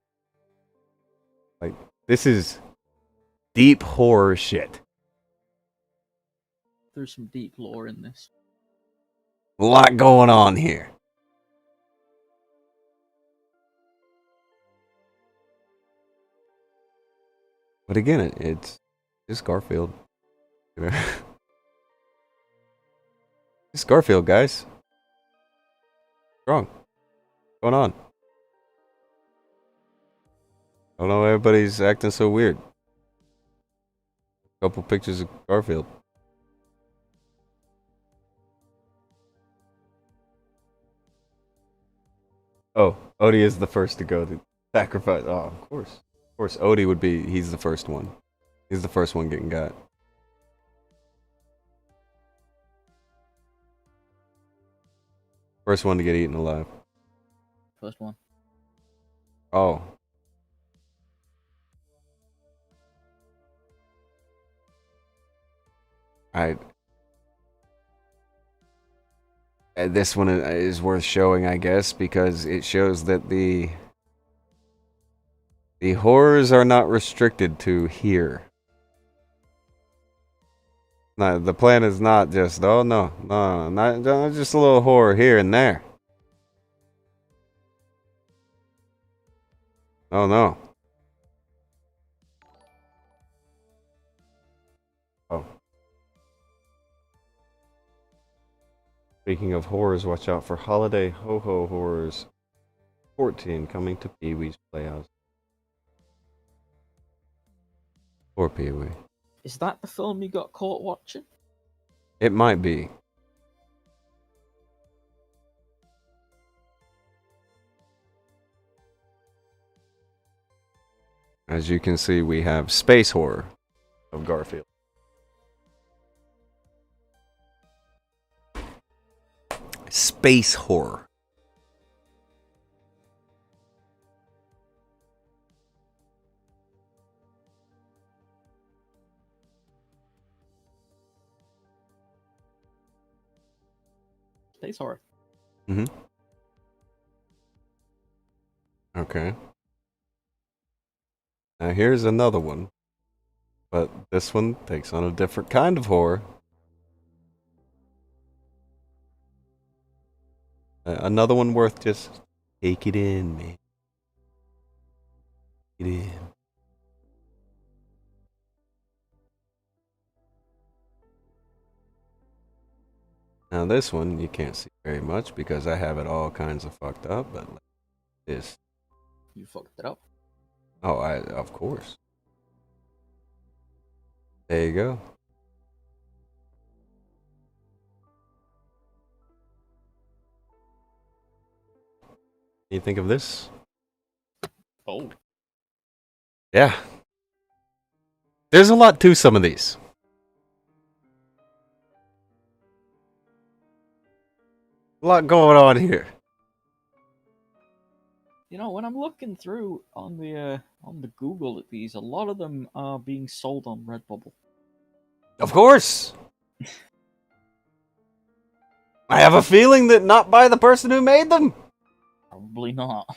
Like, this is deep horror shit. There's some deep lore in this. A lot going on here. But again, it's just Garfield. It's Garfield, guys. What's wrong? What's going on? I don't know why everybody's acting so weird. Couple pictures of Garfield. Oh, Odie is the first to go to sacrifice. Oh, of course. Of course, Odie would be, he's the first one. He's the first one getting got. First one to get eaten alive. First one. Oh. I. This one is worth showing, I guess, because it shows that the horrors are not restricted to here. No, the plan is not just, oh no, not just a little horror here and there. Oh no. Oh. Speaking of horrors, watch out for Holiday Ho-Ho Horrors 14 coming to Pee-wee's Playhouse. Poor Pee-wee. Is that the film you got caught watching? It might be. As you can see, we have space horror of Garfield. Space horror. Space horror. Mm-hmm. Okay. Now here's another one. But this one takes on a different kind of horror. Another one worth just take it in, man. Take it in. Now this one you can't see very much because I have it all kinds of fucked up, but this. You fucked it up. Oh, of course. There you go. You think of this? Oh. Yeah. There's a lot to some of these. A lot going on here. You know, when I'm looking through on the Google at these, a lot of them are being sold on Redbubble. Of course. I have a feeling that not by the person who made them. Probably not.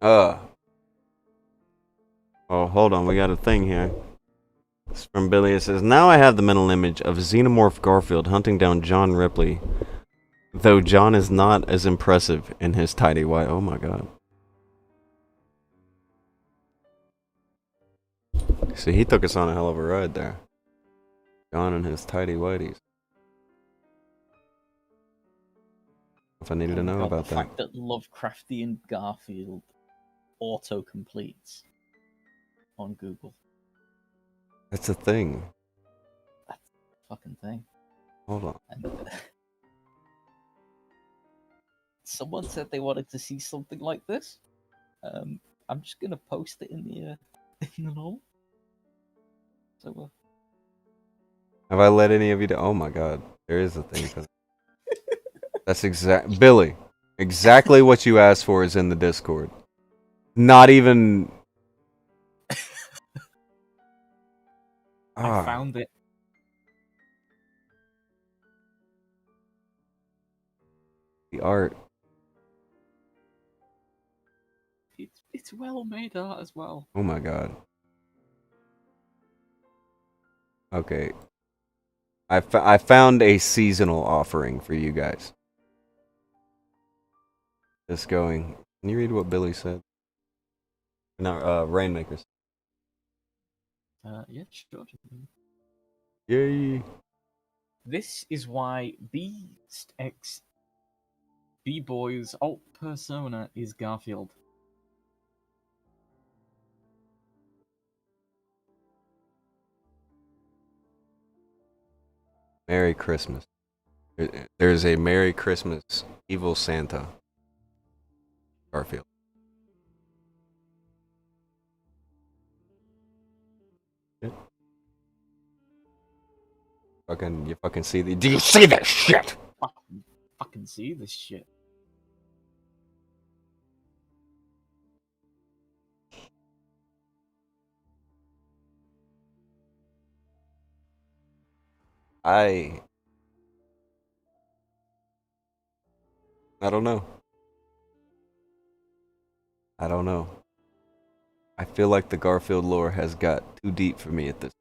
Oh, hold on. We got a thing here. It's from Billy. It says, now I have the mental image of Xenomorph Garfield hunting down John Ripley. Though John is not as impressive in his tidy white. Oh my god. See, he took us on a hell of a ride there. John and his tidy whities. If I needed to know about the that. fact that Lovecraftian Garfield auto-completes on Google. That's a thing. That's a fucking thing. Hold on. And, someone said they wanted to see something like this. I'm just gonna post it in the normal. So, Have I let any of you Oh my god. There is a thing. That's Billy. Exactly what you asked for is in the Discord. Not even. I found it. The art. It's well made art as well. Oh my god. Okay. I found a seasonal offering for you guys. Just going. Can you read what Billy said? No, Rainmakers. Yeah, sure. Yay. This is why Beast X B-Boy's alt persona is Garfield. Merry Christmas. There's a Merry Christmas Evil Santa. Garfield. Yeah. You fucking see the. Do you see that shit? Fucking see this shit. I don't know. I don't know. I feel like the Garfield lore has got too deep for me at this.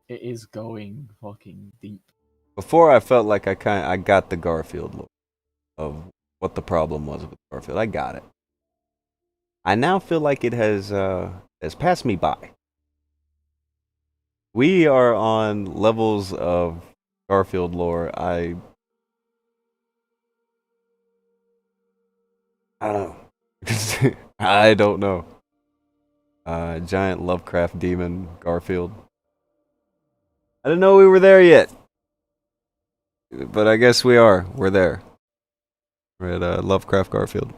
It is going fucking deep. Before I felt like I got the Garfield lore of what the problem was with Garfield. I got it. I now feel like it has passed me by. We are on levels of Garfield lore. I don't know. I don't know. Giant Lovecraft demon Garfield. I didn't know we were there yet. But I guess we are. We're there. We're at Lovecraft Garfield.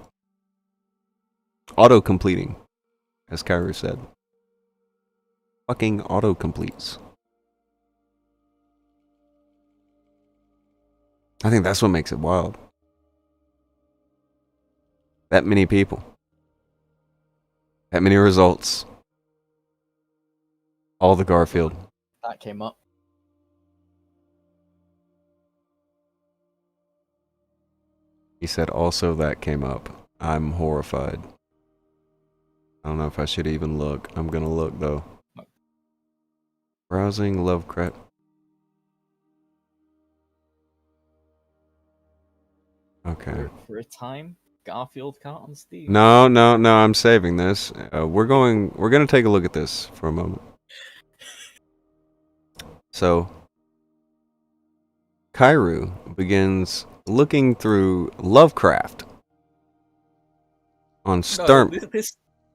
Auto-completing, as Kyru said. Fucking auto-completes. I think that's what makes it wild. That many people. That many results. All the Garfield. That came up. He said also that came up. I'm horrified. I don't know if I should even look. I'm gonna look though. Browsing Lovecraft. Okay. For a time, Garfield can't on Steam. No, I'm saving this. We're gonna take a look at this for a moment. So, Kyru begins looking through Lovecraft on Sturm. No,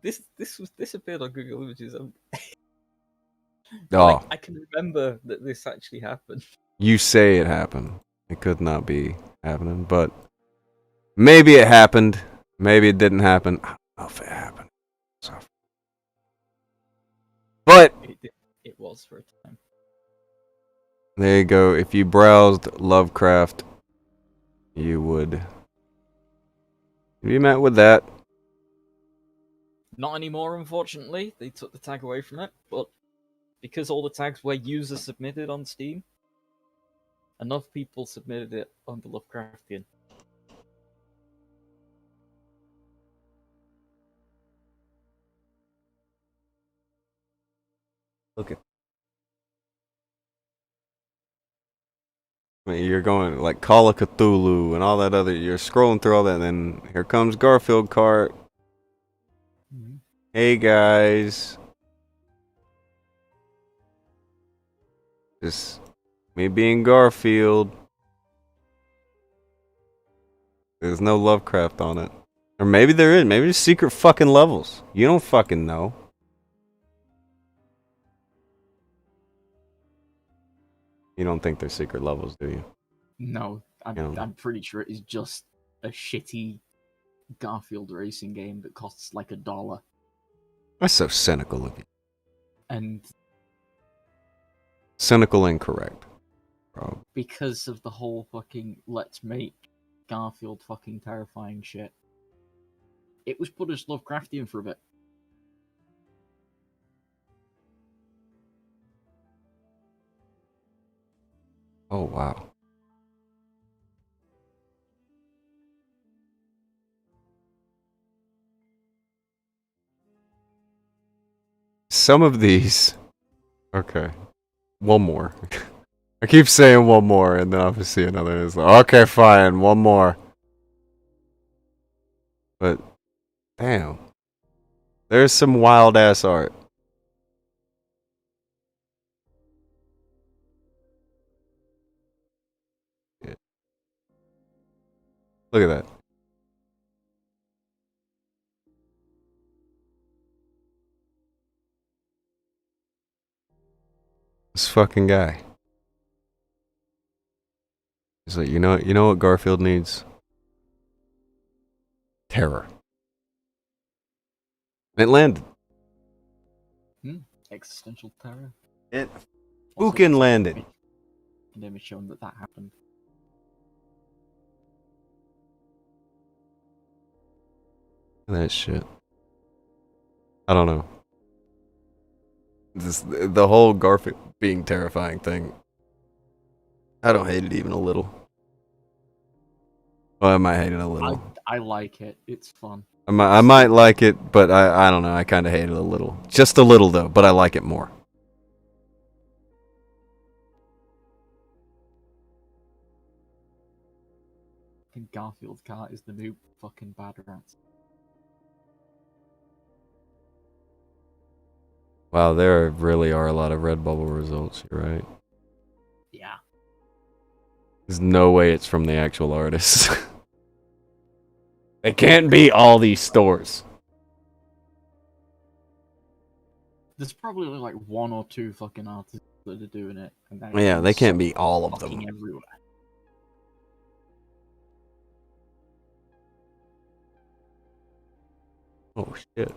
this appeared on Google Images. Oh, I can remember that this actually happened. you say it happened. It could not be happening, but maybe it happened. Maybe it didn't happen. I don't know if it happened. So. But It was for a time. there you go. If you browsed Lovecraft, you would be met with that. Not anymore, unfortunately. They took the tag away from it, but because all the tags were user submitted on Steam, enough people submitted it on the Lovecraftian. Okay. You're going like Call of Cthulhu and all that other. You're scrolling through all that, and then here comes Garfield cart. Mm-hmm. Hey guys, just me being Garfield. There's no Lovecraft on it, or maybe there is. Maybe there's secret fucking levels. You don't fucking know. You don't think there's secret levels, do you? No, I'm pretty sure it is just a shitty Garfield racing game that costs like $1. That's so cynical of you. And Cynical and correct. Probably. because of the whole fucking let's make Garfield fucking terrifying shit, it was put as Lovecraftian for a bit. Oh wow. Some of these. Okay. One more. I keep saying one more, and then I'll see another. It's like, okay, fine, one more. But damn, there's some wild ass art. Yeah. Look at that. This fucking guy. He's like, you know what Garfield needs? Terror. And it landed. Existential terror. It Also, fucking landed. Never shown that happened. That shit. I don't know. The whole Garfield being terrifying thing. I don't hate it even a little. Well, I might hate it a little. I like it. It's fun. I might like it, but I don't know. I kind of hate it a little. Just a little, though, but I like it more. I think Garfield's car is the new fucking Bad Rats. Wow, there really are a lot of Redbubble results. You're right. Yeah. There's no way it's from the actual artist. It can't be all these stores. There's probably only like one or two fucking artists that are doing it. And Yeah, they can't be all of them. Everywhere. Oh shit.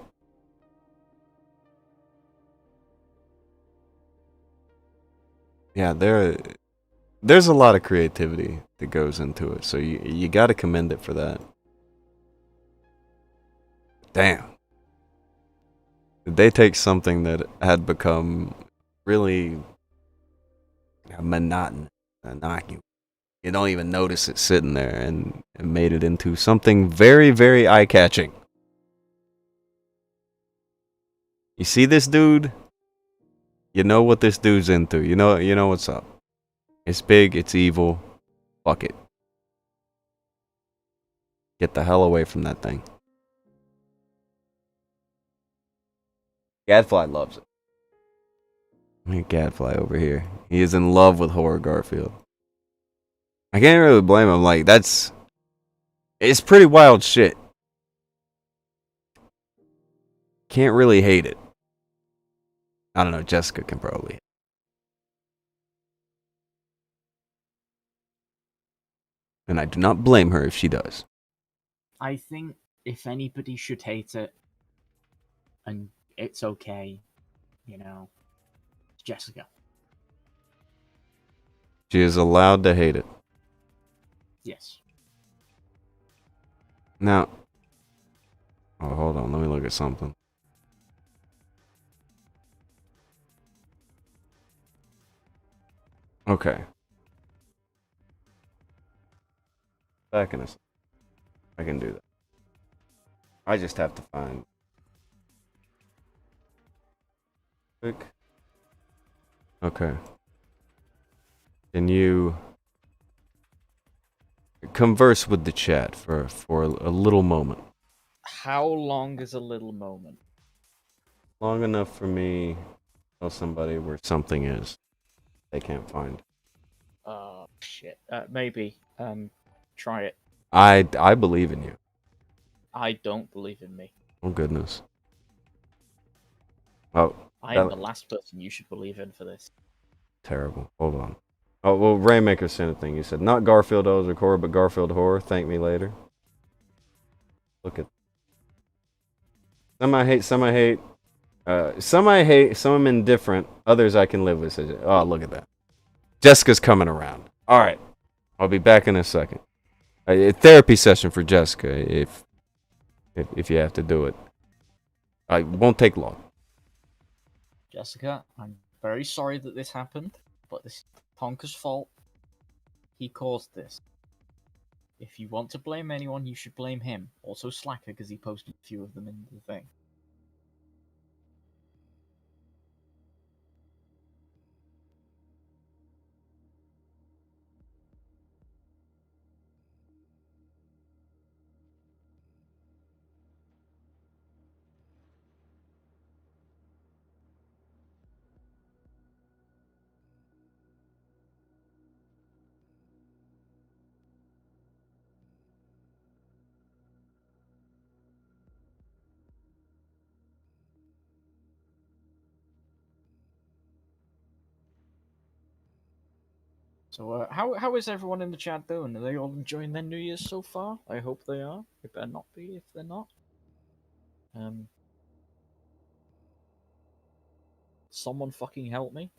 Yeah, there's a lot of creativity that goes into it, so you got to commend it for that. Damn. Did they take something that had become really monotonous, innocuous? You don't even notice it sitting there, and made it into something very, very eye-catching. You see this dude? You know what this dude's into. You know what's up. It's big, it's evil. Fuck it. Get the hell away from that thing. Gadfly loves it. Look at Gadfly over here. He is in love with Horror Garfield. I can't really blame him. Like, it's pretty wild shit. Can't really hate it. I don't know, Jessica can probably. And I do not blame her if she does. I think if anybody should hate it, and it's okay, it's Jessica. She is allowed to hate it. Yes. Now, oh, hold on, let me look at something. Okay. Back in a second. I can do that. I just have to find. Quick. Okay. Can you converse with the chat for a little moment? How long is a little moment? Long enough for me to tell somebody where something is they can't find. Oh, shit. Maybe. Try it. I believe in you. I don't believe in me. Oh goodness. Oh, I am the last person you should believe in for this. terrible. Hold on. Oh well, Rainmaker sent a thing. He said, "Not Garfield O's Horror, but Garfield Horror. Thank me later." Look at. Some I hate. Some I hate. Some I hate. Some I'm indifferent. Others I can live with. Oh, look at that. Jessica's coming around. All right. I'll be back in a second. A therapy session for Jessica, if you have to do it. I won't take long. Jessica, I'm very sorry that this happened, but this is Tonka's fault. He caused this. If you want to blame anyone, you should blame him. Also Slacker, because he posted a few of them in the thing. So, how is everyone in the chat doing? Are they all enjoying their New Year's so far? I hope they are. It better not be if they're not. Someone fucking help me.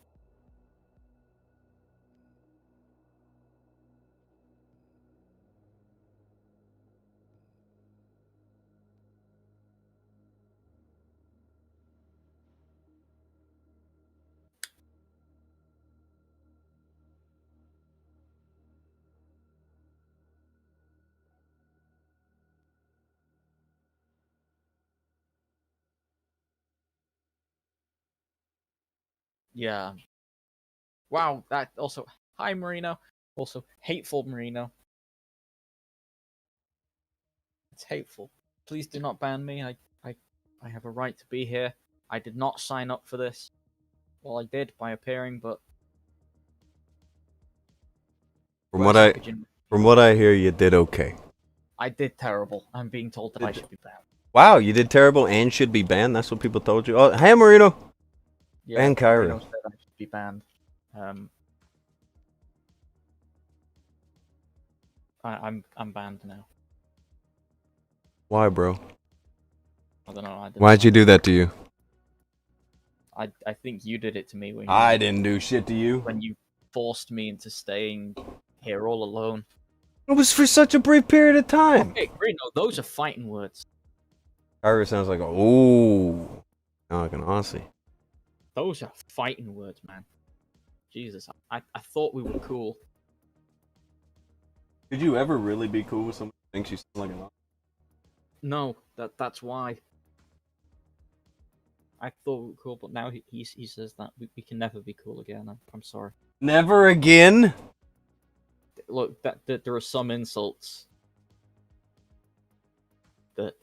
Yeah. Wow, that also. Hi, Marino. Also, hateful Marino. It's hateful. Please do not ban me. I have a right to be here. I did not sign up for this. Well, I did by appearing, but From where's Akujin? what I hear, you did okay. I did terrible. I'm being told that I should be banned. Wow, you did terrible and should be banned. That's what people told you. Oh, hey, Marino. Yeah, Ban Kyrie. Marino said I should be banned. I'm banned now. Why, bro? I don't know. Why'd you do that to you? I think you did it to me when I didn't do shit to you. when you forced me into staying here all alone. It was for such a brief period of time. Hey, Marino, those are fighting words. Kyrie sounds like a ooh. Now I can honestly. Those are fighting words, man. Jesus, I thought we were cool. Did you ever really be cool with someone who thinks you sound like an? No, that's why. I thought we were cool, but now he says that we can never be cool again. I'm sorry. Never again. Look, that there are some insults that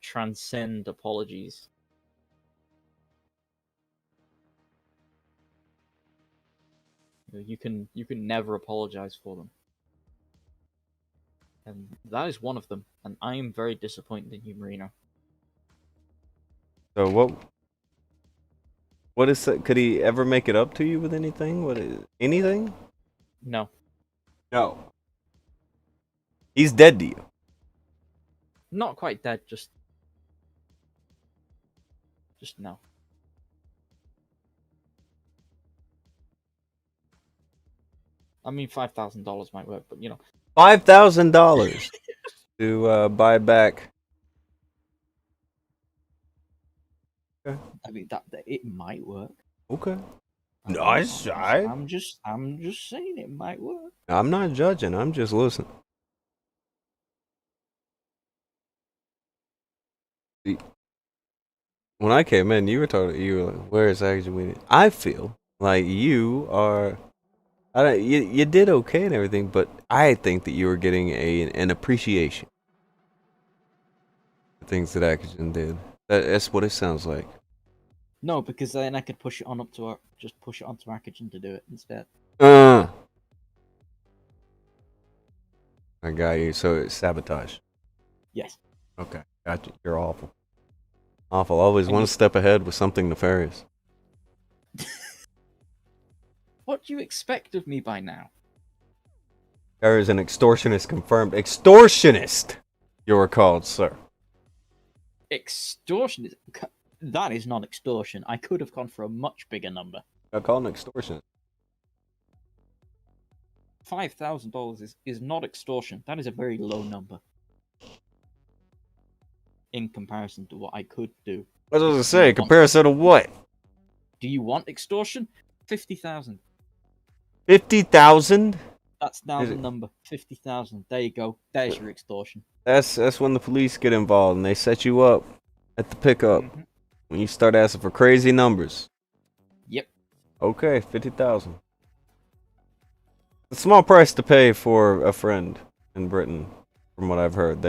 transcend apologies. You can never apologize for them. And that is one of them, and I am very disappointed in you, Marino. So what is that? Could he ever make it up to you with anything? Anything? No. No. He's dead to you. Not quite dead, just no. I mean, $5,000 might work, but $5,000 to buy back. Okay. I mean that it might work. Okay. I'm just saying it might work. I'm not judging. I'm just listening. When I came in, you were like, "Where is Akujin?" I feel like you are. You did okay and everything, but I think that you were getting an appreciation. The things that Akujin did. That's what it sounds like. No, because then I could push it on just push it onto Akujin to do it instead. I got you. So it's sabotage. Yes. Okay, got you. You're awful. Awful. Always one step ahead with something nefarious. What do you expect of me by now? There is an extortionist confirmed. Extortionist! You are called, sir. Extortion? That is not extortion. I could have gone for a much bigger number. I call an extortionist. $5,000 is not extortion. That is a very low number in comparison to what I could do. What was I say? Comparison to what? Do you want extortion? 50,000. 50,000? That's now the number. 50,000. There you go. There's your extortion. That's when the police get involved and they set you up at the pickup. Mm-hmm. When you start asking for crazy numbers. Yep. Okay, 50,000. It's a small price to pay for a friend in Britain, from what I've heard.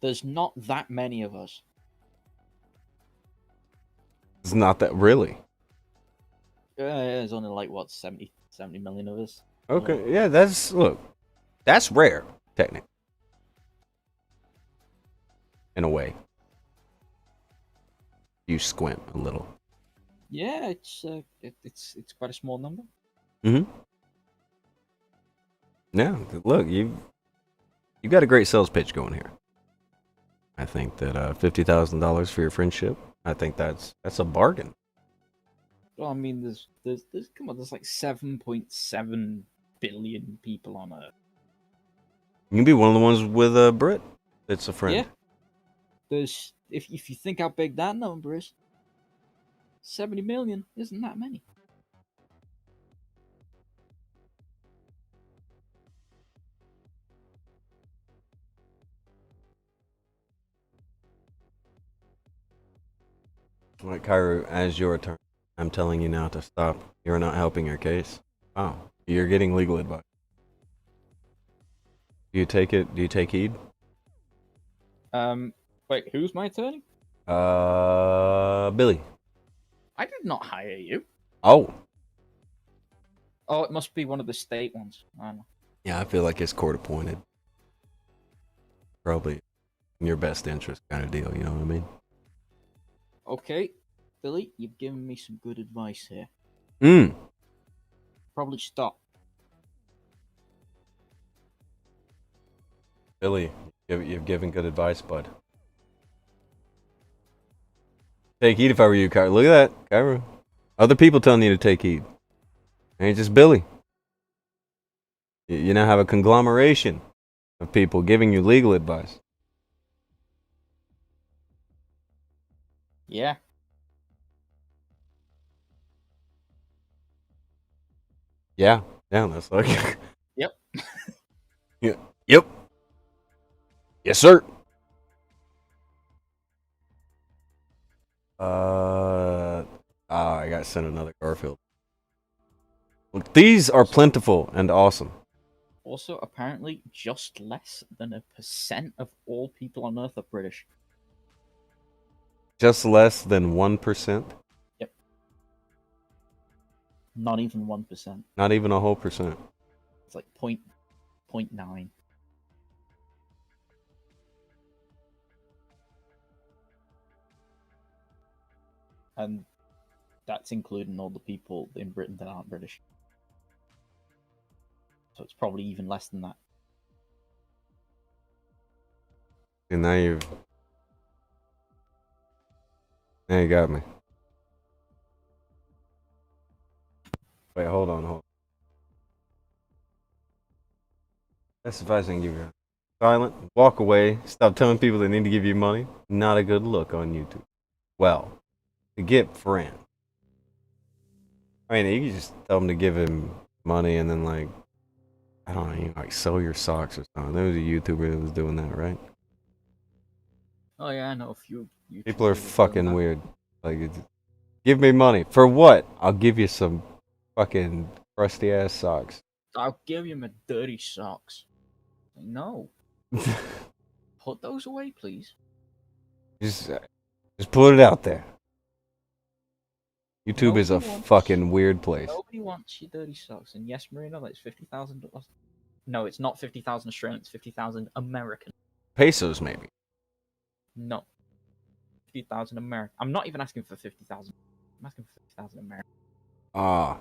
There's not that many of us. It's not that really. There's only like, what, 70 million of us? Okay, yeah, that's rare, technically. In a way. You squint a little. Yeah, it's quite a small number. Mm-hmm. Yeah, look, you got a great sales pitch going here. I think that $50,000 for your friendship. I think that's a bargain. Well, I mean, there's come on, there's like 7.7 billion people on Earth. You can be one of the ones with a Brit. It's a friend. Yeah. There's if you think how big that number is, 70 million isn't that many. All right, Kairu, as your turn, I'm telling you now to stop. You're not helping your case. Wow, you're getting legal advice. Do you take it? Do you take heed? Wait, who's my attorney? Billy. I did not hire you. Oh. Oh, it must be one of the state ones. I don't know. Yeah, I feel like it's court appointed. Probably in your best interest kind of deal, you know what I mean? Okay, Billy, you've given me some good advice here. Probably stop. Billy, you've given good advice, bud. Take heed if I were you, Kairu. Look at that, Kairu. Other people telling you to take heed. Ain't just Billy. You now have a conglomeration of people giving you legal advice. Yeah. Yeah, that's like. Yep. Yeah. Yep. Yes, sir. I got sent another Garfield. Look, these are plentiful and awesome. Also, apparently, just less than 1% of all people on Earth are British. Just less than 1%. Yep. Not even 1%. Not even a whole percent. It's like 0.9. And that's including all the people in Britain that aren't British. So it's probably even less than that. And now you got me. Wait, hold on. That's advice I can give you. Silent, walk away, stop telling people they need to give you money. Not a good look on YouTube. Well, to get friends. I mean, you can just tell them to give him money and then, like, I don't know, you like sell your socks or something. There was a YouTuber that was doing that, right? Oh yeah, I know a few. People are fucking weird. Like, give me money. For what? I'll give you some fucking crusty ass socks. I'll give you my dirty socks. No. Put those away, please. Just put it out there. YouTube is a fucking weird place. Nobody wants your dirty socks. And yes, Marino, that's $50,000. No, it's not 50,000 Australian. It's 50,000 American. Pesos, maybe. No. 50,000 American. I'm not even asking for 50,000. I'm asking for 50,000 American. Ah.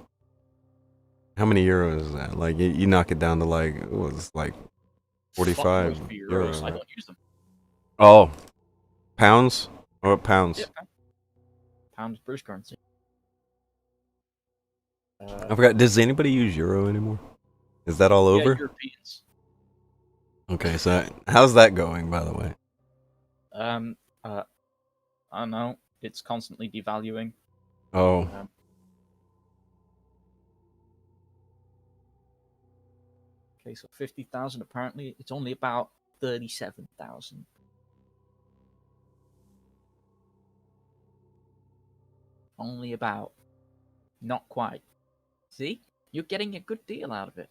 How many euros is that? Like, you knock it down to, like, it was like 45 euros. I don't use them. Oh. Pounds? What pounds? Yeah, pounds, British currency. I forgot. Does anybody use euro anymore? Is that all over? Yeah, Europeans. Okay, so how's that going, by the way? I don't know. It's constantly devaluing. Oh. Okay, so 50,000. Apparently, it's only about 37,000. Only about. Not quite. See? You're getting a good deal out of it.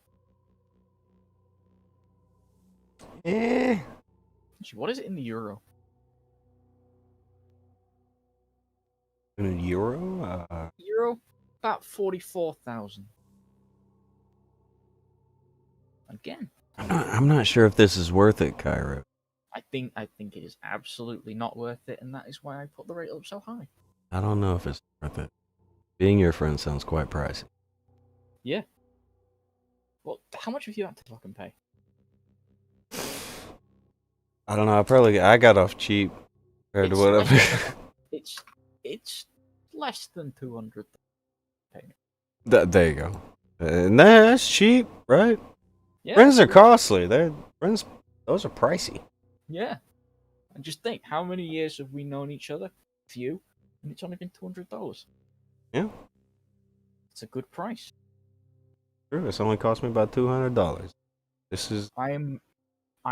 Eh. What is it in the euro? In a euro? Euro? About 44,000. Again. I'm not sure if this is worth it, Cairo. I think it is absolutely not worth it, and that is why I put the rate up so high. I don't know if it's worth it. Being your friend sounds quite pricey. Yeah. Well, how much have you had to fucking pay? I don't know. I got off cheap compared to It's what less I've. it's less than 200 payment. There you go. And that's cheap, right? Yeah. Friends are costly. Friends. Those are pricey. Yeah. And just think, how many years have we known each other? Few, and it's only been $200. Yeah, It's a good price. true. It's only cost me about $200. This is I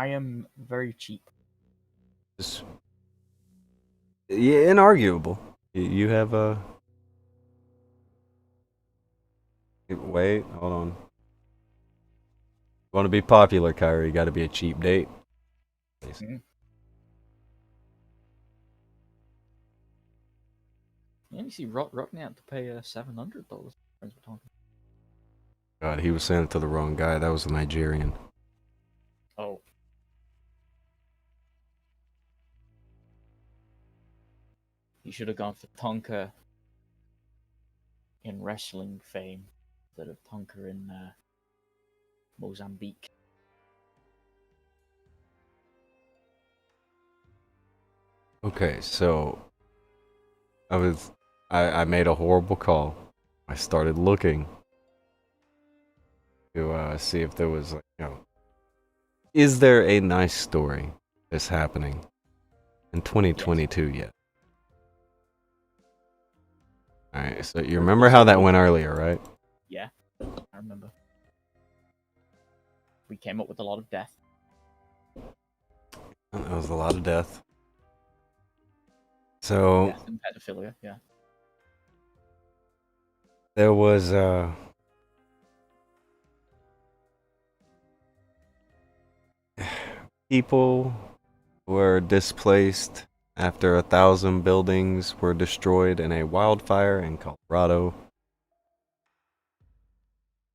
am very cheap. just yeah, inarguable. You have a wait. Hold on. You want to be popular, Kyrie? You got to be a cheap date. Mm. Yeah, you see, Rockney had to pay $700. Friends were talking. God, he was sending it to the wrong guy. That was a Nigerian. Oh. You should have gone for Tonka in wrestling fame instead of Tonka in Mozambique. Okay, so I made a horrible call. I started looking to see if there was is there a nice story that's happening in 2022 yet? All right, so you remember how that went earlier, right? Yeah, I remember. We came up with a lot of death. That was a lot of death. So Death and pedophilia, yeah. there was people were displaced after 1,000 buildings were destroyed in a wildfire in Colorado.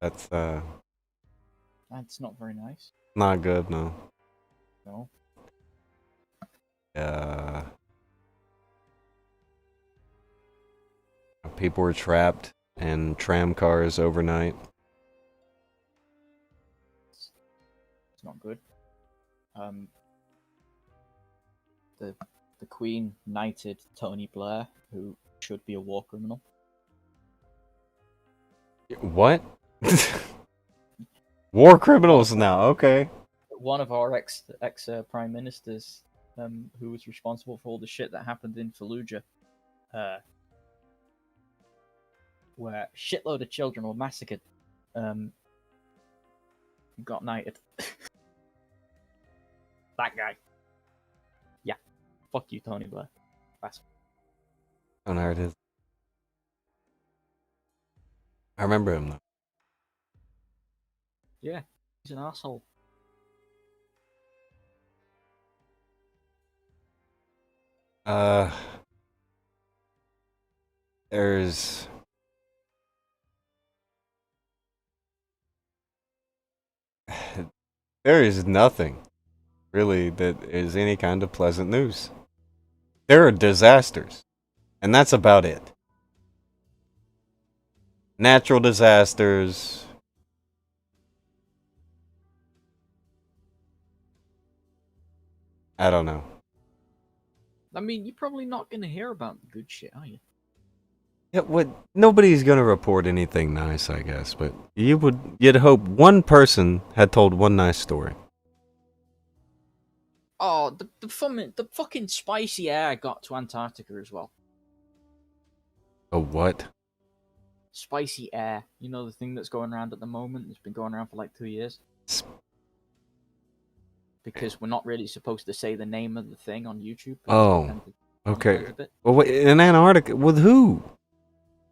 That's That's not very nice. not good, no. No. People were trapped in tram cars overnight. It's not good. The Queen knighted Tony Blair, who should be a war criminal. What? War criminals now, okay. One of our ex prime ministers, who was responsible for all the shit that happened in Fallujah, where a shitload of children were massacred, got knighted. That guy. Yeah. Fuck you, Tony Blair. That's... I don't know who it is. I remember him though. Yeah, he's an asshole. There's there is nothing really that is any kind of pleasant news. There are disasters, and that's about it. Natural disasters. I don't know. I mean, you're probably not going to hear about good shit, are you? Yeah, nobody's gonna report anything nice, I guess, but you'd hope one person had told one nice story. Oh, the fucking spicy air got to Antarctica as well. A what? Spicy air. You know the thing that's going around at the moment? It's been going around for like 2 years. Because we're not really supposed to say the name of the thing on YouTube. Oh, okay. Well, wait, in Antarctica, with who?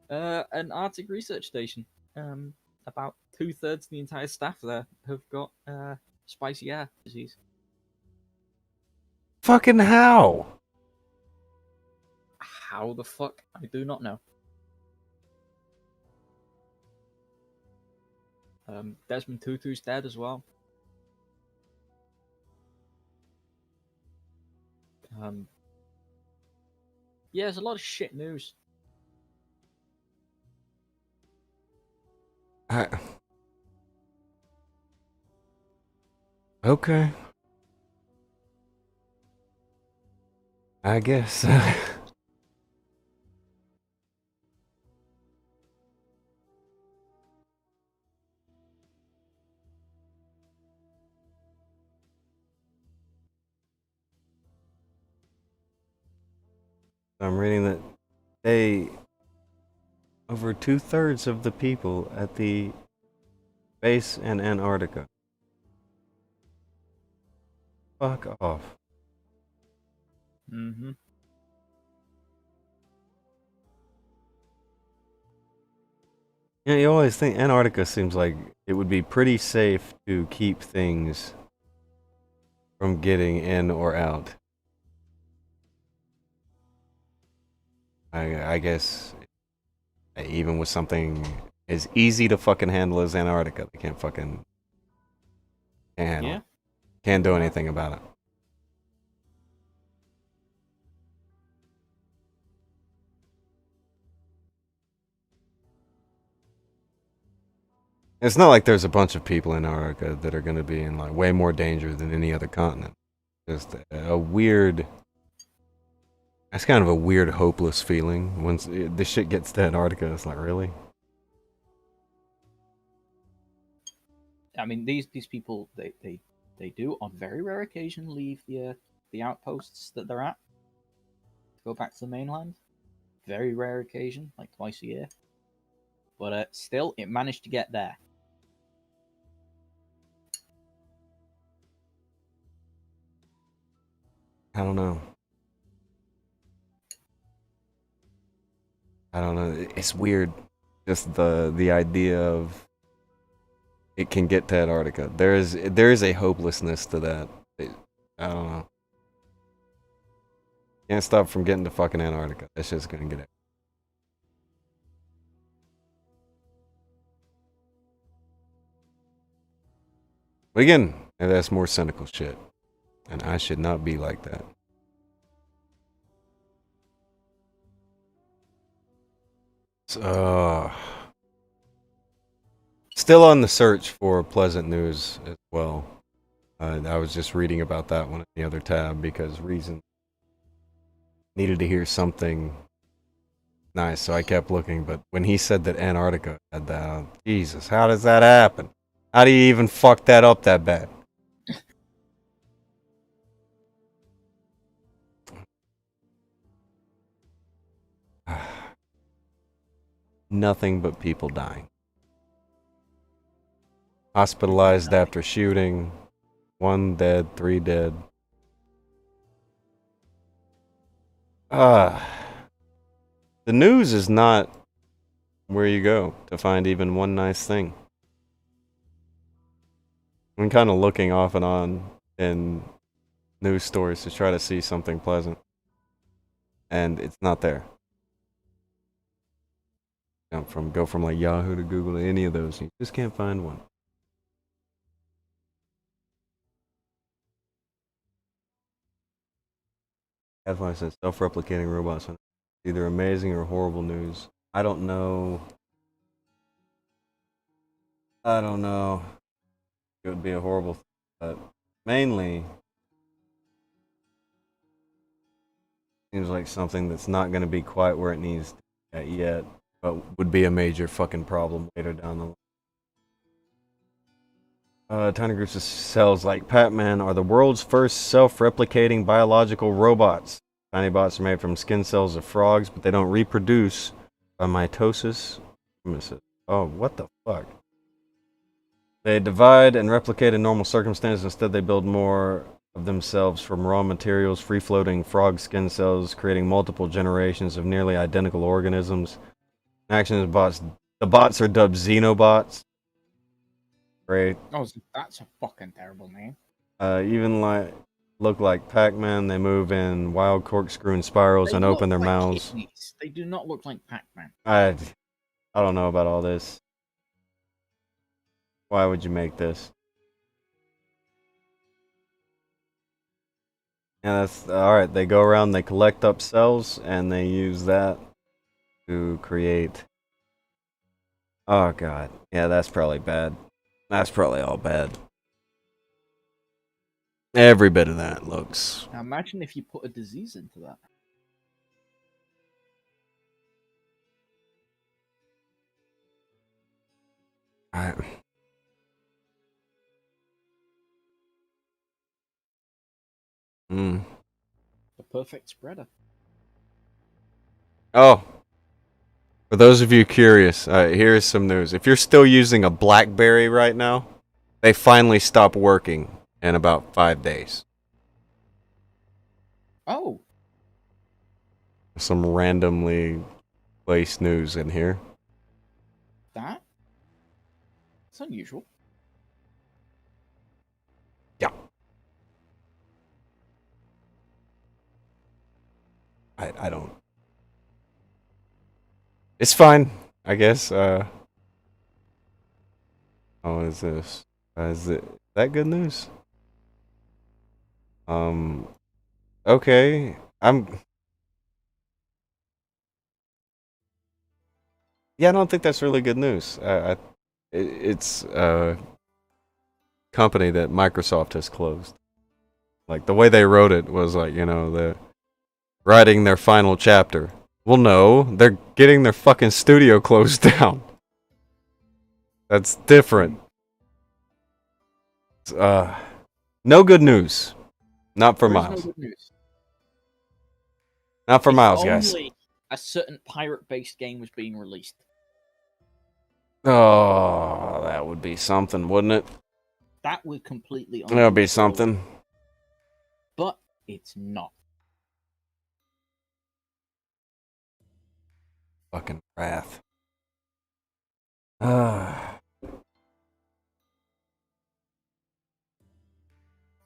An Arctic research station. About 2/3 of the entire staff there have got spicy air disease. Fucking how? How the fuck? I do not know. Desmond Tutu's dead as well. Yeah, there's a lot of shit news. Okay. I guess. I'm reading that over 2/3 of the people at the base in Antarctica. Fuck off. Mm-hmm. Yeah, you always think Antarctica seems like it would be pretty safe to keep things from getting in or out. I guess even with something as easy to fucking handle as Antarctica, they can't handle it. Can't do anything about it. It's not like there's a bunch of people in Antarctica that are going to be in like way more danger than any other continent. Just a weird. That's kind of a weird, hopeless feeling when this shit gets to Antarctica. It's like, really? I mean, these people they do on very rare occasion leave the outposts that they're at to go back to the mainland. Very rare occasion, like twice a year. But still, it managed to get there. I don't know. It's weird. Just the idea of it can get to Antarctica. There is a hopelessness to that. I don't know. Can't stop from getting to fucking Antarctica. That's just gonna get it. But again, that's more cynical shit. And I should not be like that. So, still on the search for pleasant news as well. I was just reading about that one in the other tab because Reason needed to hear something nice, so I kept looking. But when he said that Antarctica had that, Jesus, how does that happen? How do you even fuck that up that bad? Nothing but people dying. Hospitalized after shooting. 1 dead, 3 dead. The news is not where you go to find even one nice thing. I'm kind of looking off and on in news stories to try to see something pleasant. And it's not there. Go from like Yahoo to Google to any of those. You just can't find one. Headline says self-replicating robots. Either amazing or horrible news. I don't know. It would be a horrible thing, but mainly seems like something that's not going to be quite where it needs to be yet, but would be a major fucking problem later down the line. Tiny groups of cells like Pac-Man are the world's first self-replicating biological robots. Tiny bots are made from skin cells of frogs, but they don't reproduce by mitosis. Oh, what the fuck? They divide and replicate in normal circumstances. Instead, they build more of themselves from raw materials, free-floating frog skin cells, creating multiple generations of nearly identical organisms. Action is bots. The bots are dubbed Xenobots. Great. Oh, that's a fucking terrible name. Even look like Pac-Man. They move in wild corkscrew spirals and open their mouths. Kidneys. They do not look like Pac-Man. I don't know about all this. Why would you make this? Yeah, that's alright. They go around, they collect up cells, and they use that to create Oh god. Yeah, that's probably bad. That's probably all bad. Every bit of that looks. Now imagine if you put a disease into that. I... Mm. The perfect spreader. Oh. For those of you curious, here's some news. If you're still using a BlackBerry right now, they finally stopped working in about 5 days. Oh, Some randomly placed news in here. that? It's unusual. Yeah. I don't. It's fine, I guess. Oh, what is this? Is that good news? Okay. Yeah, I don't think that's really good news. It's a company that Microsoft has closed. Like, the way they wrote it was like, they're writing their final chapter. Well, no, they're getting their fucking studio closed down. That's different. No good news. Not for There is Miles. no good news. Not for If Miles, guys. only a certain pirate-based game was being released. Oh, that would be something, wouldn't it? That would completely. That would be something. But it's not. Fucking wrath. Ah.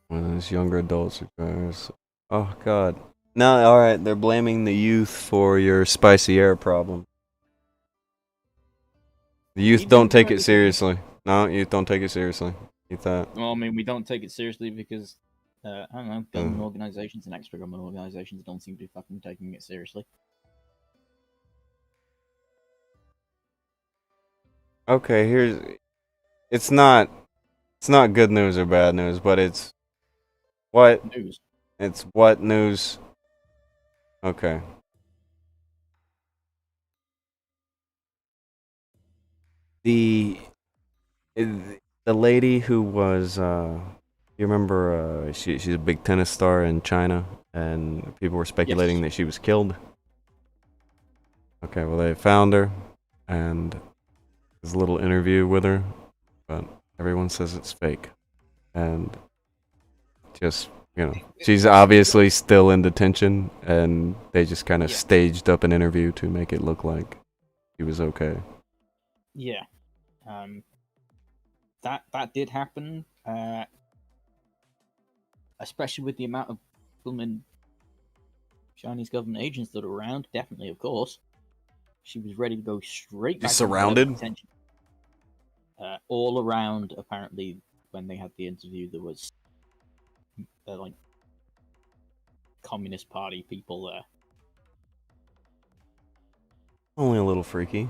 When those younger adults are. Oh god. No, alright, they're blaming the youth for your spicy air problem. The youth don't take it seriously. No, youth don't take it seriously. You thought. Well, I mean, we don't take it seriously because, I don't know, government organizations and ex-government organizations don't seem to be fucking taking it seriously. Okay, it's not good news or bad news, but it's what News. it's what news. Okay. The lady who was you remember she's a big tennis star in China and people were speculating that she was killed. Okay, well they found her and there's a little interview with her, but everyone says it's fake. And just, she's obviously still in detention and they just kind of staged up an interview to make it look like she was okay. Yeah. That did happen, especially with the amount of filming Chinese government agents that are around. Definitely, of course. She was ready to go straight back. Surrounded? All around, apparently, when they had the interview, there was like Communist Party people there. Only a little freaky.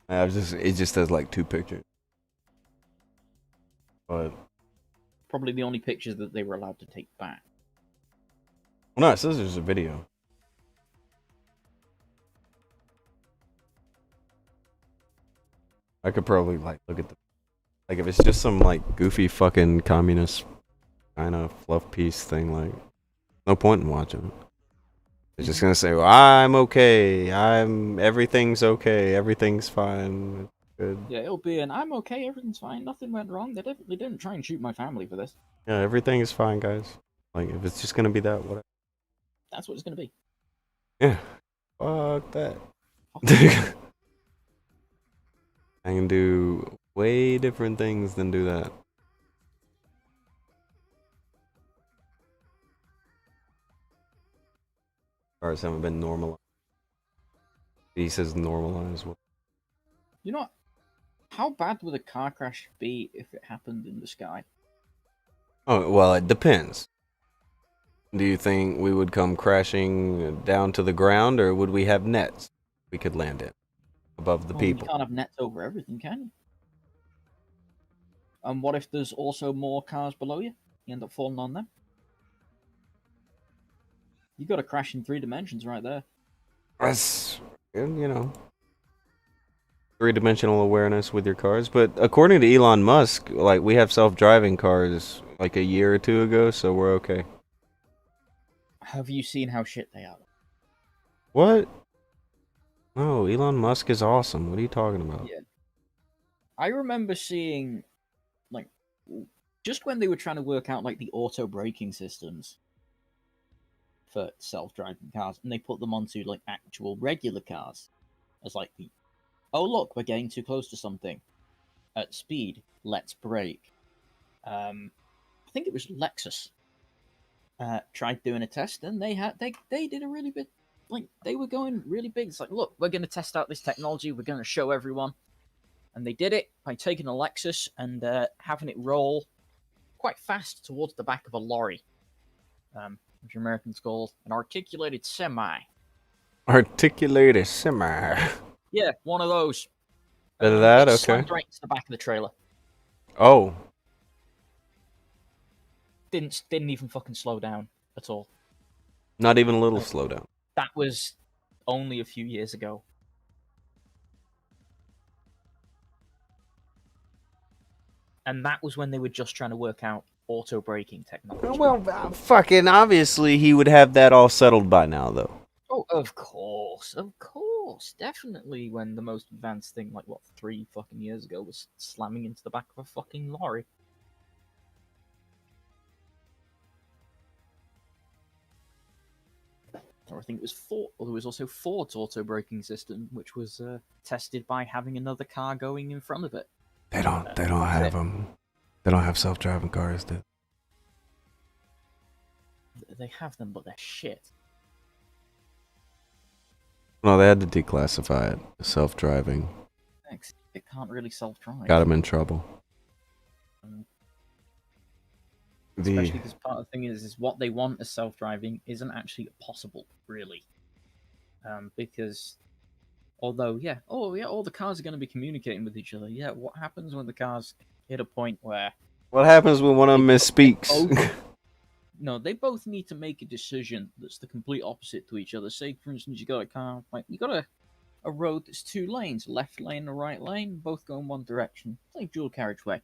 It just has like 2 pictures. But Probably the only pictures that they were allowed to take back. well, no, it says there's a video. I could probably look at if it's just some goofy fucking communist kind of fluff piece thing, no point in watching it. It's just gonna say, well, I'm okay, everything's okay, everything's fine, it's good. Yeah, it'll be an I'm okay, everything's fine, nothing went wrong. They definitely didn't try and shoot my family for this. Yeah, everything is fine, guys. If it's just gonna be that, whatever. That's what it's gonna be. Yeah, fuck that. I can do way different things than do that. Cars haven't been normalized. He says normalized. You know what? How bad would a car crash be if it happened in the sky? Oh, well, it depends. Do you think we would come crashing down to the ground, or would we have nets we could land in? above the Well, you people. can't have nets over everything, can you? And what if there's also more cars below you? You end up falling on them. You got to crash in 3 dimensions right there. That's, you know, three-dimensional awareness with your cars. But according to Elon Musk, like, we have self-driving cars like a year or two ago, so we're okay. Have you seen how shit they are? What? No, Elon Musk is awesome. What are you talking about? Yeah. I remember seeing, like, just when they were trying to work out, like, the auto braking systems for self-driving cars, and they put them onto, like, actual regular cars as, like, the, oh, look, we're getting too close to something. At speed, let's brake. I think it was Lexus. Tried doing a test, and they did a really big, like, they were going really big. It's like, look, we're going to test out this technology. We're going to show everyone. And they did it by taking a Lexus and having it roll quite fast towards the back of a lorry, which Americans call an articulated semi. Articulated semi. Yeah, one of those. Bit of that, It okay. slammed right into the back of the trailer. Oh, Didn't even fucking slow down at all. not even a little slowdown. That was only a few years ago. And that was when they were just trying to work out auto braking technology. Well, fucking obviously he would have that all settled by now, though. Oh, of course, definitely. When the most advanced thing, like, what, 3 fucking years ago, was slamming into the back of a fucking lorry. Or I think it was Ford. Or there was also Ford's auto braking system, which was tested by having another car going in front of it. They don't have them. They don't have self-driving cars, dude. They have them, but they're shit. No, they had to declassify it. Self-driving. Thanks. It can't really self-drive. Got them in trouble. Especially because part of the thing is what they want as self-driving isn't actually possible, really. Because although, all the cars are going to be communicating with each other. Yeah, what happens when the cars hit a point where... What happens when one of them misspeaks? No, they both need to make a decision that's the complete opposite to each other. Say, for instance, you got a car, like, you got a road that's 2 lanes, left lane and right lane, both go in one direction. It's like dual carriageway.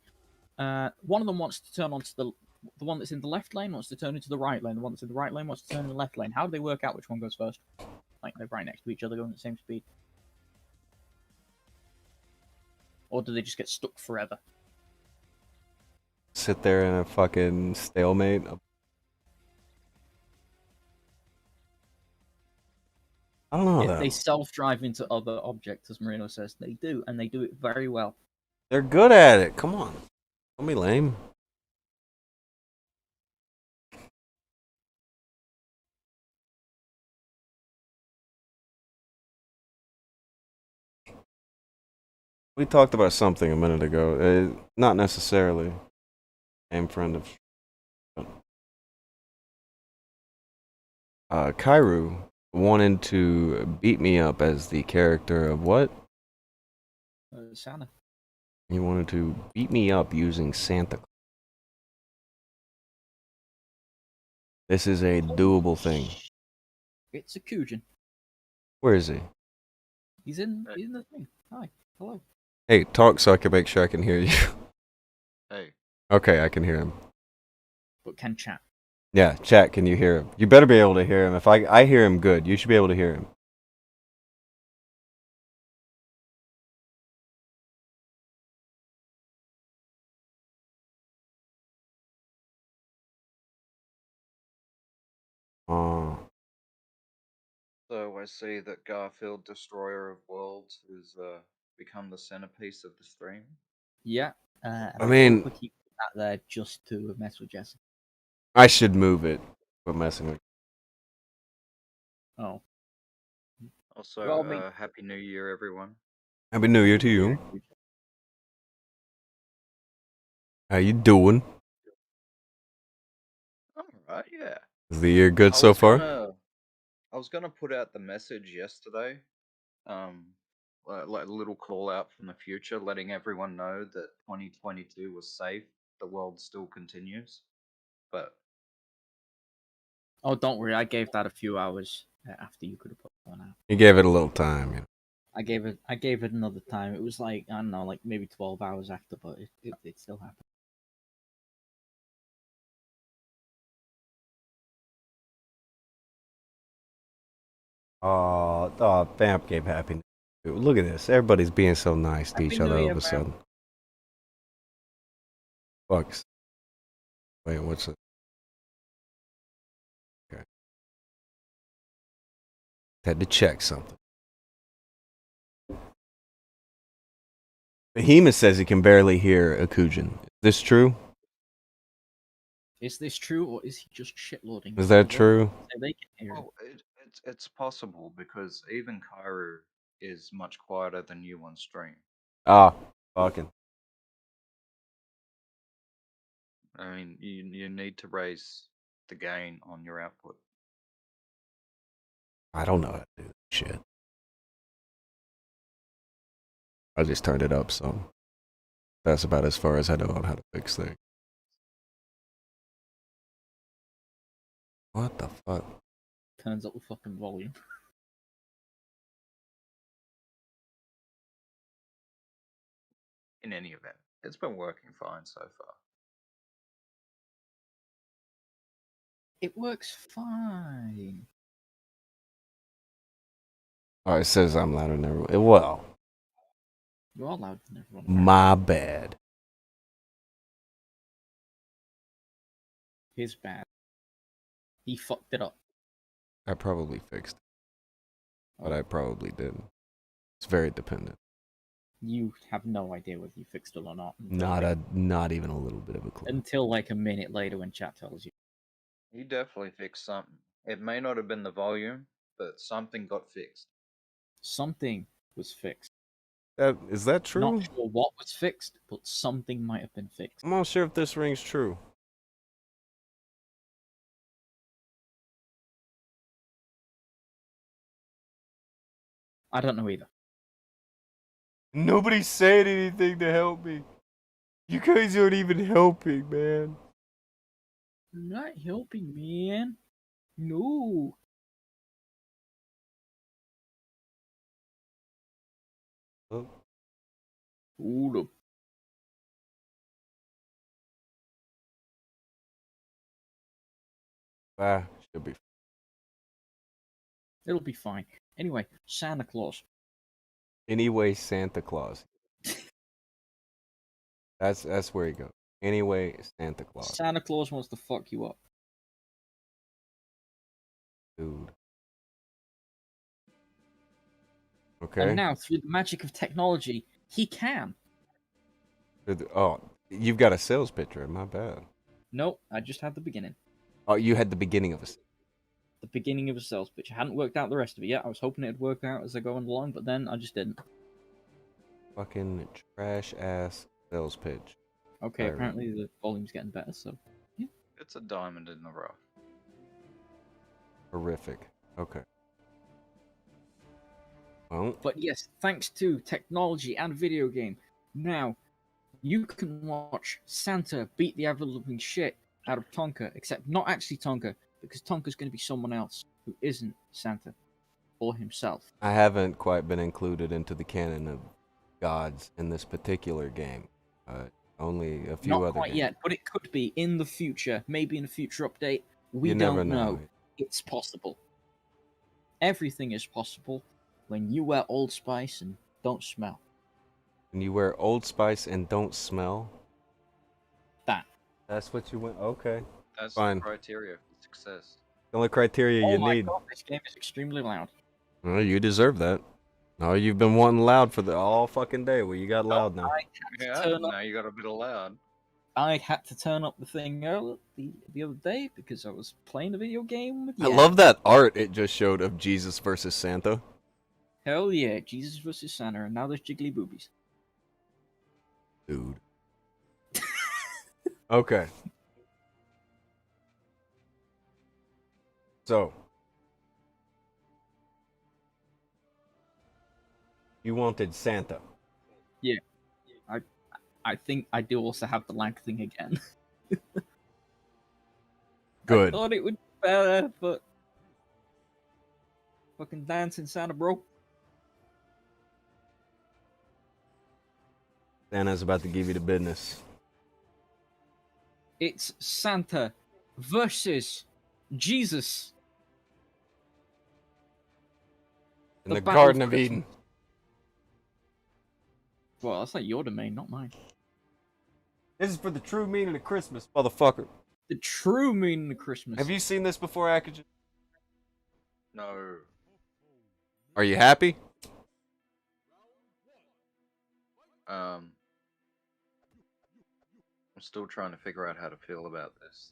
One of them wants to turn onto the one that's in the left lane wants to turn into the right lane. The one that's in the right lane wants to turn in the left lane. How do they work out which one goes first? Like, they're right next to each other, going at the same speed. Or do they just get stuck forever? Sit there in a fucking stalemate. I don't know, If though. they self-drive into other objects, as Marino says, they do, and they do it very well. They're good at it. Come on. Don't be lame. We talked about something a minute ago. Not necessarily. Same friend of... Kairu wanted to beat me up as the character of what? Santa. He wanted to beat me up using Santa Claus. This is a doable thing. It's Akujin. Where is he? He's in the thing. Hi. Hello. Hey, talk so I can make sure I can hear you. Hey. Okay, I can hear him. But can chat. Yeah, chat, can you hear him? You better be able to hear him. If I hear him good, you should be able to hear him. So I see that Garfield, Destroyer of Worlds, has become the centerpiece of the stream. Yeah. I mean, put that there just to mess with Jessica. I should move it, but messing with. Oh. Also, Well, Happy New Year, everyone. Happy New Year to you. How you doing? Alright, yeah. Is the year good so far? I was gonna put out the message yesterday, like a little call out from the future, letting everyone know that 2022 was safe. The world still continues, but Oh, don't worry. I gave that a few hours after you could have put one out. You gave it a little time, you know. I gave it another time. It was like, I don't know, like maybe 12 hours after, but it still happened. Oh, Vamp gave happy. Look at this. Everybody's being so nice to Happy each New other all Year, of a Vamp. sudden. Fucks. Wait, what's it? Okay. Had to check something. Behemoth says he can barely hear Akujin. Is this true? Is this true, or is he just shitloading? Is that true? They can hear it. well, it's possible because even Kairu is much quieter than you on stream. Ah, fucking. I mean, you need to raise the gain on your output. I don't know how to do that shit. I just turned it up some. That's about as far as I know on how to fix things. What the fuck? Turns up the fucking volume. In any event, it's been working fine so far. It works fine. Oh, it says I'm louder than everyone. Well, You are louder than everyone. my bad. His bad. He fucked it up. I probably fixed it, but I probably didn't. It's very dependent. You have no idea whether you fixed it or not. Not even a little bit of a clue. Until like a minute later when chat tells you. You definitely fixed something. It may not have been the volume, but something got fixed. Something was fixed. Is that true? Not sure what was fixed, but something might have been fixed. I'm not sure if this rings true. I don't know either. Nobody's saying anything to help me. You guys aren't even helping, man. You're not helping, man. No. Oh, Hold up. should be. It'll be fine. Anyway, Santa Claus. Anyway, Santa Claus. That's where he goes. Anyway, Santa Claus. Santa Claus wants to fuck you up. Dude. Okay. And now, through the magic of technology, he can. Oh, you've got a sales pitch, right? My bad. Nope, I just had the beginning. Oh, you had the beginning of a. The beginning of a sales pitch. I hadn't worked out the rest of it yet. I was hoping it'd work out as I go along, but then I just didn't. Fucking trash ass sales pitch. Okay, Right. apparently the volume's getting better, so yeah. It's a diamond in the rough. Horrific. Okay. Well, But yes, thanks to technology and video game, now you can watch Santa beat the ever-loving shit out of Tonka, except not actually Tonka, because Tonka's going to be someone else who isn't Santa or himself. I haven't quite been included into the canon of gods in this particular game. Only a few Not other quite games. yet, but it could be in the future, maybe in a future update. We You don't never know. It's possible. Everything is possible when you wear Old Spice and don't smell. When you wear Old Spice and don't smell. That. That's what you went. Okay. That's Fine. the criteria for success. The only criteria Oh you my need. god, this game is extremely loud. Well, you deserve that. Oh, you've been wanting loud for the all fucking day. Well, you got loud now. Yeah, Turn up. now you got a bit of loud. I had to turn up the thing earlier the other day because I was playing a video game with I love that art it just showed of Jesus versus Santa. Hell yeah, Jesus versus Santa, and now there's jiggly boobies. Dude. Okay. So. You wanted Santa. I think I do also have the lag thing again. Good. I thought it would be better, but fucking dancing Santa, bro. Santa's about to give you the business. It's Santa versus Jesus. In the Battle Garden of Christmas. Eden. Well, that's like your domain, not mine. This is for the true meaning of Christmas, motherfucker. The true meaning of Christmas. Have you seen this before, Akujin? No. Are you happy? I'm still trying to figure out how to feel about this.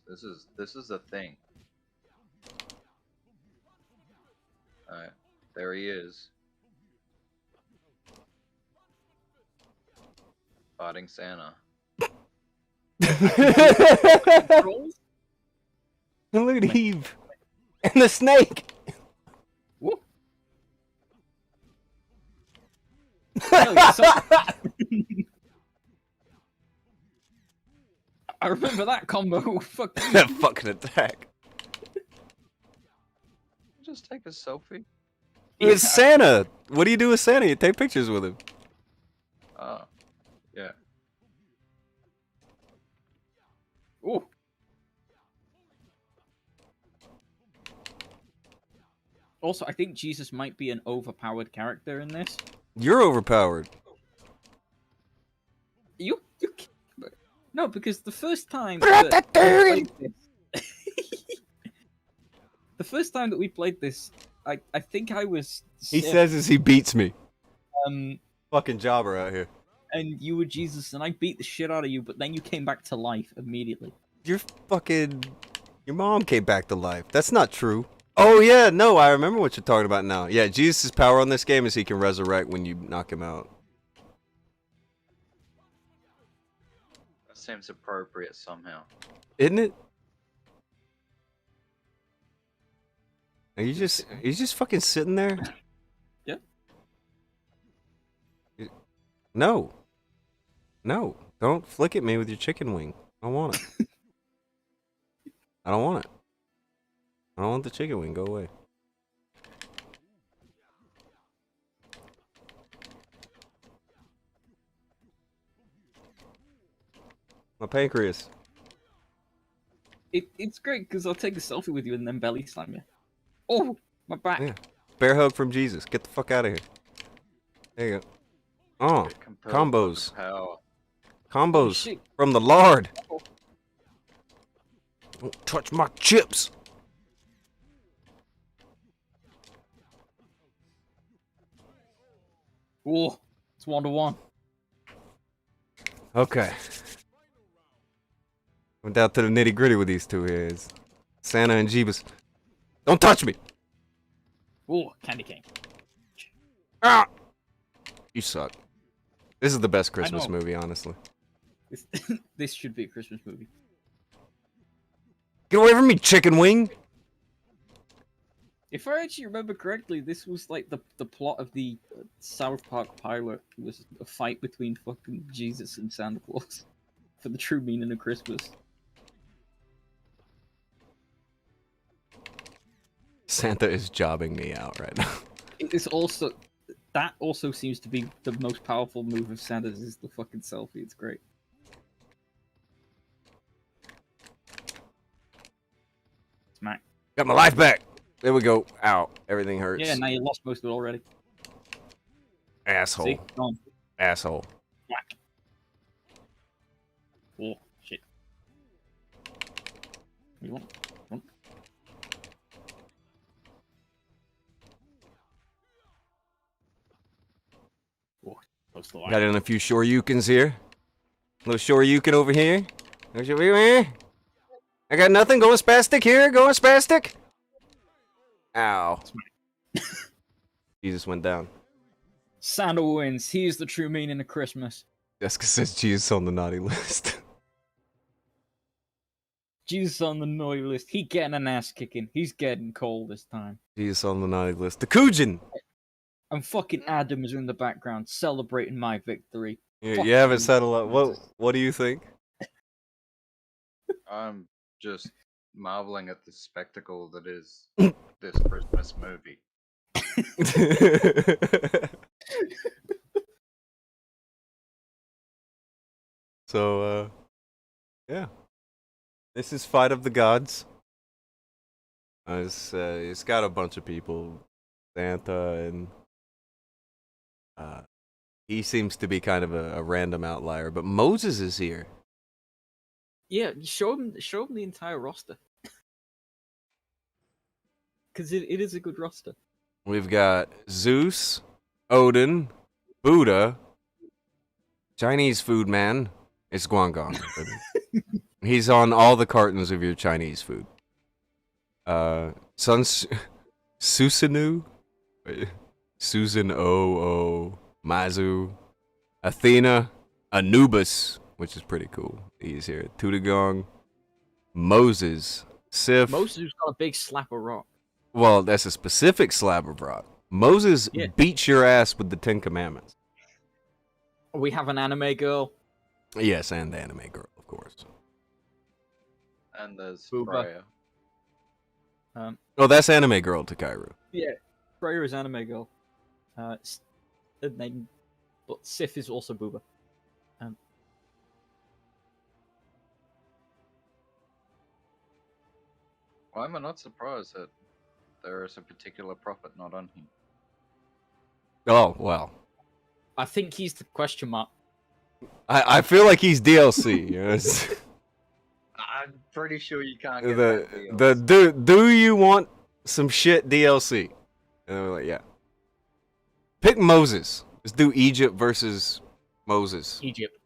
This is a thing. Alright, there he is. Fighting Santa. Look at Eve. And the snake. Whoop. Hell yeah, so- I remember that combo. Fuck. That fucking attack. Just take a selfie. It's Santa. What do you do with Santa? You take pictures with him. Yeah. Ooh. Also, I think Jesus might be an overpowered character in this. You're overpowered. You no, because the first time that we played this, the first time that we played this, I think I was He sick, says as he beats me. um, Fucking jobber out here. and you were Jesus, and I beat the shit out of you, but then you came back to life immediately. Your mom came back to life. That's not true. Oh yeah, no, I remember what you're talking about now. Yeah, Jesus' power on this game is he can resurrect when you knock him out. That seems appropriate somehow. Isn't it? Are you just fucking sitting there? Yeah. No. No. Don't flick at me with your chicken wing. I don't want it. I don't want it. I don't want the chicken wing. Go away. My pancreas. It's great because I'll take a selfie with you and then belly slam you. Oh, my back. Yeah. Bear hug from Jesus. Get the fuck out of here. There you go. Oh, Get compelled by the combos. Power. Combos shit. from the Lord. Don't touch my chips. Oh, it's 1-1. Okay. Went down to the nitty gritty with these two here. It's Santa and Jeebus. Don't touch me. Oh, candy cane. Ah! You suck. This is the best Christmas know. movie, honestly. This should be a Christmas movie. Get away from me, chicken wing! If I actually remember correctly, this was like the plot of the South Park pilot. It was a fight between fucking Jesus and Santa Claus for the true meaning of Christmas. Santa is jobbing me out right now. It's also that also seems to be the most powerful move of Santa's is the fucking selfie. It's great. Smack. Got my life back! There we go. Ow. Everything hurts. Yeah, now you lost most of it already. Asshole. See? Gone. Asshole. Whack. Oh, shit. You want? Oh, close to the line. Got in a few shoryukens here. Little shoryuken over here. I got nothing. Going spastic here. Going spastic. Ow. Jesus went down. Santa wins. He is the true meaning of Christmas. Jessica says Jesus on the naughty list. Jesus on the naughty list. He getting an ass kicking. He's getting cold this time. Jesus on the naughty list. Akujin! And fucking Adam is in the background celebrating my victory. You Fuck haven't you, said a lot. Moses. What do you think? I'm just marveling at the spectacle that is this Christmas movie. So, yeah. This is Fight of the Gods. It's got a bunch of people. Santa and he seems to be kind of a random outlier, but Moses is here. Yeah, show him the entire roster. Because it is a good roster. We've got Zeus, Odin, Buddha, Chinese food man. It's Guangong. He's on all the cartons of your Chinese food. Susanu, Susan O, Mazu, Athena, Anubis, which is pretty cool. He's here. Tutagong, Moses, Sif. Moses has got a big slap of rock. Well, that's a specific slab of rock. Moses beats your ass with the Ten Commandments. We have an anime girl. Yes, and the anime girl, of course. And there's Booba. Freya. Oh, that's anime girl Takairu. Yeah, Freya is anime girl. But Sif is also Booba. Why am I not surprised that there is a particular prophet not on here? Oh, well. I think he's the question mark. I feel like he's DLC. You know? I'm pretty sure you can't get that deal. Do you want some shit DLC? And we're like, yeah. Pick Moses. Let's do Egypt versus Moses. Egypt.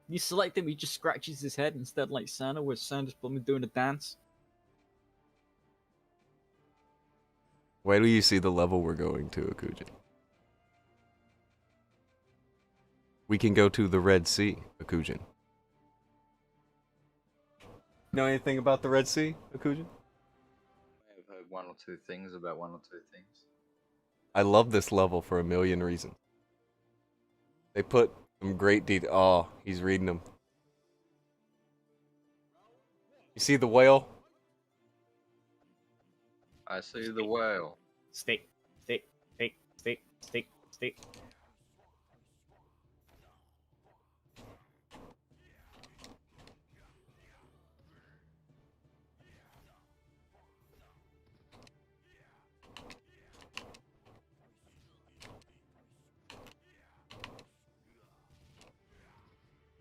You select him, he just scratches his head instead, like Santa, where Santa's probably doing a dance. Wait till you see the level we're going to, Akujin. We can go to the Red Sea, Akujin. Know anything about the Red Sea, Akujin? I've heard one or two things about one or two things. I love this level for a million reasons. They put some great detail. Oh, he's reading them. You see the whale? I see the whale. Stick, stick, stick, stick, stick, stick.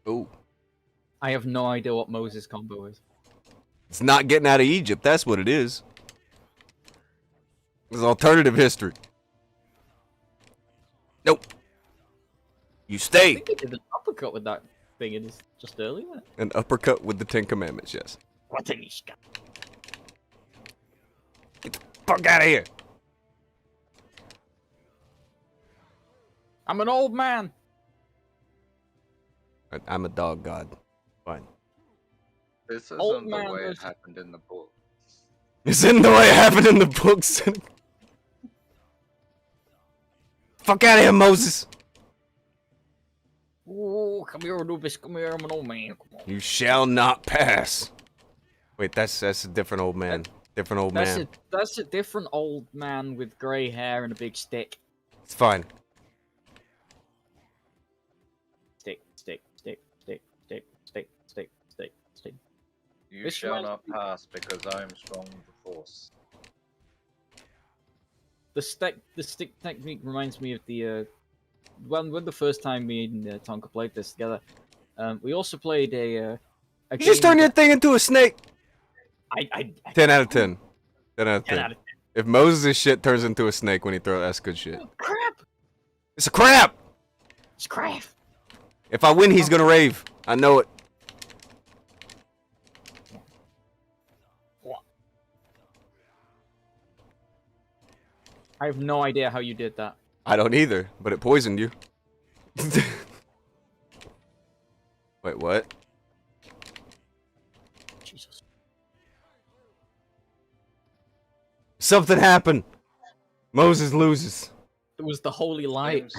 Oh. I have no idea what Moses' combo is. It's not getting out of Egypt, that's what it is. It's alternative history. Nope. You I stay. think he did an uppercut with that thing in just earlier. An uppercut with the Ten Commandments, yes. What an ishka. Get the fuck out of here. I'm an old man. I'm a dog god. Fine. This Old isn't the man way it versus- happened in the book. This isn't the way it happened in the books. Fuck out of here, Moses. Oh, come here, Anubis. Come here, I'm an old man. Come on. You shall not pass. Wait, that's a different old man. Different old man. That's a different old man with grey hair and a big stick. It's fine. Stick, stick, stick, stick, stick, stick, stick, stick, stick. You This shall reminds not me- pass because I am strong with the force. The stick technique reminds me of the when the first time me and Tonka played this together. We also played a You just turn game your thing into a snake. I 10 out of 10. 10 out of 10. 10 out of 10. If Moses' shit turns into a snake when he throws, that's good shit. Crap! It's a crap! It's crap! If I win, he's gonna rave. I know it. What? I have no idea how you did that. I don't either, but it poisoned you. Wait, what? Jesus. Something happened. Moses loses. It was the holy light.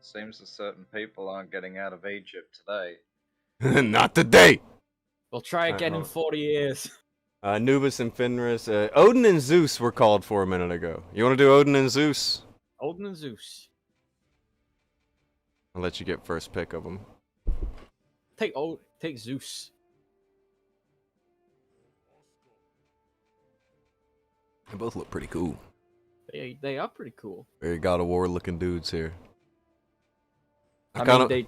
Seems that certain people aren't getting out of Egypt today. Not today. We'll try again in hold 40 years. Anubis and Fenris. Odin and Zeus were called for a minute ago. You want to do Odin and Zeus? Odin and Zeus. I'll let you get first pick of them. Take Zeus. They both look pretty cool. They are pretty cool. Very God of War looking dudes here. I mean,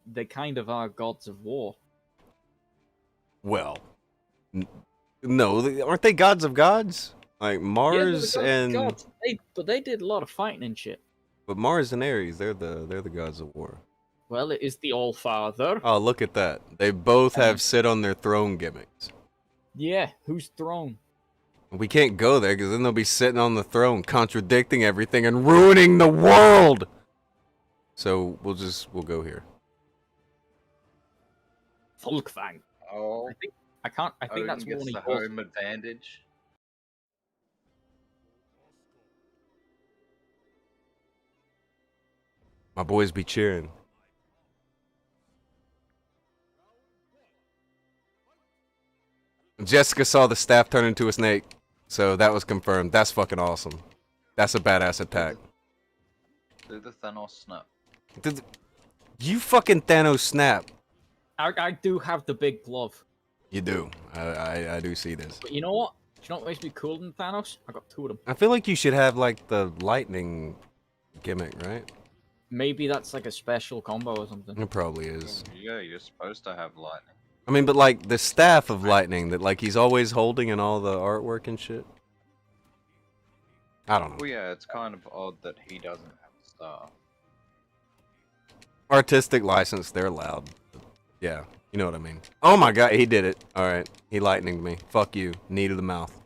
they kind of are gods of war. Well, no, aren't they gods of gods? Like Mars and gods. But they did a lot of fighting and shit. But Mars and Ares, they're the gods of war. Well, it is the All Father. Oh, look at that! They both have sit on their throne gimmicks. Yeah, whose throne? We can't go there because then they'll be sitting on the throne, contradicting everything and ruining the world. So we'll go here. Folkvang. Oh, I think that's gets one the of yours. home advantage. My boys be cheering. Jessica saw the staff turn into a snake, so that was confirmed. That's fucking awesome. That's a badass attack. Do the Thanos snap. You fucking Thanos snap. I do have the big glove. You do. I do see this. But you know what? Do you know what makes me cooler than Thanos? I got two of them. I feel like you should have like the lightning gimmick, right? Maybe that's like a special combo or something. It probably is. Yeah, you're supposed to have lightning. I mean, but like the staff of lightning that like he's always holding in all the artwork and shit. I don't know. Well, yeah, it's kind of odd that he doesn't have a star. Artistic license, they're allowed. Yeah, you know what I mean. Oh my god, he did it. Alright, he lightninged me. Fuck you. Knee to the mouth.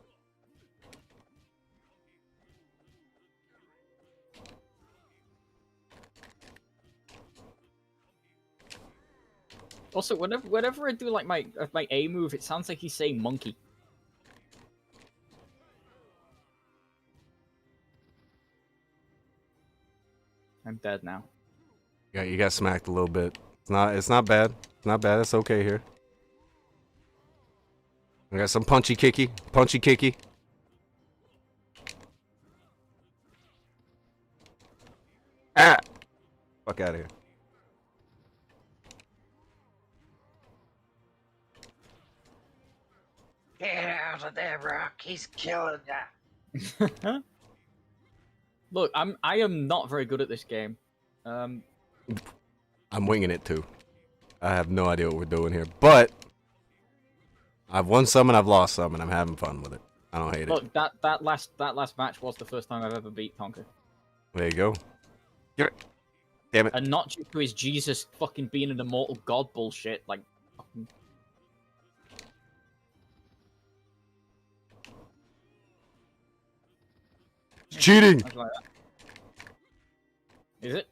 Also, whenever I do like my A move, it sounds like he's saying monkey. I'm dead now. Yeah, you got smacked a little bit. It's not bad. It's not bad. It's okay here. I got some punchy kicky. Ah! Fuck out of here. Get out of there, Rock. He's killing that. Look, I am not very good at this game. I'm winging it too. I have no idea what we're doing here, but I've won some and I've lost some, and I'm having fun with it. I don't hate it. Look, that last match was the first time I've ever beat Tonka. There you go. Get it. Damn it. And not due to his Jesus fucking being an immortal god bullshit, like fucking... Cheating. Like that. Is it?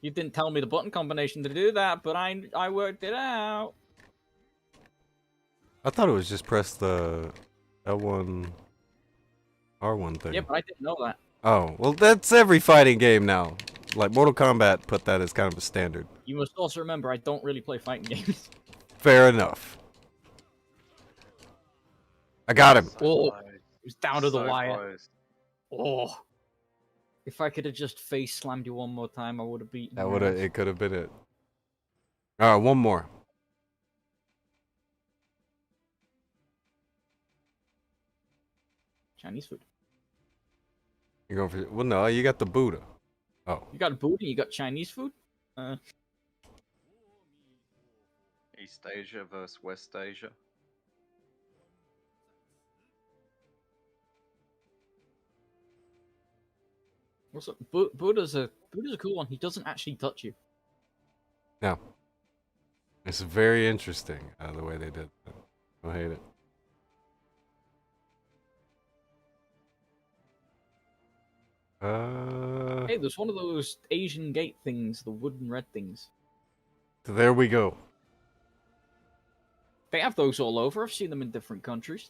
You didn't tell me the button combination to do that, but I worked it out. I thought it was just press the L1 R1 thing. Yeah, but I didn't know that. Oh, well that's every fighting game now. Like Mortal Kombat put that as kind of a standard. You must also remember I don't really play fighting games. Fair enough. I got him. Oh, it was down to the wire. Close. Oh. If I could have just face slammed you one more time, I would have beaten That your would have. ass. It could have been it. All right, one more. Chinese food. You're going for? Well, no, you got the Buddha. Oh, You got Buddha, you got Chinese food? East Asia versus West Asia. Also, Buddha's a cool one. He doesn't actually touch you. no. It's very interesting the way they did that. I hate it. Hey, there's one of those Asian gate things, the wooden red things. There we go. They have those all over. I've seen them in different countries.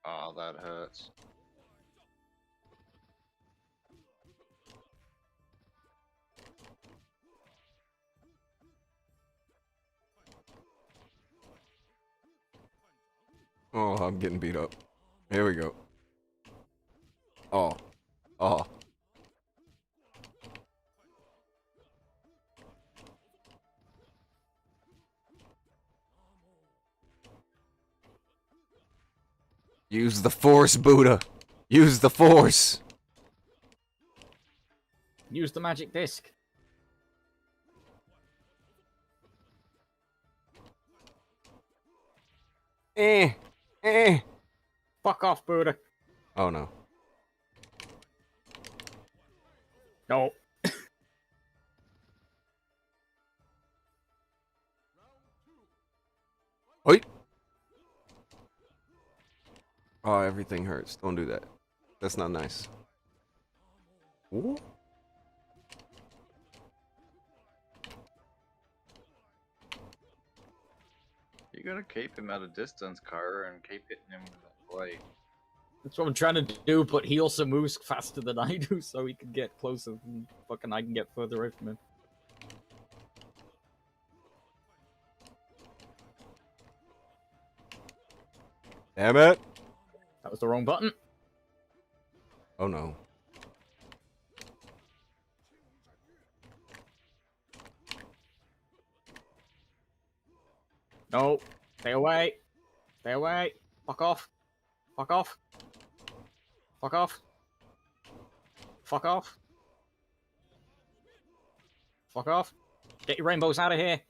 Oh, that hurts. Oh, I'm getting beat up. Here we go. Oh. Oh. Use the force, Buddha. Use the force. Use the magic disc. Eh. Eh. Fuck off, Buddha. Oh no. No. Oi. Oh, everything hurts. Don't do that. That's not nice. Ooh. You gotta keep him at a distance, Kyra, and keep hitting him with that blade. That's what I'm trying to do, but he also moves faster than I do, so he can get closer and fucking I can get further away from him. Damn it. That was the wrong button. Oh no. No. Stay away. Stay away. Fuck off. Fuck off. Fuck off. Fuck off. Fuck off. Get your rainbows out of here.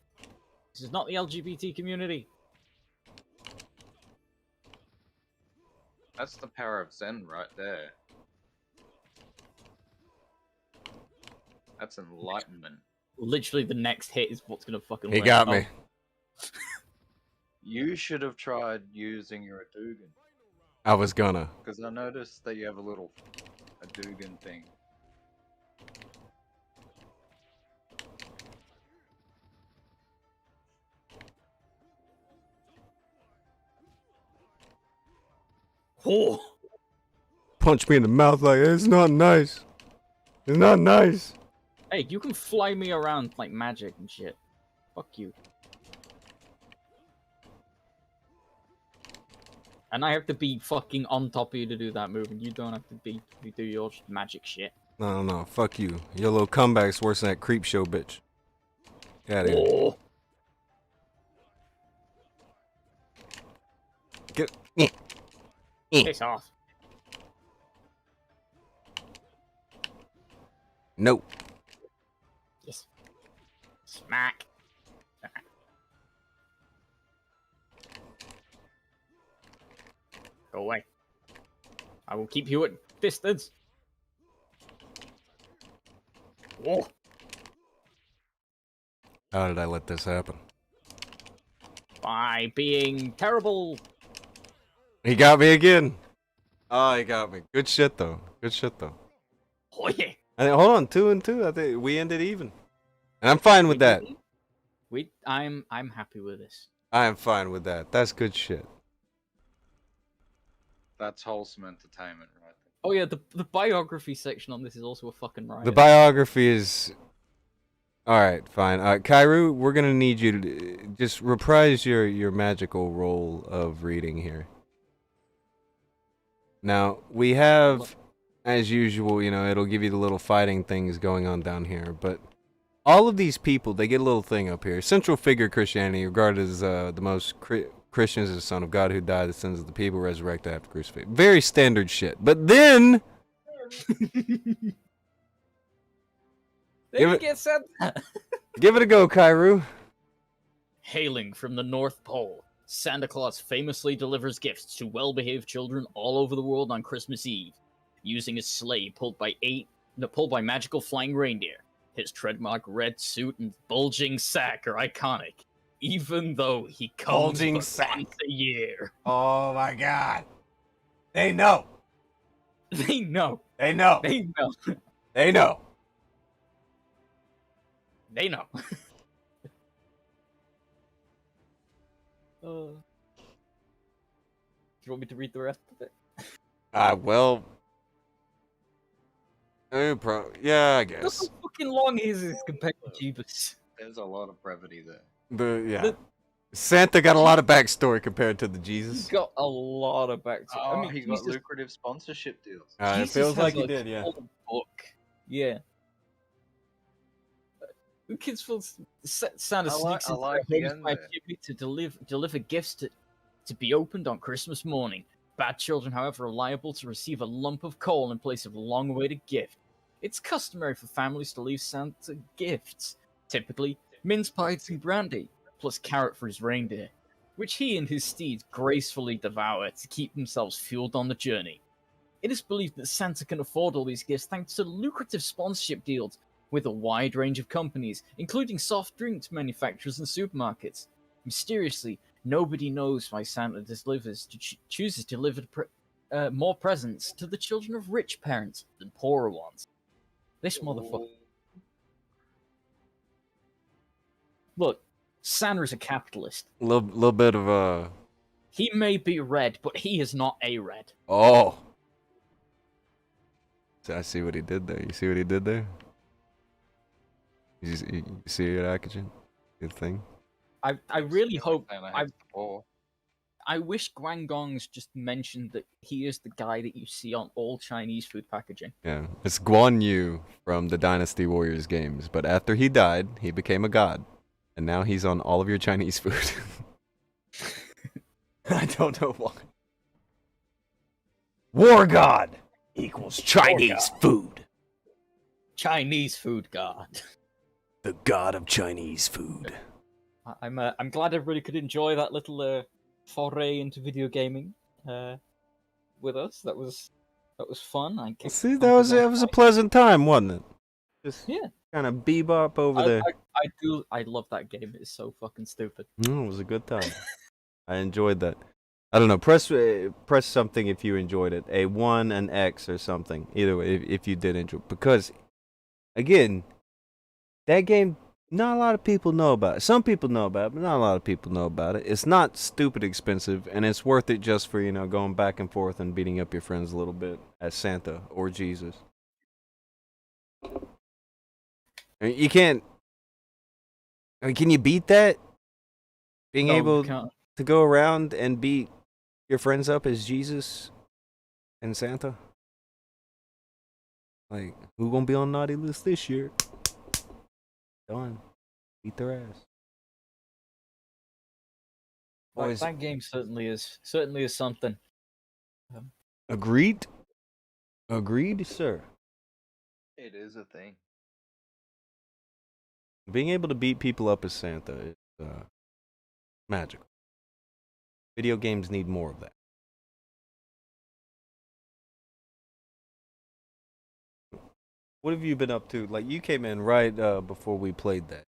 This is not the LGBT community. That's the power of Zen right there. That's enlightenment. Literally, the next hit is what's gonna fucking He win. got Oh, me. You should have tried using your Adugan. I was gonna. Because I noticed that you have a little Adugan thing. Oh. Punch me in the mouth like it's not nice. It's not nice. Hey, you can fly me around like magic and shit. Fuck you. And I have to be fucking on top of you to do that move, and you don't have to be you do your magic shit. No. Fuck you. Your little comeback's worse than that creep show, bitch. Get out of here. Oh. Get. Piss off. Nope. Yes. Smack. Go away. I will keep you at distance. Whoa. How did I let this happen? By being terrible. He got me again. Oh, he got me. Good shit though. Good shit though. Oh yeah. And hold on, 2 and 2. I think we ended even, and I'm fine with that. I'm happy with this. I am fine with that. That's good shit. That's wholesome entertainment right there. Oh yeah, the biography section on this is also a fucking riot. The biography is. All right, fine. Kairu, we're gonna need you to just reprise your magical role of reading here. Now we have, as usual, you know, it'll give you the little fighting things going on down here, but all of these people, they get a little thing up here. Central figure Christianity, regarded as the most Christian is the Son of God who died, the sins of the people, resurrected after crucifixion. Very standard shit. But then. Give it, said give it a go, Kairu. Hailing from the North Pole, Santa Claus famously delivers gifts to well-behaved children all over the world on Christmas Eve, using a sleigh pulled by magical flying reindeer. His trademark red suit and bulging sack are iconic, even though he comes Bulging but sack. once a year. Oh my god. They know. They know. They know. They know. They know. They know. you want me to read the rest of it? Well, yeah, I Look how guess. fucking long is this compared to Jeebus? There's a lot of brevity there. The- Santa got a lot of backstory compared to the He's Jesus. got a lot of backstory. Oh, I mean, he got lucrative sponsorship deals. It Jesus feels has like a he did, yeah. whole book. Yeah. The kids feel Santa I like- sneaks I into like their the homes end by there. chimney to deliver gifts to be opened on Christmas morning. Bad children, however, are liable to receive a lump of coal in place of a long-awaited gift. It's customary for families to leave Santa gifts, typically mince pies and brandy, plus carrot for his reindeer, which he and his steeds gracefully devour to keep themselves fueled on the journey. It is believed that Santa can afford all these gifts thanks to lucrative sponsorship deals with a wide range of companies, including soft drinks manufacturers and supermarkets. Mysteriously, nobody knows why Santa chooses to deliver more presents to the children of rich parents than poorer ones. This motherfucker. Look, Santa's a capitalist. Little bit of He may be red, but he is not a red. oh. I see what he did there. You see what he did there? You see it, Akujin? Good thing. I really hope. Santa hates the poor. I wish Guangdong's just mentioned that he is the guy that you see on all Chinese food packaging. Yeah, it's Guan Yu from the Dynasty Warriors games, but after he died, he became a god, and now he's on all of your Chinese food. I don't know why. War god equals Chinese food. Chinese food god. The god of Chinese food. I'm glad everybody could enjoy that little foray into video gaming with us. That was fun. See, that was a pleasant time, wasn't it? Just Yeah. kind of bebop over there. I love that game. It's so fucking stupid. No, it was a good time. I enjoyed that. I don't know. Press something if you enjoyed it. A 1, an X, or something. Either way, if you did enjoy. Because, again, that game, not a lot of people know about it. Some people know about it, but not a lot of people know about it. It's not stupid expensive, and it's worth it just for, going back and forth and beating up your friends a little bit as Santa or Jesus. I mean, you can't. I mean, can you beat that? Being able to go around and beat your friends up as Jesus and Santa? Like, who gonna be on naughty list this year? Done. Beat their ass. Boys. That game certainly is something. Agreed? Agreed, sir. It is a thing. Being able to beat people up as Santa is magical. Video games need more of that. What have you been up to? Like, you came in right before we played that,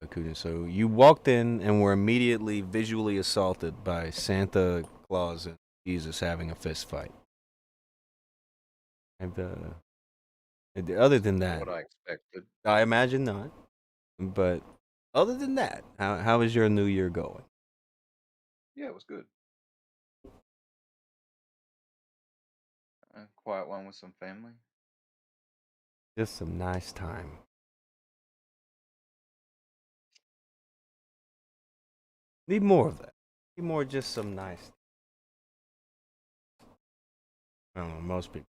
Akujin. So you walked in and were immediately visually assaulted by Santa Claus and Jesus having a fist fight. And other than that, What I expected. I imagine not. But other than that, how is your new year going? Yeah, it was good. A quiet one with some family. Just some nice time. Need more of that. Need more just some nice. I don't know, most people.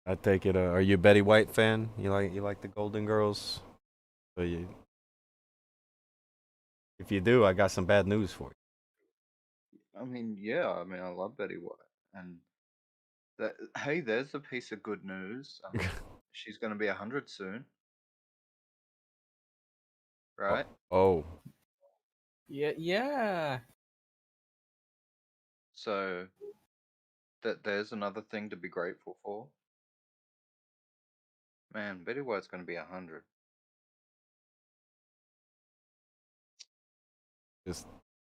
I take it. Are you a Betty White fan? You like the Golden Girls? So if you do, I got some bad news for you. I mean, yeah. I mean, I love Betty White, and hey, there's a piece of good news. She's going to be 100 soon, right? Oh. Yeah. So there's another thing to be grateful for. Man, Betty White's going to be 100. Just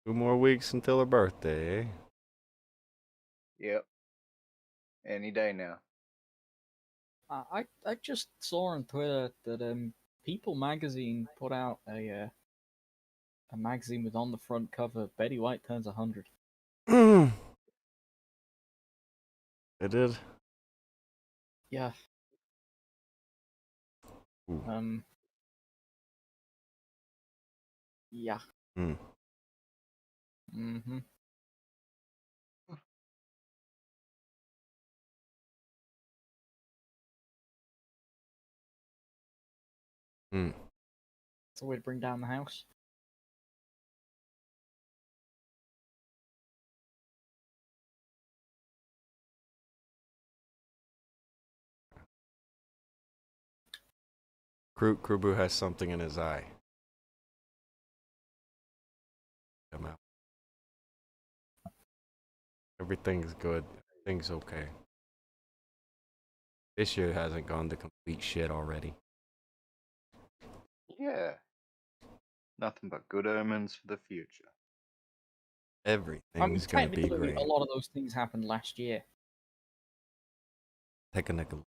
2 more weeks until her birthday, eh? Yep. Any day now. I just saw on Twitter that People magazine put out A magazine with on the front cover, Betty White turns 100. It did. Yeah. Ooh. Yeah. Mm. Mm-hmm. Mm. It's a way to bring down the house. Krubu has something in his eye. Come out. Everything's good. Everything's okay. This year hasn't gone to complete shit already. Yeah. Nothing but good omens for the future. Everything's gonna be technically, great. a lot of those things happened last year. Technical.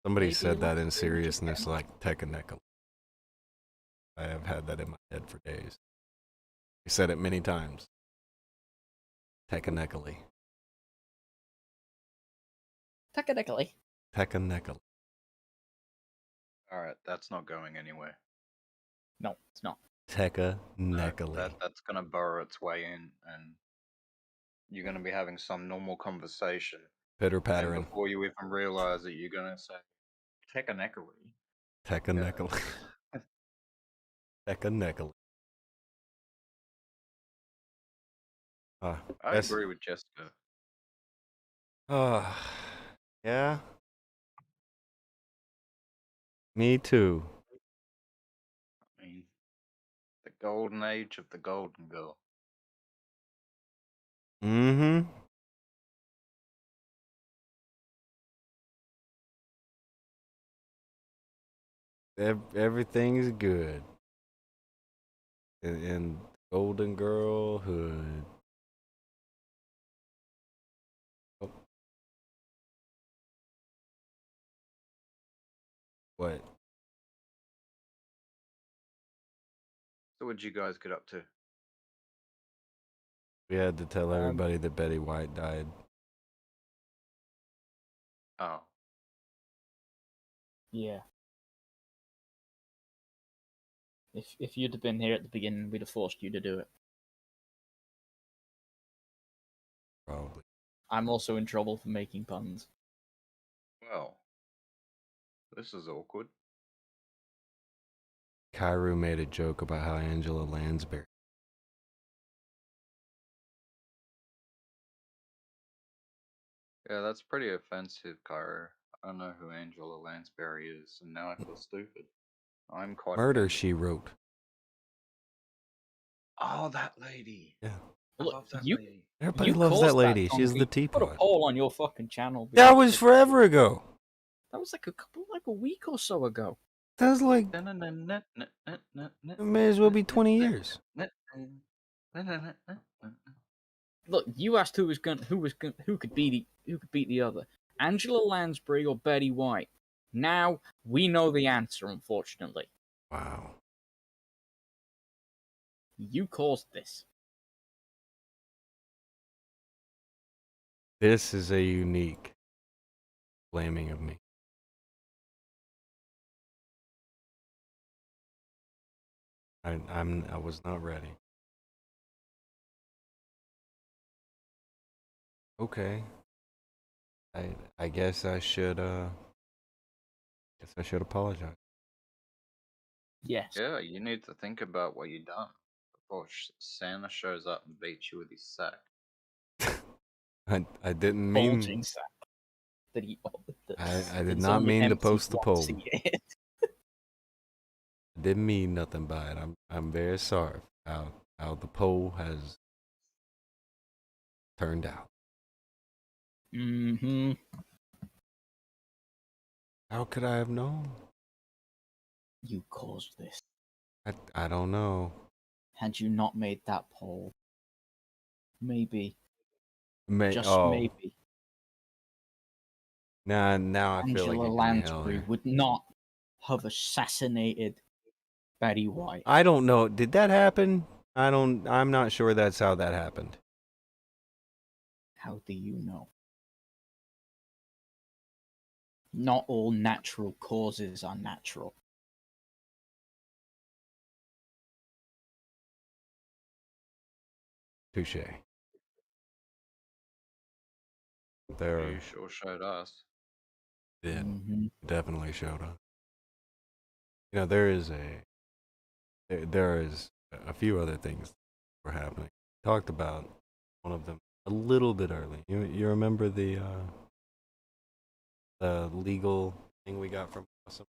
Somebody Maybe said that last in year was just seriousness, getting like technical. I have had that in my head for days. He said it many times. Technically. Technically. Alright, that's not going anywhere. No, it's not. Technically. That's gonna burrow its way in, and you're gonna be having some normal conversation. Pitter And pattering. before you even realize it, you're gonna say, technically. Technically. Technically. I agree with Jessica. Yeah. Me too. I mean, the golden age of the golden girl. Mm-hmm. Everything is good. In Golden Girlhood. Oh. What? So what'd you guys get up to? We had to tell everybody that Betty White died. Oh. Yeah. If you'd have been here at the beginning, we'd have forced you to do it. Probably. I'm also in trouble for making puns. Well. This is awkward. Kairu made a joke about how Angela Lansbury. Yeah, that's pretty offensive, Cairo. I don't know who Angela Lansbury is, and now I feel stupid. I'm quite Murder, offended. She Wrote. Oh, that lady. Yeah. I Look, love that you lady. Everybody you loves caused that lady. She's donkey. the Put a teapot. poll on your fucking channel. That was forever ago. That was like a week or so ago. That was like, it may as well be 20 years. Look, you asked who could beat the other, Angela Lansbury or Betty White. Now we know the answer. Unfortunately, Wow. you caused this. This is a unique blaming of me. I was not ready. Okay. I guess I should apologize. Yes. Yeah, you need to think about what you've done before Santa shows up and beats you with his sack. I didn't mean Bulging sack that he. I did it's not only mean to empty post the once poll. a year. Didn't mean nothing by it. I'm very sorry for how the poll has turned out. Mm-hmm. How could I have known? You caused this. I don't know. Had you not made that poll, maybe, just Oh. maybe, Now I feel like Angela you're gonna hell Lansbury there. would not have assassinated Betty White. I don't know. Did that happen? I'm not sure that's how that happened. How do you know? Not all natural causes are natural. Touche. There You sure showed us. did. Mhm. Definitely showed up. You know, there is a few other things that were happening. Talked about one of them a little bit early. You remember the legal thing we got from Awesome?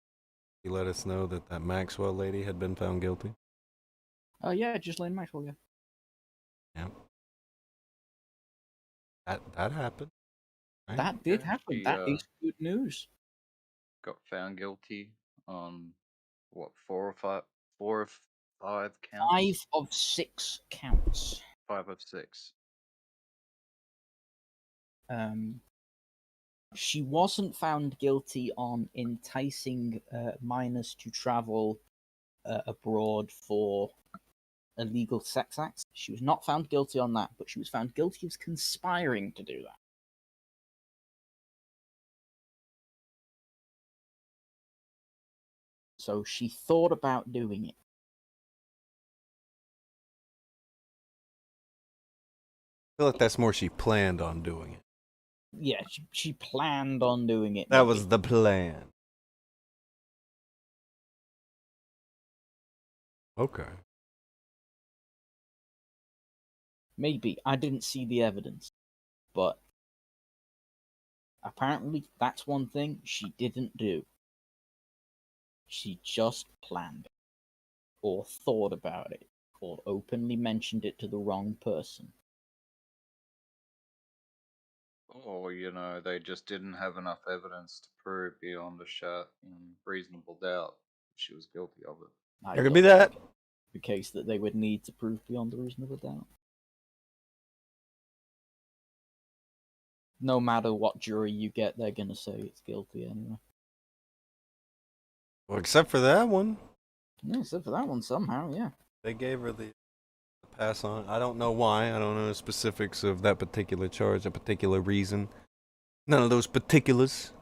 He let us know that Maxwell lady had been found guilty. Oh yeah, Ghislaine Maxwell. Yeah. Yep. That happened. Right? That did Yeah, happen. she That is good news. got found guilty on what, 4 or 5 counts? 5 of 6 counts. 5 of 6. She wasn't found guilty on enticing minors to travel abroad for illegal sex acts. She was not found guilty on that, but she was found guilty of conspiring to do that. So she thought about doing it. I feel like that's more she planned on doing it. Yeah, she planned on doing it. That maybe. was the plan. Okay. Maybe. I didn't see the evidence. But apparently that's one thing she didn't do. She just planned it. Or thought about it. Or openly mentioned it to the wrong person. Or, they just didn't have enough evidence to prove beyond a reasonable doubt she was guilty of it. I There could be don't that. think the case that they would need to prove beyond a reasonable doubt. No matter what jury you get, they're gonna say it's guilty anyway. Well, except for that one. Yeah, except for that one somehow, yeah. They gave her the pass on. I don't know why. I don't know the specifics of that particular charge, a particular reason. None of those particulars.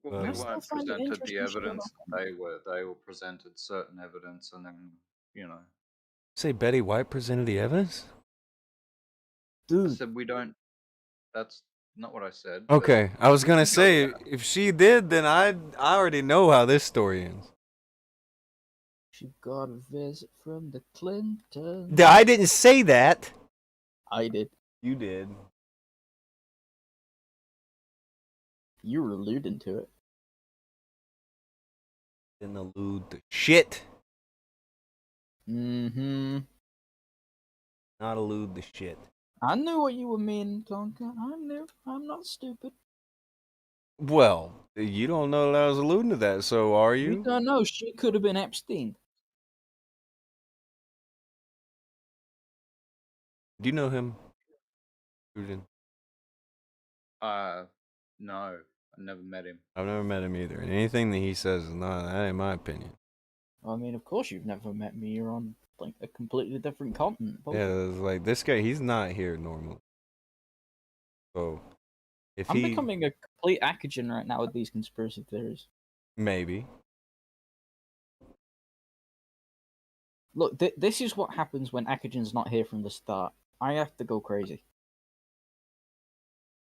Well, they I still weren't find it presented the interesting she got evidence. off. They were presented certain evidence, and then. Say Betty White presented the evidence? I Dude, said we don't. That's not what I said. Okay, I was gonna can go say there. if she did, then I already know how this story ends. she got a visit from the Clintons. I didn't say that. I did. You did. You were alluding to it. Didn't allude to shit. Mm-hmm. Not allude to shit. I knew what you were meaning, Tonka. I knew. I'm not stupid. Well, you don't know that I was alluding to that, so are We you? don't know. She could have been Epstein. Do you know him? Akujin? No, I never met him. I've never met him either. And anything that he says is not that, in my opinion. I mean, of course you've never met me. You're on like a completely different continent. Both. Yeah, it's like this guy, he's not here normally. So, if I'm he becoming a complete Akujin right now with these conspiracy theories. maybe. Look, this is what happens when Akujin's not here from the start. I have to go crazy.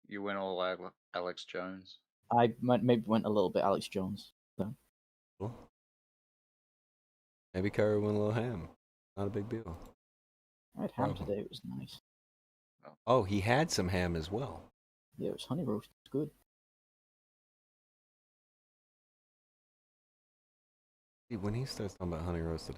You went all Alex Jones. I maybe went a little bit Alex Jones. So. Cool. Maybe Kyrie went a little ham. Not a big deal. I had ham Probably. today. It was nice. Oh, he had some ham as well. Yeah, it was honey roast. It's good. See, when he starts talking about honey roasted,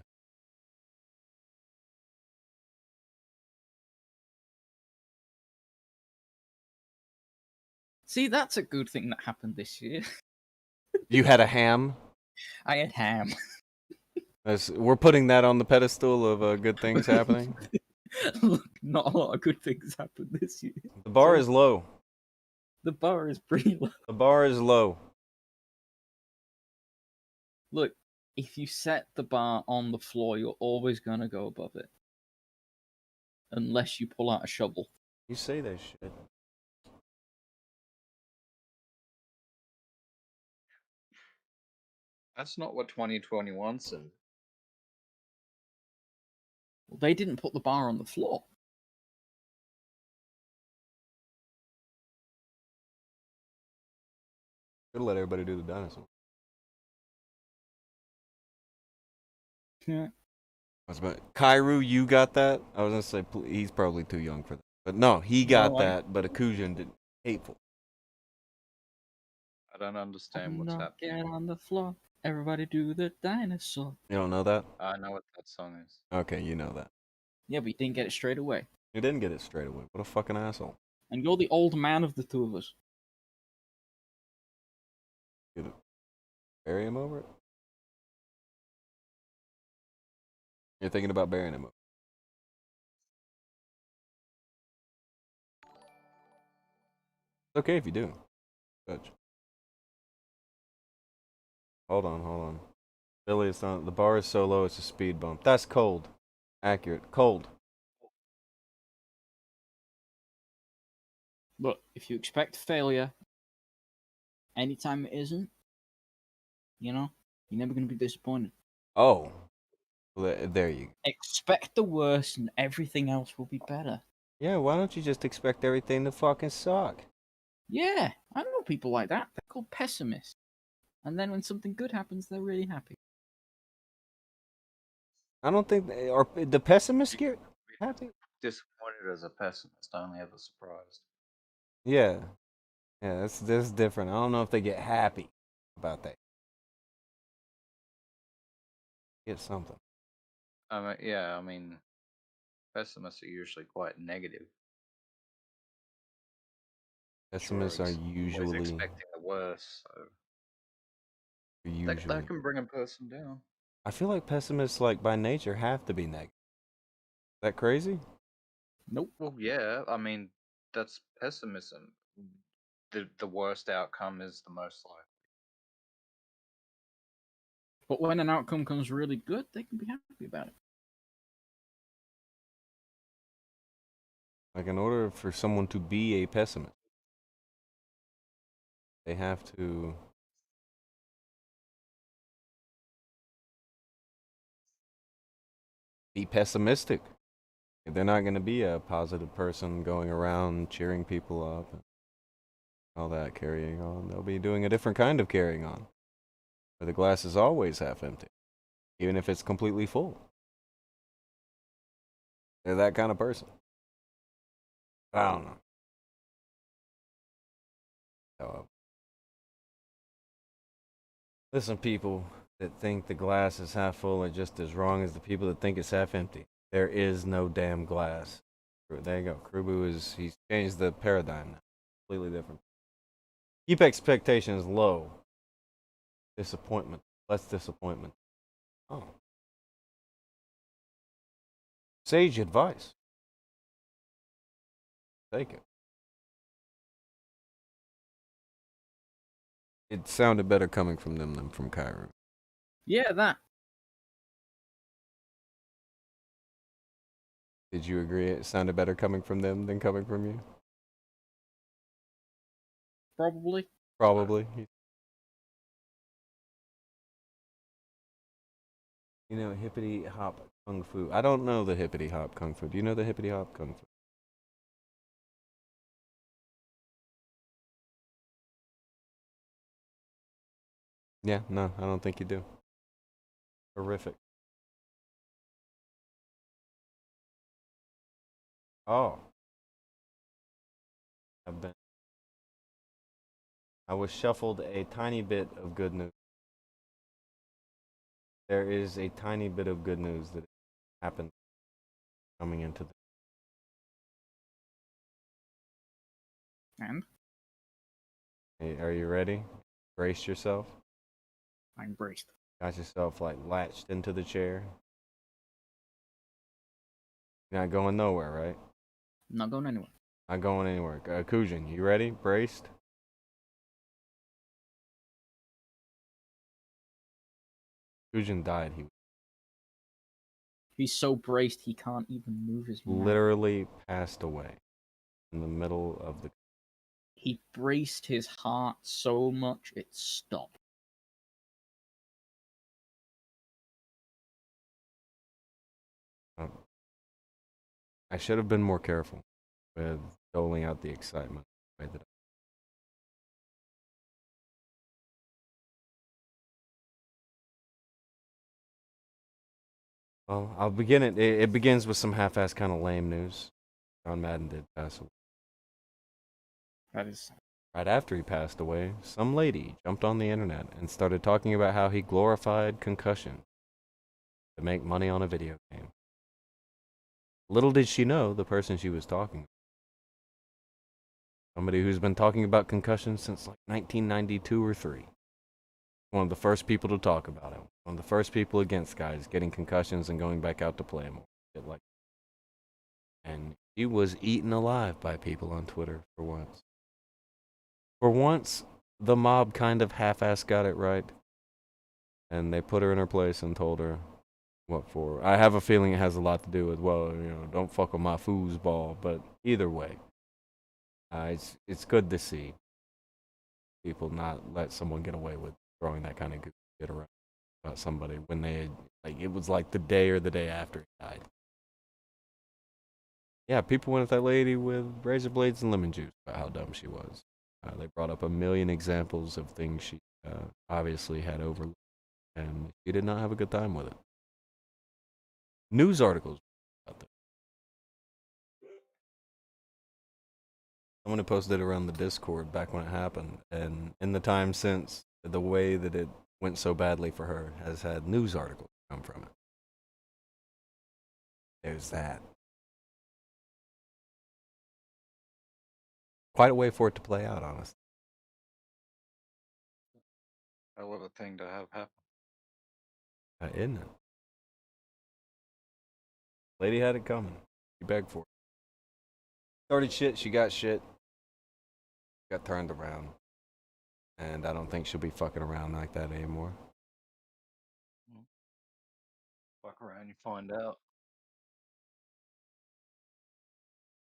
See, that's a good thing that happened this year. you had a ham. I had ham. We're putting that on the pedestal of good things happening. Look, not a lot of good things happened this year. The bar is low. The bar is pretty low. The bar is low. Look, if you set the bar on the floor, you're always gonna go above it. Unless you pull out a shovel. You say that shit. That's not what 2021 said. Well, they didn't put the bar on the floor. Could let everybody do the dinosaur. Yeah. Kairu, you got that? I was gonna say he's probably too young for that, but no, he got No, that. But Akujin didn't. Hateful. I don't understand what's Knock happening. it on the floor. Everybody do the dinosaur. You don't know that? I know what that song is. Okay, you know that. Yeah, but you didn't get it straight away. You didn't get it straight away. What a fucking asshole. And you're the old man of the two of us. You bury him over it? You're thinking about burying him over. It's okay if you do. Judge. Hold on. Billy, it's not. The bar is so low, it's a speed bump. That's cold. Accurate. Cold. Look, if you expect failure, anytime it isn't, you're never going to be disappointed. Oh. Well, there you go. Expect the worst and everything else will be better. Yeah, why don't you just expect everything to fucking suck? Yeah, I know people like that. They're called pessimists. And then when something good happens, they're really happy. I don't think are the pessimists get happy. Disappointed as a pessimist, only ever surprised. Yeah, that's different. I don't know if they get happy about that. Get something. I mean, pessimists are usually quite negative. Pessimists Sure, are always usually expecting the worst, so usually. that can bring a person down. I feel like pessimists, like by nature, have to be negative. Is that crazy? Nope. Well, yeah, I mean, that's pessimism. The worst outcome is the most likely. But when an outcome comes really good, they can be happy about it. Like in order for someone to be a pessimist, they have to be pessimistic. They're not going to be a positive person going around cheering people up and all that carrying on. They'll be doing a different kind of carrying on, where the glass is always half empty, even if it's completely full. They're that kind of person. I don't know. Listen, people that think the glass is half full are just as wrong as the people that think it's half empty. There is no damn glass. There you go. Krubu he's changed the paradigm now. Completely different. Keep expectations low. Disappointment. Less disappointment. Oh. Sage advice. Take it. It sounded better coming from them than from Kyrie. Yeah, that. Did you agree it sounded better coming from them than coming from you? Probably. Probably. You know, hippity hop kung fu. I don't know the hippity hop kung fu. Do you know the hippity hop kung fu? Yeah, no, I don't think you do. Horrific. Oh. I was shuffled a tiny bit of good news. There is a tiny bit of good news that happened coming into the. And Hey, are you ready? Brace yourself. I'm braced. Got yourself like latched into the chair. You're not going nowhere, right? I'm not going anywhere. Not going anywhere. Akujin, you ready? Braced? Akujin died. He He's so braced he can't even move his mouth. literally passed away in the middle of the. He braced his heart so much it stopped. I should have been more careful with doling out the excitement the way that well, I'll begin it. It begins with some half-assed kind of lame news. John Madden did pass away. That is Right after he passed away, some lady jumped on the internet and started talking about how he glorified concussion to make money on a video game. Little did she know the person she was talking about. Somebody who's been talking about concussion since like 1992 or 3. One of the first people to talk about it. One of the first people against guys getting concussions and going back out to play more. Shit like that. And she was eaten alive by people on Twitter for once. For once, the mob kind of half-assed got it right. And they put her in her place and told her what for. I have a feeling it has a lot to do with, well, don't fuck with my foosball. But either way, it's good to see people not let someone get away with throwing that kind of good shit around about somebody when they it was like the day or the day after he died. Yeah, people went at that lady with razor blades and lemon juice about how dumb she was. They brought up a million examples of things she obviously had overlooked, and she did not have a good time with it. News articles about that. Someone posted it around the Discord back when it happened, and in the time since, the way that it went so badly for her has had news articles come from it. There's that. Quite a way for it to play out, honestly. Hell of a thing to have happen. Isn't it? Lady had it coming. She begged for it. Started shit, she got shit. Got turned around. And I don't think she'll be fucking around like that anymore. Fuck around, you find out.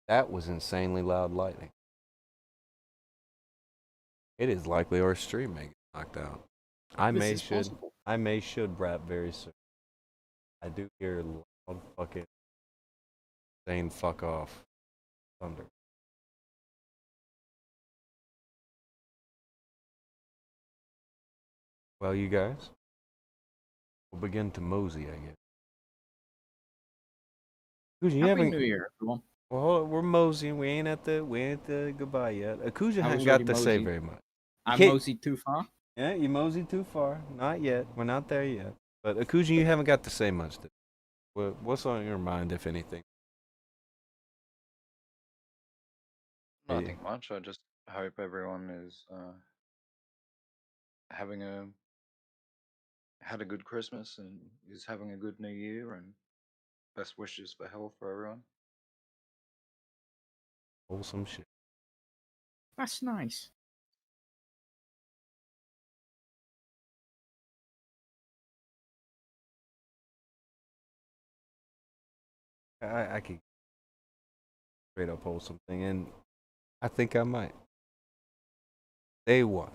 That was insanely loud lightning. It is likely our stream may get knocked out. I may should rap very soon. I do hear loud fucking saying fuck off thunder. Well, you guys, we'll begin to mosey, I guess. Happy New Year, everyone. Well, we're moseying. We ain't at the goodbye yet. Akujin I hasn't was got already to say moseyed. very much. I'm moseyed too far. Yeah, you moseyed too far. Not yet. We're not there yet. But Akujin, you haven't got to say much. What's on your mind, if anything? Nothing much. I just hope everyone is had a good Christmas and is having a good New Year, and best wishes for health for everyone. Wholesome shit. That's nice. I could straight up wholesome thing, and I think I might. Day one.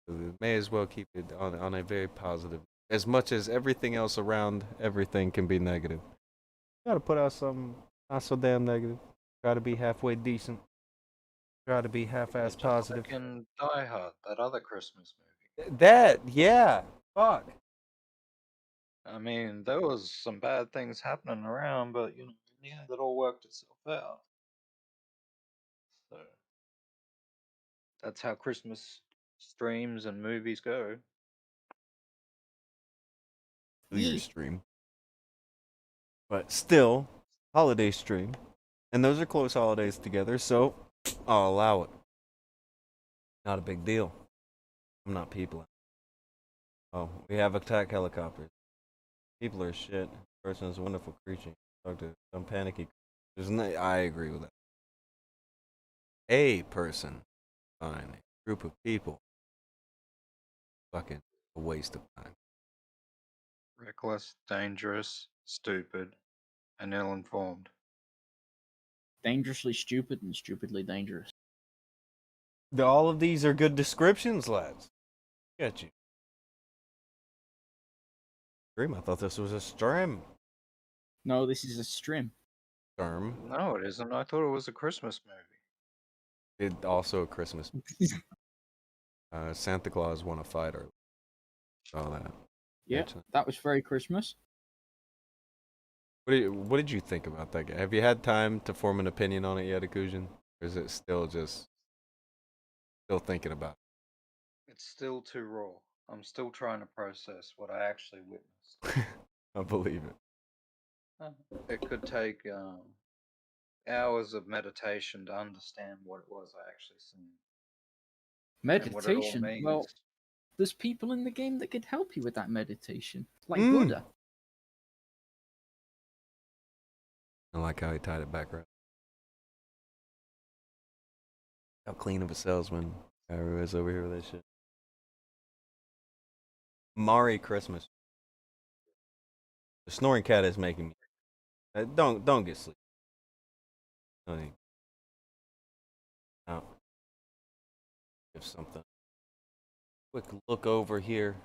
We may as well keep it on a very positive. As much as everything else around everything can be negative. Gotta put out something not so damn negative. Try to be halfway decent. Try to be half-ass positive. Fucking Die Hard, that other Christmas movie. That, yeah. Fuck. I mean, there was some bad things happening around, but in the end, it all worked itself out. So that's how Christmas streams and movies go. New Year's stream. But still, holiday stream. And those are close holidays together, so I'll allow it. Not a big deal. I'm not people. Oh, we have attack helicopters. People are shit. Person is a wonderful creature. Talk to some panicky. I agree with that. A person, fine. A group of people, fucking a waste of time. Reckless, dangerous, stupid, and ill-informed. Dangerously stupid and stupidly dangerous. All of these are good descriptions, lads. Get you. Dream, I thought this was a stream. No, this is a stream. Term. No, it isn't. I thought it was a Christmas movie. It also a Christmas. Santa Claus won a fighter. Saw that. Yeah, Mention it. that was very Christmas. What did you think about that guy? Have you had time to form an opinion on it yet, Akujin? Or is it still thinking about It's still too raw. I'm still trying to process what I actually witnessed. it? I believe it. It could take hours of meditation to understand what it was I actually seen. And what it all Meditation. means. Well, there's people in the game that could help you with that meditation, like Mm. Buddha. I like how he tied it back right. How clean of a salesman Haru is over here with this shit. Merry Christmas. The snoring cat is making me. Don't get sleep. Honey. Now, give something. Quick look over here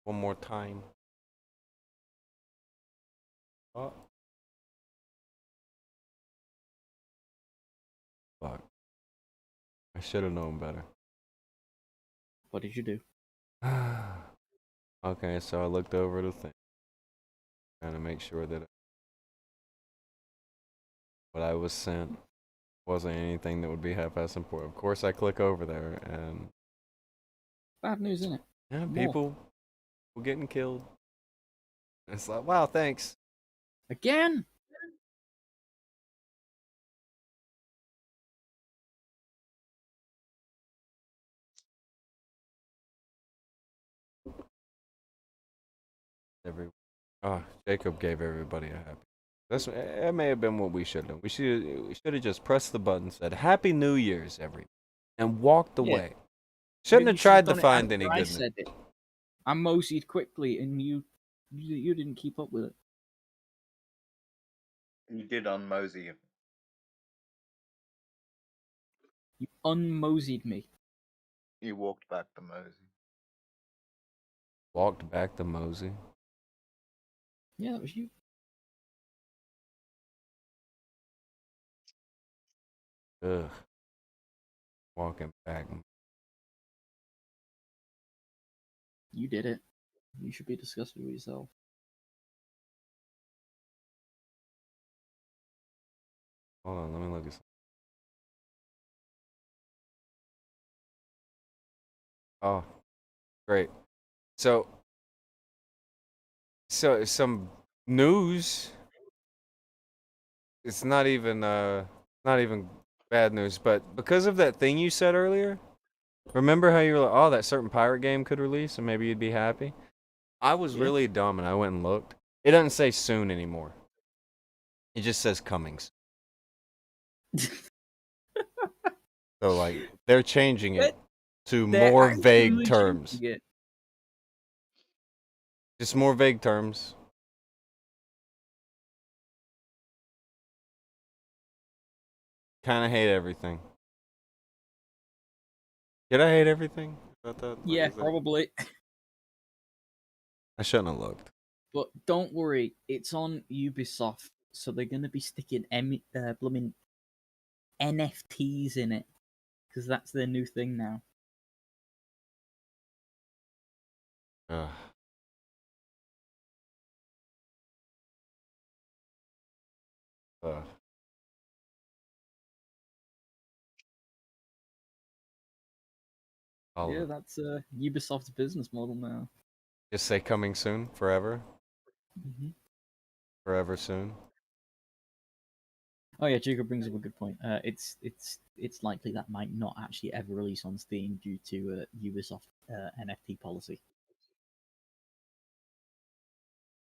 one more time. Oh. Fuck. I should have known better. What did you do? Okay, so I looked over the thing. Trying to make sure that what I was sent wasn't anything that would be half-ass important. Of course, I click over there, and Bad news, isn't it? yeah, More. people were getting killed. It's like, wow, thanks. Again? Jacob gave everybody a happy. That may have been what we should have done. We should have just pressed the button, said Happy New Year's, everybody, and walked Yeah. away. Shouldn't Maybe have you tried to done it find any after I goodness. said it. I moseyed quickly, and you didn't keep up with it. You did unmosey him. You unmoseyed me. You walked back the mosey. Walked back to Mosey. Yeah, that was you. Ugh. Walking back. You did it. You should be disgusted with yourself. Hold on, let me look at something. Oh, great. So some news. It's not even bad news, but because of that thing you said earlier, remember how you were like, oh, that certain pirate game could release and maybe you'd be happy? I was Yeah. really dumb and I went and looked. It doesn't say soon anymore. It just says comings. So like they're changing it to They're more actually vague terms. changing it. Just more vague terms. Kind of hate everything. Did I hate everything? About that? Like, Yeah, is that- probably. I shouldn't have looked. But don't worry, it's on Ubisoft, so they're gonna be sticking blooming NFTs in it, because that's their new thing now. Ugh. Ugh. All Yeah, of it. that's Ubisoft's business model now. Just say coming soon, forever, Mm-hmm. forever soon. Oh yeah, Jacob brings up a good point. It's likely that might not actually ever release on Steam due to Ubisoft NFT policy.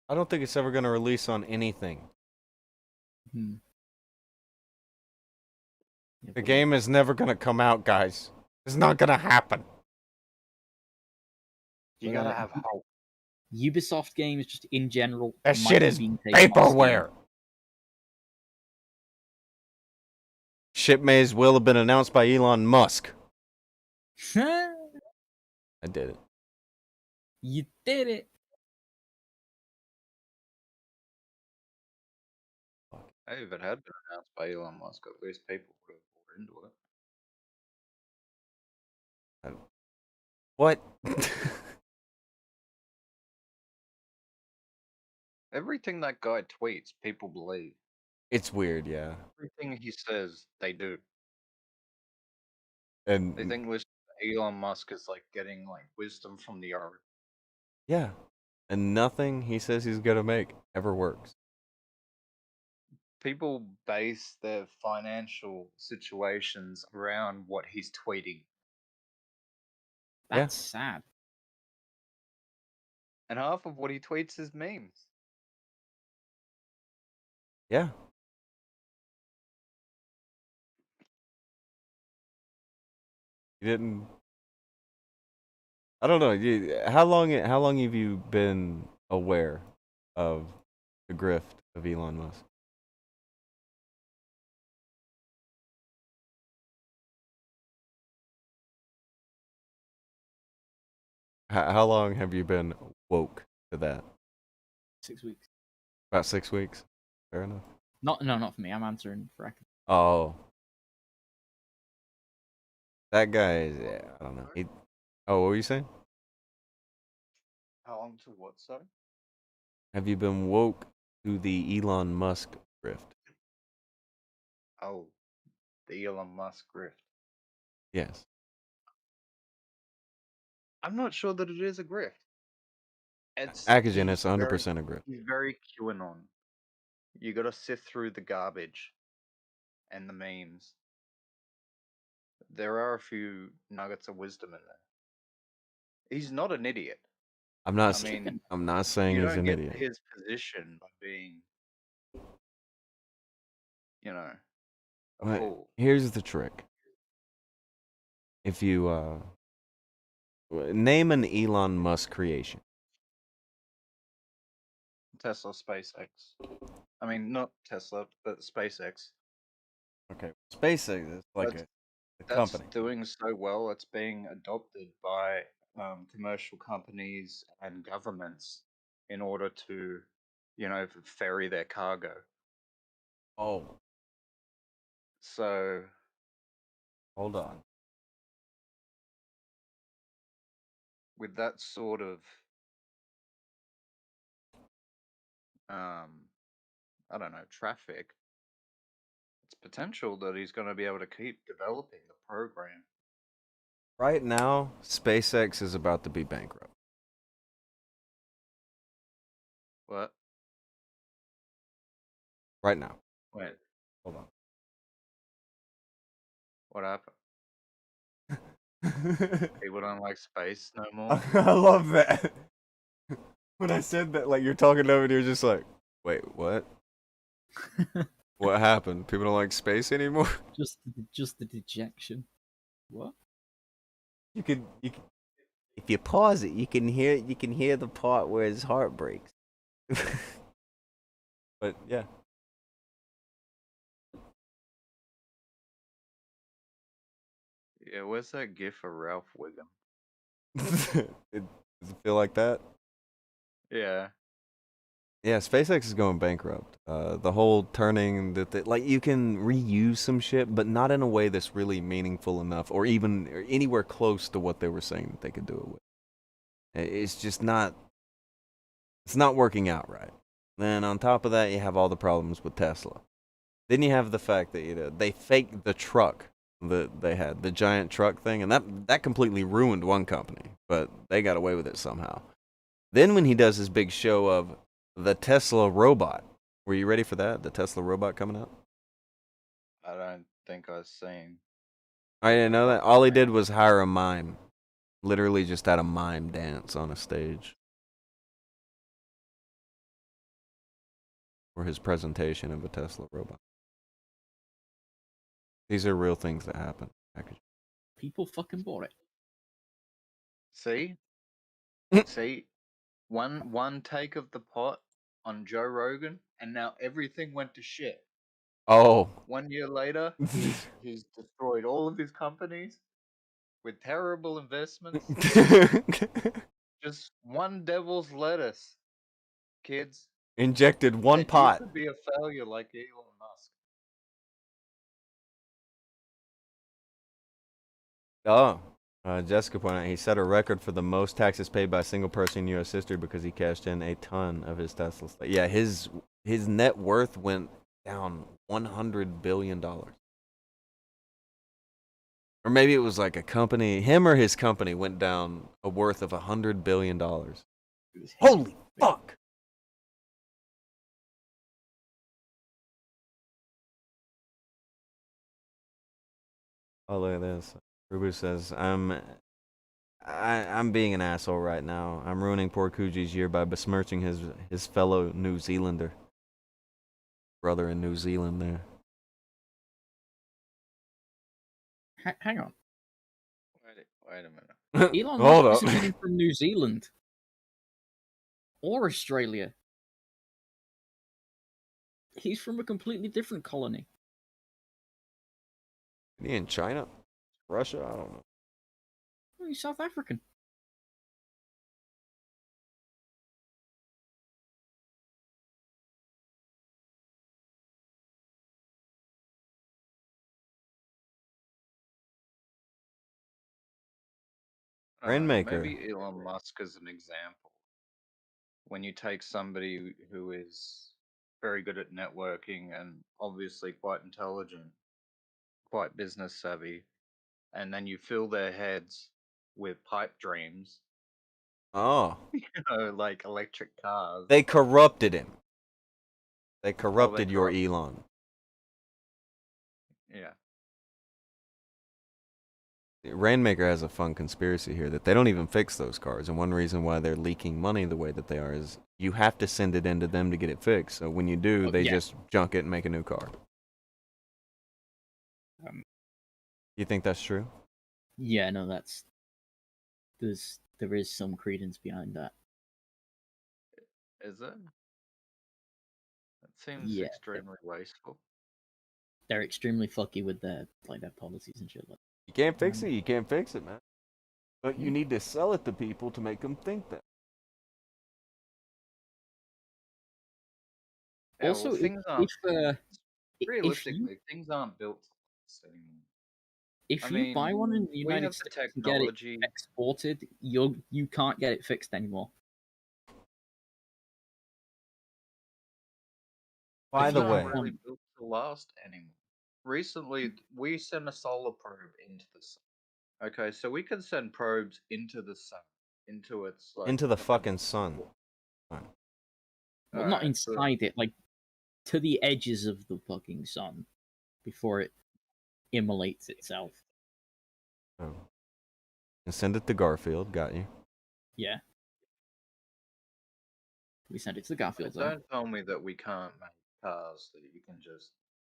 I don't think it's ever going to release on anything. Hmm. Yeah, The but game is never going to come out, guys. It's not going to happen. You But, gotta have hope. Ubisoft games, just in general, That might shit be is being taken off Steam. vaporware. Ship maze will have been announced by Elon Musk. I did it. You did it. Hey, if it had been announced by Elon Musk, at least people would have bought into it. What? Everything that guy tweets, people believe. It's weird, yeah. Everything he says, they do. And They think Elon Musk is like getting like wisdom from the earth. yeah. And nothing he says he's gonna make ever works. People base their financial situations around what he's tweeting. That's sad. And half of what he tweets is memes. Yeah. You didn't. I don't know. How long have you been aware of the grift of Elon Musk? How long have you been woke to that? 6 weeks. About 6 weeks. Fair enough. Not for me. I'm answering for Akujin. Oh, that guy is. Yeah, I don't know. Oh, what were you saying? How long to what, sorry? Have you been woke to the Elon Musk grift? Oh, the Elon Musk grift. Yes. I'm not sure that it is a grift. Akujin, it's 100% a grift. He's very QAnon. You gotta sift through the garbage and the memes. There are a few nuggets of wisdom in there. He's not an idiot. I'm not. I mean, I'm not saying you he's don't an get idiot. his position by being, a But fool. here's the trick. If you name an Elon Musk creation. Tesla, SpaceX. I mean, not Tesla, but SpaceX. Okay. SpaceX is like a That's company. doing so well. It's being adopted by commercial companies and governments in order to, ferry their cargo. Oh, So hold on. with that sort of, I don't know, traffic, it's potential that he's going to be able to keep developing the program. Right now, SpaceX is about to be bankrupt. What? Right now. Wait, Hold what happened? on. People don't like space no more? I love that. When I said that, like, you're talking over and you're just like, wait, what? What happened? People don't like space anymore? Just the dejection. What? You can if you pause it, you can hear the part where his heart breaks. But yeah. Yeah, where's that gif of Ralph Wiggum? Does it feel like that? Yeah. Yeah, SpaceX is going bankrupt. The whole turning like you can reuse some shit, but not in a way that's really meaningful enough, or even anywhere close to what they were saying that they could do it with. It's just not. It's not working out right. Then on top of that, you have all the problems with Tesla. Then you have the fact that they faked the truck that they had, the giant truck thing, and that completely ruined one company, but they got away with it somehow. Then when he does his big show of the Tesla robot, were you ready for that? The Tesla robot coming out? I don't think I've seen. I didn't know that. All he did was hire a mime. Literally just had a mime dance on a stage for his presentation of a Tesla robot. These are real things that happen. People fucking bought it. See? See? One take of the pot on Joe Rogan, and now everything went to shit. Oh. 1 year later, he's destroyed all of his companies with terrible investments. Just one devil's lettuce, kids. Injected one And pot. you could be a failure like Elon Musk. Oh. Jessica pointed out he set a record for the most taxes paid by a single person in U.S. history because he cashed in a ton of his Tesla stock. Yeah, his net worth went down $100 billion. Or maybe it was like a company, him or his company went down a worth of $100 billion. Holy fuck! Oh, look at this. Rubu says, I'm being an asshole right now. I'm ruining poor Kuji's year by besmirching his fellow New Zealander. Brother in New Zealand there. Hang on. Wait a minute. Elon Hold Musk up. isn't even from New Zealand or Australia. He's from a completely different colony. Is he in China? Russia? I don't know. He's South African. Rainmaker. Maybe Elon Musk is an example. When you take somebody who is very good at networking and obviously quite intelligent, quite business savvy, and then you fill their heads with pipe dreams, Oh. like electric cars. They corrupted him. They Oh, corrupted they your corrupted. Elon. Yeah. Rainmaker has a fun conspiracy here that they don't even fix those cars. And one reason why they're leaking money the way that they are is you have to send it into them to get it fixed. So when you do, they just junk it and make a new car. You think that's true? Yeah, no, there is some credence behind that. Is it? That seems Yeah, extremely wasteful. they're extremely fucky with their policies and shit. Like, You can't fix it. You can't fix it, man. But you need to sell it to people to make them think that. Yeah, also, well, things aren't. Realistically, if things aren't built to last anymore. you buy one in the we United have the States and get it technology. exported, you can't get it fixed anymore. By the Things way, aren't really built to last anymore. Recently, we sent a solar probe into the sun. Okay, so we can send probes into the sun, into its into the fucking sun. Well, not Alright, inside it, like to the edges of the fucking sun before it immolates itself. Oh. And send it to Garfield. Got you. Yeah. We sent it to the Garfield But zone. don't tell me that we can't make cars that you can just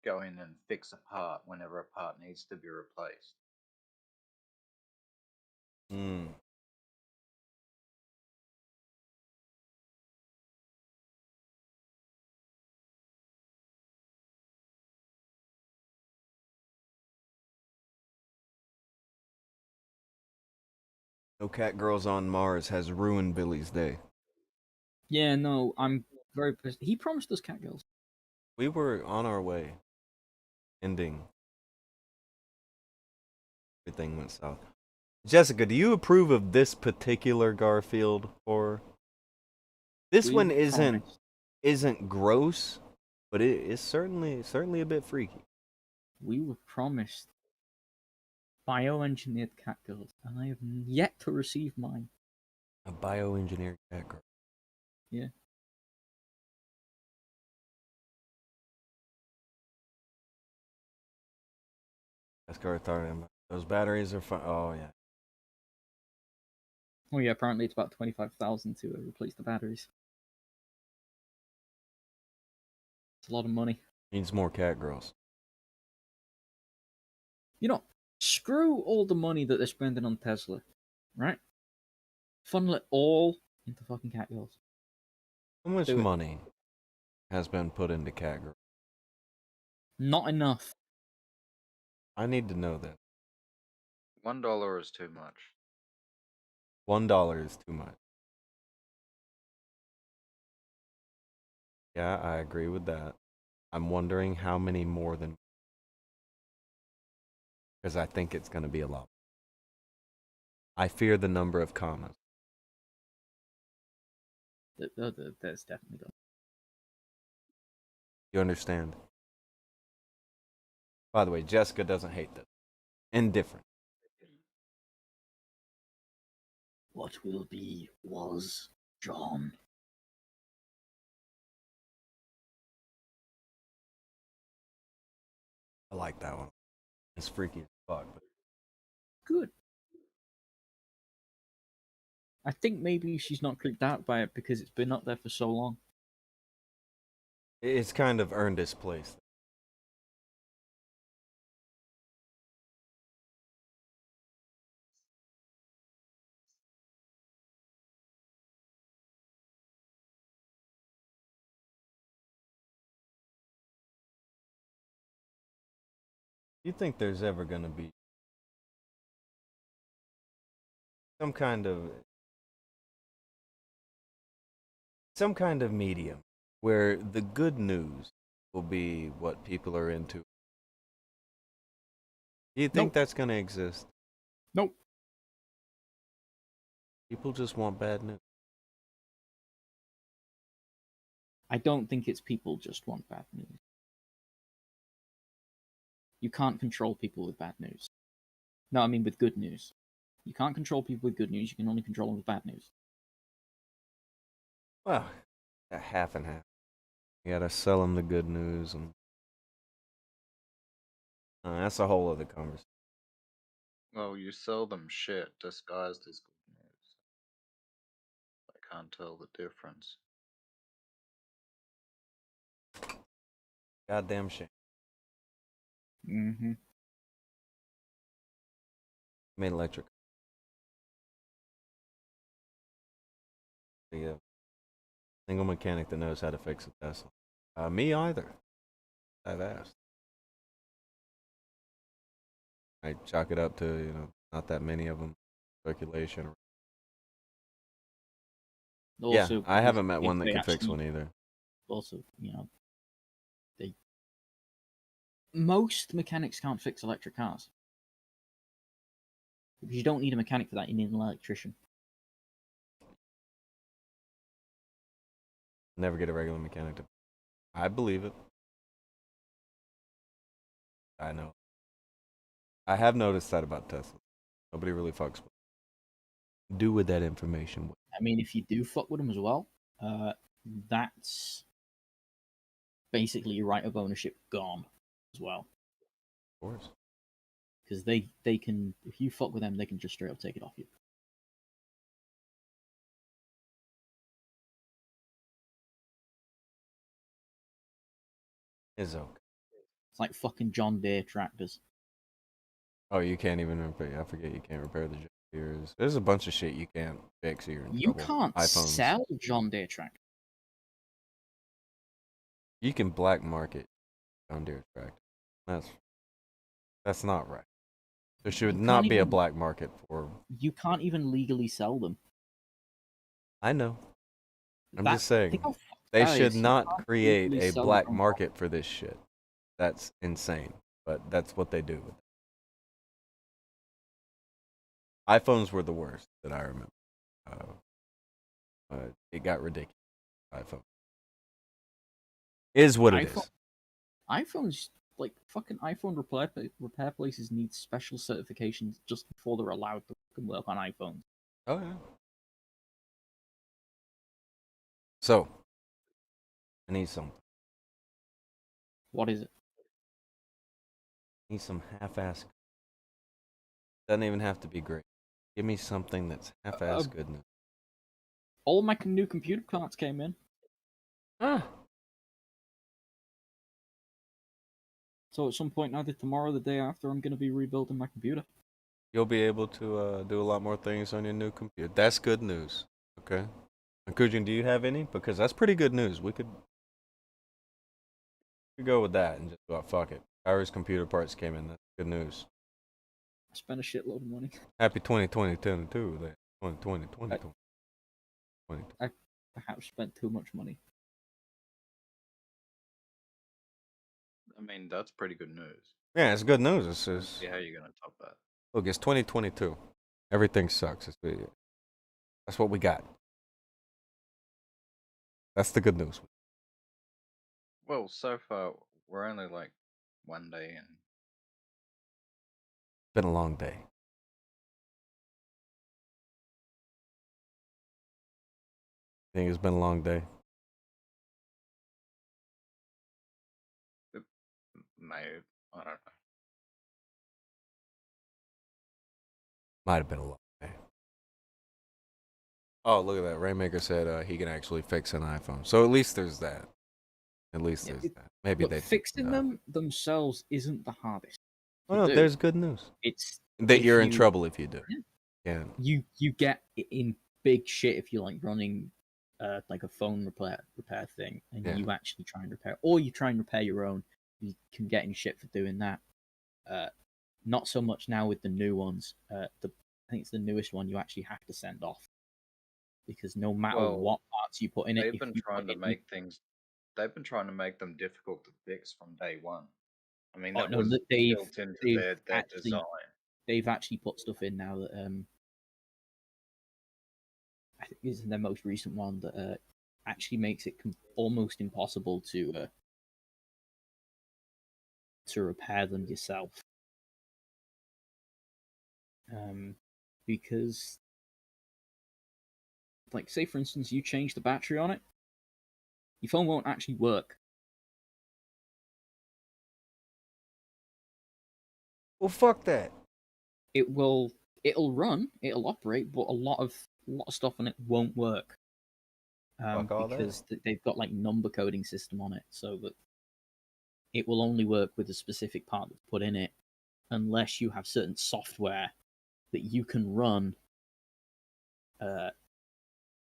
go in and fix a part whenever a part needs to be replaced. Hmm. No Cat Girls on Mars has ruined Billy's day. Yeah, no, I'm very pissed. He promised us catgirls. We were on our way. Ending. Everything went south. Jessica, do you approve of this particular Garfield horror? This one isn't gross, but it is certainly a bit freaky. We were promised bioengineered catgirls, and I have yet to receive mine. A bioengineered cat girl. Yeah. That's what we're talking about. Those batteries are fun. Oh yeah. Oh yeah, apparently it's about 25,000 to replace the batteries. It's a lot of money. Needs more cat girls. You know, screw all the money that they're spending on Tesla, right? Funnel it all into fucking Catgirls. How much Do it. money has been put into Catgirl? Not enough. I need to know that. $1 is too much. $1 is too much. Yeah, I agree with that. I'm wondering how many more than, because I think it's going to be a lot. I fear the number of commas. There's definitely done. You understand? By the way, Jessica doesn't hate this. Indifferent. What will be was John. I like that one. It's freaky as fuck. But Good. I think maybe she's not creeped out by it because it's been up there for so long. it's kind of earned its place. You think there's ever going to be some kind of medium where the good news will be what people are into? Do you think Nope. that's going to exist? Nope. People just want bad news. I don't think it's people just want bad news. You can't control people with bad news. No, I mean with good news. You can't control people with good news, you can only control them with bad news. Well, a half and half. You gotta sell them the good news, and that's a whole other conversation. Well, you sell them shit disguised as good news. I can't tell the difference. Goddamn shame. Mm-hmm. Made electric. The single mechanic that knows how to fix a Tesla. Me either. I've asked. I chalk it up to not that many of them. Speculation. Also, yeah, I haven't met if one that they can fix actually- one either. Also, most mechanics can't fix electric cars. Because you don't need a mechanic for that, you need an electrician. Never get a regular mechanic to. I believe it. I know. I have noticed that about Tesla. Nobody really fucks with. Do with that information. I mean, if you do fuck with them as well, that's basically your right of ownership gone as well. Of course. Because they can, if you fuck with them, they can just straight up take it off you. It's okay. It's like fucking John Deere tractors. Oh, you can't even repair. I forget you can't repair the gears. There's a bunch of shit you can't fix. You're in You trouble. can't iPhones. sell John Deere tractors. You can black market John Deere tractor. That's not right. There should You not can't be a even- black market for. You can't even legally sell them. I know. I'm That- just saying. think how fucked They that should is. You not can't create legally a sell black them. market for this shit. That's insane. But that's what they do with it. iPhones were the worst that I remember. It got ridiculous. iPhone is what it is. iPhones, like fucking iPhone repair places need special certifications just before they're allowed to fucking work on iPhones. Oh yeah. So, I need something. What is it? I need some half-ass. Doesn't even have to be great. Give me something that's half-ass goodness. All my new computer parts came in. So at some point, either tomorrow or the day after, I'm going to be rebuilding my computer. You'll be able to do a lot more things on your new computer. That's good news. Okay. Akujin, do you have any? Because that's pretty good news. We could go with that and just go, fuck it. Irish computer parts came in. That's good news. I spent a shitload of money. Happy 2022 too. 2020, 2020. I perhaps spent too much money. I mean, that's pretty good news. Yeah, it's good news. It's just, See how you're gonna top that. look, it's 2022. Everything sucks. That's what we got. That's the good news. Well, so far we're only like 1 day in. It's been a long day. I think it's been a long day. Maybe, I don't know. Might have been a long day. Oh, look at that. Rainmaker said he can actually fix an iPhone. So at least there's that. At least there's that. Maybe Look, they fixing them themselves isn't the hardest. Oh to no, do. there's good news. It's That if you're in you- trouble if you do. Yeah. Yeah. You get in big shit if you're like running like a phone repair thing, and Yeah. you actually try and repair, or you try and repair your own. You can get in shit for doing that. Not so much now with the new ones. I think it's the newest one you actually have to send off, because no matter Well, what parts you put in it, They've if been you trying put to it in- make things. They've been trying to make them difficult to fix from day one. I mean, Oh, that no, was they've- built into they've their actually- design. they've actually put stuff in now that I think this is their most recent one that actually makes it almost impossible to repair them yourself. Because, like, say for instance, you change the battery on it, your phone won't actually work. Well, fuck that. It'll run, it'll operate, but a lot of stuff on it won't work. Fuck all that. Because they've got like number coding system on it, so that it will only work with a specific part that's put in it, unless you have certain software that you can run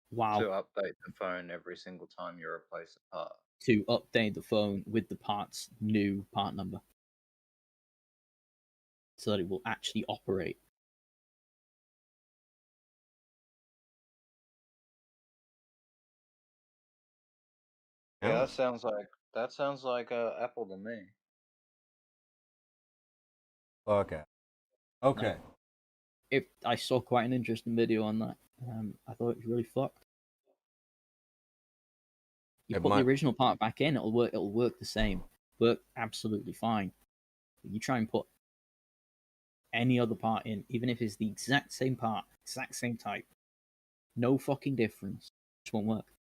while To update the phone every single time you replace a part. to update the phone with the part's new part number, so that it will actually operate. Yeah, that sounds like Apple to me. Okay. Okay. If I saw quite an interesting video on that, I thought it was really fucked. You It put might- the original part back in, it'll work. It'll work the same, work absolutely fine. But you try and put any other part in, even if it's the exact same part, exact same type, no fucking difference. It just won't work.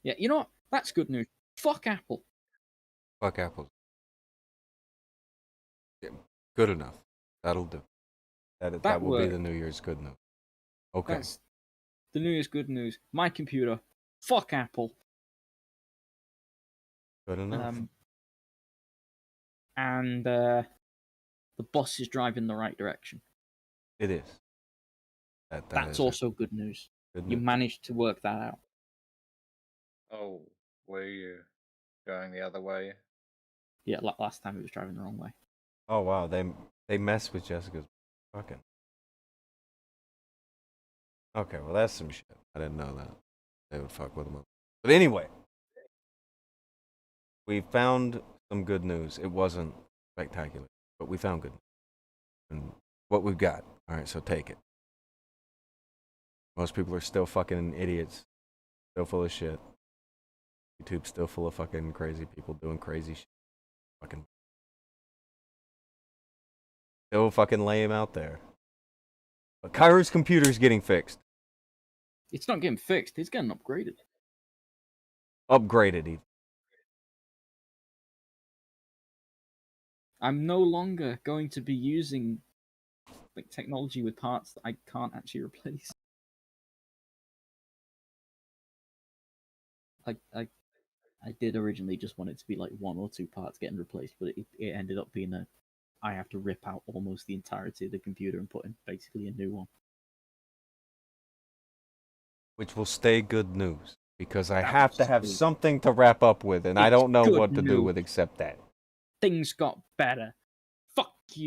Yeah, you know what? That's good news. Fuck Apple. Fuck apples. Yeah, good enough. That'll do. That will be worked. the New Year's good news. Okay. That's the New Year's good news. My computer. Fuck Apple. Good enough. And the bus is driving the right direction. It is. That's is also good news. good You news. managed to work that out. Oh, were you going the other way? Yeah, like last time it was driving the wrong way. Oh wow, they mess with Jessica's fucking. Okay, well that's some shit. I didn't know that they would fuck with them. But anyway, we found some good news. It wasn't spectacular, but we found good news. And what we've got. All right, so take it. Most people are still fucking idiots, still full of shit. YouTube's still full of fucking crazy people doing crazy shit. Fucking still fucking lame out there. But Kyra's computer's getting fixed. It's not getting fixed. It's getting upgraded. Upgraded even. I'm no longer going to be using like technology with parts that I can't actually replace. I did originally just want it to be like one or two parts getting replaced, but it ended up being a I have to rip out almost the entirety of the computer and put in basically a new one. Which will stay good news. Because I That have was to have good. something to wrap up with, and I It's don't know good what to do news. with except that. Things got better.